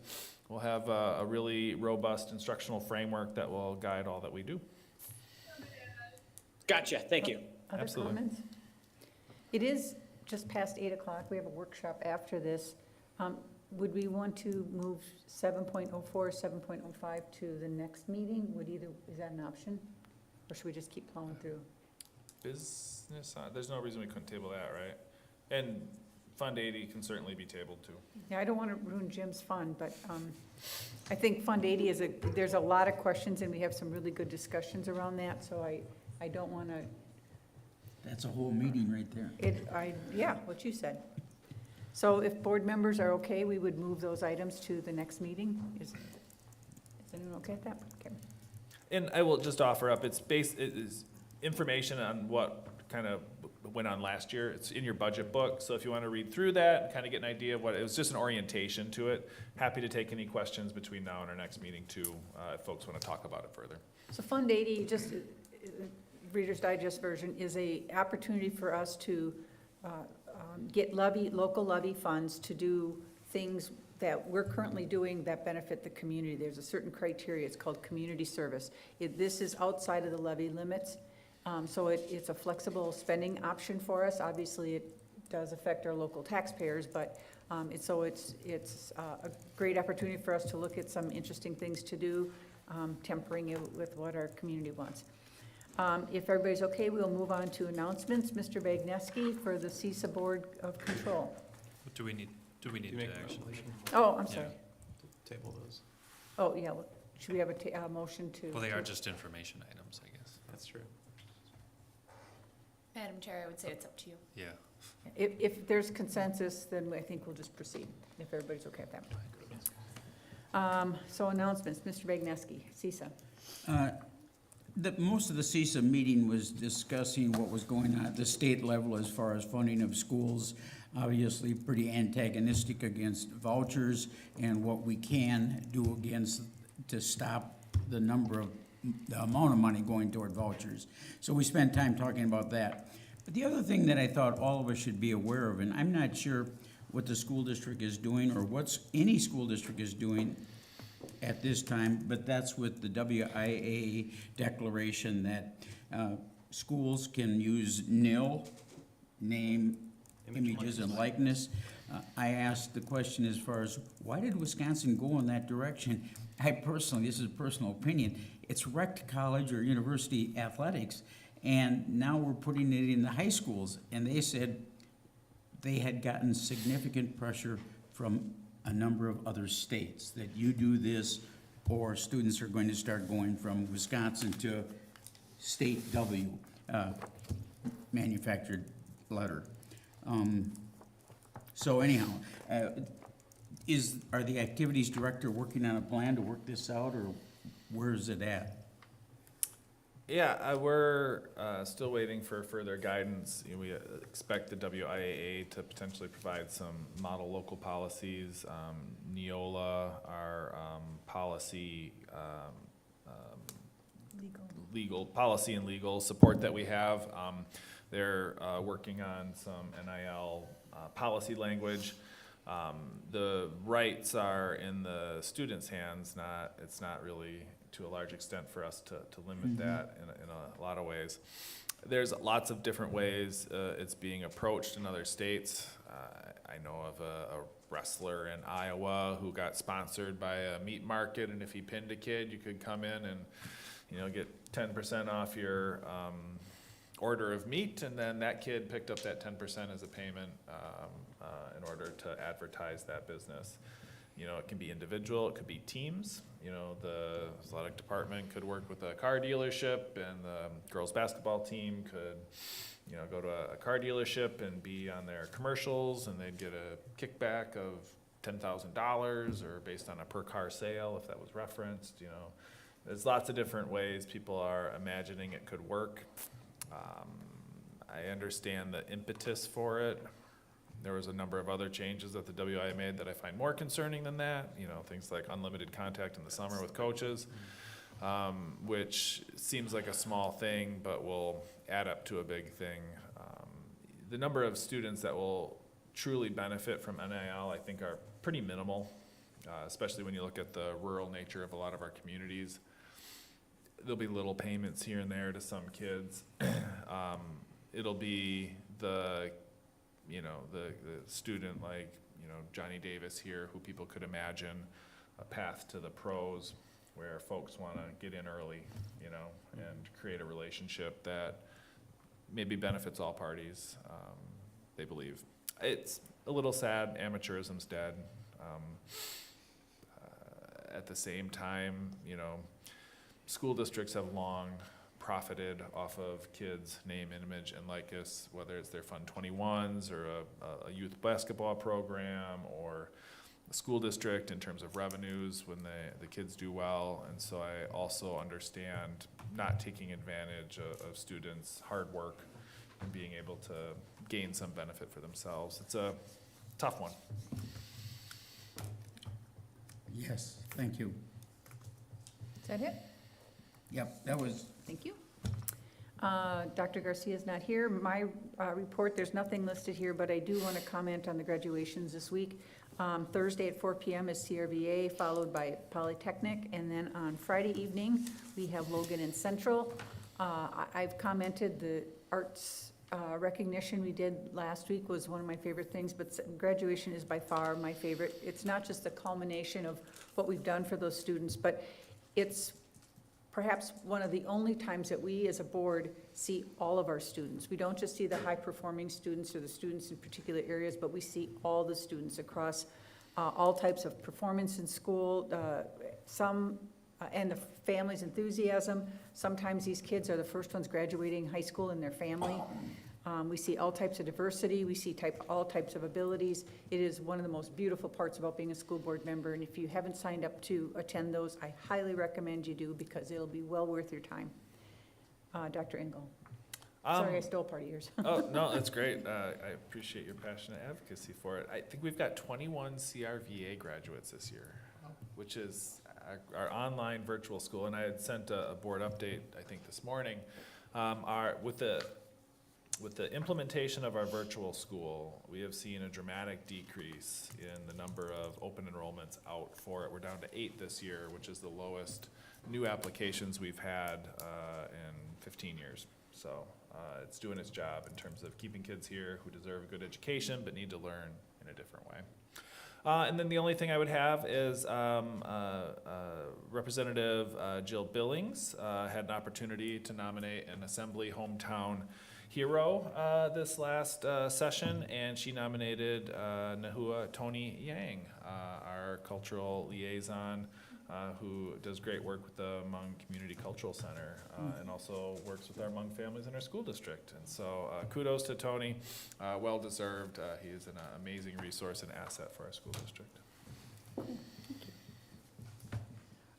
we'll have a really robust instructional framework that will guide all that we do. Gotcha, thank you. Other Absolutely. comments? It is just past 8 o'clock. We have a workshop after this. Would we want to move 7.04, 7.05 to the next meeting? Is that an option? Or should we just keep plowing through? Business, there's no reason we couldn't table that, right? And Fund 80 can certainly be tabled too. Yeah, I don't want to ruin Jim's fun, but I think Fund 80 there's a lot of questions, and we have some really good discussions around that, so I don't want to. That's a whole meeting right there. Yeah, what you said. So if board members are okay, we would move those items to the next meeting? Is anyone okay with that? Okay. And I will just offer up, it is information on what kind of went on last year. It's in your budget book, so if you want to read through that and kind of get an idea of it was just an orientation to it. Happy to take any questions between now and our next meeting too, if folks want to talk about it further. So Fund 80, just Reader's Digest version, is a opportunity for us to get local levy funds to do things that we're currently doing that benefit the community. There's a certain criteria. It's called community service. This is outside of the levy limits, so it's a flexible spending option for us. Obviously, it does affect our local taxpayers, but it's a great opportunity for us to look at some interesting things to do, tempering it with what our community wants. If everybody's okay, we'll move on to announcements. Mr. Bagneski for the CISA Board of Control. Do we need to actually? Oh, I'm sorry. Table those. Oh, yeah, should we have a motion to? Well, they are just information items, I guess. That's true. Madam Chair, I would say it's up to you. Yeah. If there's consensus, then I think we'll just proceed, if everybody's okay with that. So announcements, Mr. Bagneski, CISA. Most of the CISA meeting was discussing what was going on at the state level as far as funding of schools. Obviously, pretty antagonistic against vouchers and what we can do to stop the amount of money going toward vouchers. So we spent time talking about that. But the other thing that I thought all of us should be aware of, and I'm not sure what the school district is doing or what any school district is doing at this time, but that's with the WIA declaration that schools can use nil, name, images, and likeness. I asked the question as far as, why did Wisconsin go in that direction? I personally, this is a personal opinion, it's wrecked college or university athletics, and now we're putting it in the high schools, and they said, they had gotten significant pressure from a number of other states, that you do this, or students are going to start going from Wisconsin to state W, manufactured letter. So anyhow, are the activities director working on a plan to work this out, or where is it at? Yeah, we're still waiting for further guidance. You know, we expect the WIAA to potentially provide some model local policies. Neola, our policy, legal policy and legal support that we have. They're working on some NIL policy language. The rights are in the students' hands. It's not really to a large extent for us to limit that in a lot of ways. There's lots of different ways it's being approached in other states. I know of a wrestler in Iowa who got sponsored by a meat market, and if he pinned a kid, you could come in and, you know, get 10% off your order of meat, and then that kid picked up that 10% as a payment in order to advertise that business. You know, it can be individual, it could be teams. You know, the athletic department could work with a car dealership, and the girls' basketball team could, you know, go to a car dealership and be on their commercials, and they'd get a kickback of $10,000, or based on a per car sale, if that was referenced. You know, there's lots of different ways people are imagining it could work. I understand the impetus for it. There was a number of other changes that the WIA made that I find more concerning than that. You know, things like unlimited contact in the summer with coaches, which seems like a small thing, but will add up to a big thing. The number of students that will truly benefit from NIL, I think, are pretty minimal, especially when you look at the rural nature of a lot of our communities. There'll be little payments here and there to some kids. It'll be the student like, you know, Johnny Davis here, who people could imagine a path to the pros where folks want to get in early, you know, and create a relationship that maybe benefits all parties, they believe. It's a little sad, amateurism's dead. At the same time, you know, school districts have long profited off of kids' name, image, and likeness, whether it's their Fund 21s or a youth basketball program, or the school district in terms of revenues when the kids do well. And so I also understand not taking advantage of students' hard work and being able to gain some benefit for themselves. It's a tough one. Yes, thank you. Is that it? Yep, that was. Thank you. Dr. Garcia is not here. My report, there's nothing listed here, but I do want to comment on the graduations this week. Thursday at 4 p.m. is CRVA, followed by Polytechnic, and then on Friday evening, we have Logan and Central. I've commented the arts recognition we did last week was one of my favorite things, but graduation is by far my favorite. It's not just the culmination of what we've done for those students, but it's perhaps one of the only times that we as a board see all of our students. We don't just see the high-performing students or the students in particular areas, but we see all the students across all types of performance in school, and the family's enthusiasm. Sometimes these kids are the first ones graduating high school in their family. We see all types of diversity. We see all types of abilities. It is one of the most beautiful parts about being a school board member, and if you haven't signed up to attend those, I highly recommend you do, because it'll be well worth your time. Dr. Engel. Sorry, I stole part of yours. Oh, no, that's great. I appreciate your passionate advocacy for it. I think we've got 21 CRVA graduates this year, which is our online virtual school, and I had sent a board update, I think, this morning. With the implementation of our virtual school, we have seen a dramatic decrease in the number of open enrollments out for it. We're down to 8 this year, which is the lowest new applications we've had in 15 years. So it's doing its job in terms of keeping kids here who deserve a good education but need to learn in a different way. And then the only thing I would have is Representative Jill Billings had an opportunity to nominate an assembly hometown hero this last session, and she nominated Nahua Tony Yang, our cultural liaison, who does great work with the Hmong Community Cultural Center, and also works with our Hmong families in our school district. And so kudos to Tony, well deserved. He is an amazing resource and asset for our school district.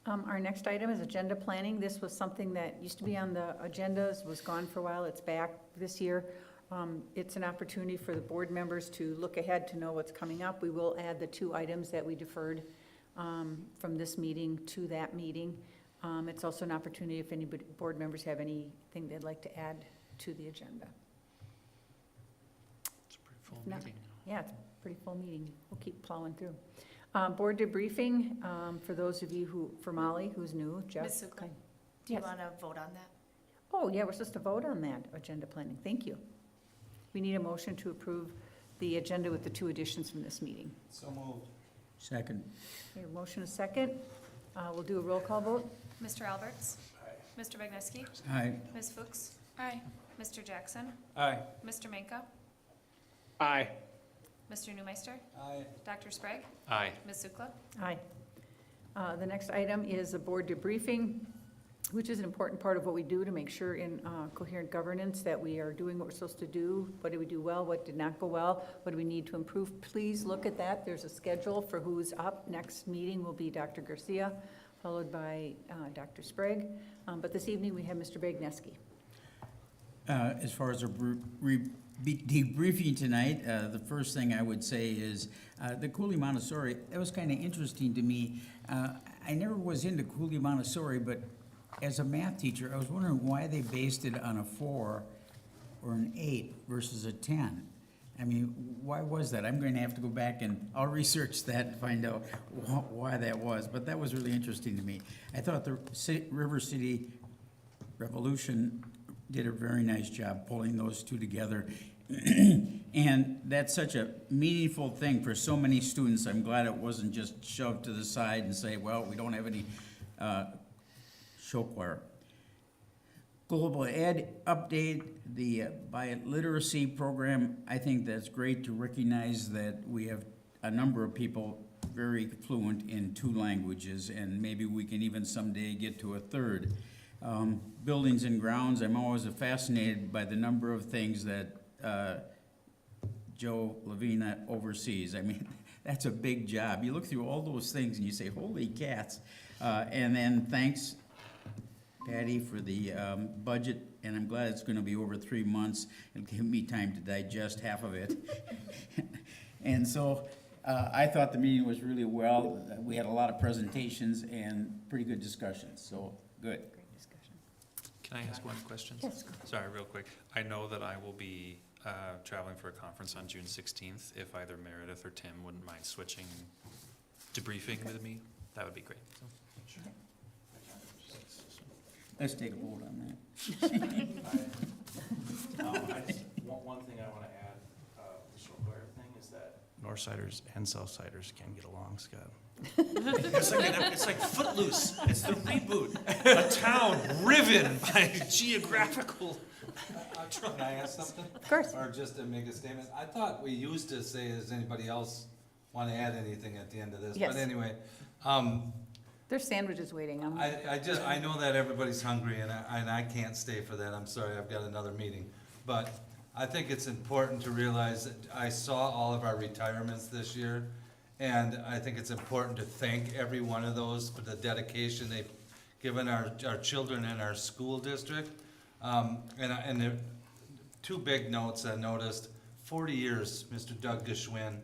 Our next item is agenda planning. This was something that used to be on the agendas, was gone for a while. It's back this year. It's an opportunity for the board members to look ahead to know what's coming up. We will add the 2 items that we deferred from this meeting to that meeting. It's also an opportunity if any board members have anything they'd like to add to the agenda. It's a pretty full If not- meeting. Yeah, it's a pretty full meeting. We'll keep plowing through. Board debriefing, for those of you who, for Molly, who's new, Jeff. Ms. Sukla, okay. do you Yes. want to vote on that? Oh, yeah, we're supposed to vote on that, agenda planning. Thank you. We need a motion to approve the agenda with the 2 additions from this meeting. So moved. Second. Okay, motion is second. We'll do a roll call vote. Mr. Alberts? Mr. Magneski? Aye. Ms. Fuchs? Aye. Mr. Jackson? Aye. Mr. Manka? Aye. Mr. Newmeister? Aye. Dr. Sprague? Aye. Ms. Sukla? Aye. The next item is a board debriefing, which is an important part of what we do to make sure in coherent governance that we are doing what we're supposed to do. What did we do well? What did not go well? What do we need to improve? Please look at that. There's a schedule for who's up. Next meeting will be Dr. Garcia, followed by Dr. Sprague. But this evening, we have Mr. Bagneski. As far as a debriefing tonight, the first thing I would say is the Cooley Montessori, that was kind of interesting to me. I never was into Cooley Montessori, but as a math teacher, I was wondering why they based it on a 4 or an 8 versus a 10. I mean, why was that? I'm going to have to go back and I'll research that and find out why that was, but that was really interesting to me. I thought the River City Revolution did a very nice job pulling those 2 together. And that's such a meaningful thing for so many students. I'm glad it wasn't just shoved to the side and say, well, we don't have any show choir. Global Ed update, the biliteracy program, I think that's great to recognize that we have a number of people very fluent in 2 languages, and maybe we can even someday get to a 3rd. Buildings and grounds, I'm always fascinated by the number of things that Joe Lavina oversees. I mean, that's a big job. You look through all those things and you say, holy cats. And then thanks, Patty, for the budget, and I'm glad it's gonna be over 3 months. It'll give me time to digest half of it. And so I thought the meeting was really well. We had a lot of presentations and pretty good discussions, so good. Great discussion. Can I ask one question? Yes. Sorry, real quick. I know that I will be traveling for a conference on June 16th. If either Meredith or Tim wouldn't mind switching debriefing with me, that would be great. So, sure. Let's take a vote on that. One thing I want to add, the show choir thing, is that Northsiders and Southsiders can get along, Scott. It's like Footloose. It's the reboot. A town riven by geographical. Can I ask something? Of course. Or just to make a statement? I thought we used to say, does anybody else want to add anything at the end of this? Yes. But anyway, There's sandwiches waiting. I know that everybody's hungry and I can't stay for that. I'm sorry, I've got another meeting. But I think it's important to realize that I saw all of our retirements this year. And I think it's important to thank every one of those for the dedication they've given our children and our school district. And there, 2 big notes I noticed. 40 years, Mr. Doug Geschwin.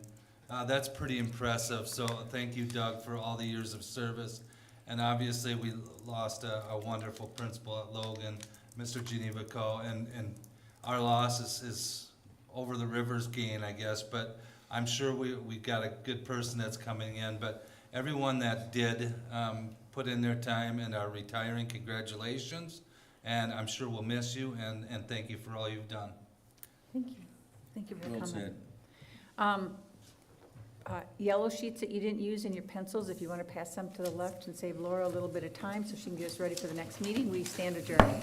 That's pretty impressive. So thank you, Doug, for all the years of service. And obviously, we lost a wonderful principal at Logan, Mr. Geneva Coe. And our loss is over the river's gain, I guess. But I'm sure we got a good person that's coming in, but everyone that did put in their time and are retiring, congratulations. And I'm sure we'll miss you, and thank you for all you've done. Thank you. Thank you for Well coming. said. Yellow sheets that you didn't use in your pencils, if you want to pass them to the left and save Laura a little bit of time so she can get us ready for the next meeting, we stand adjourned.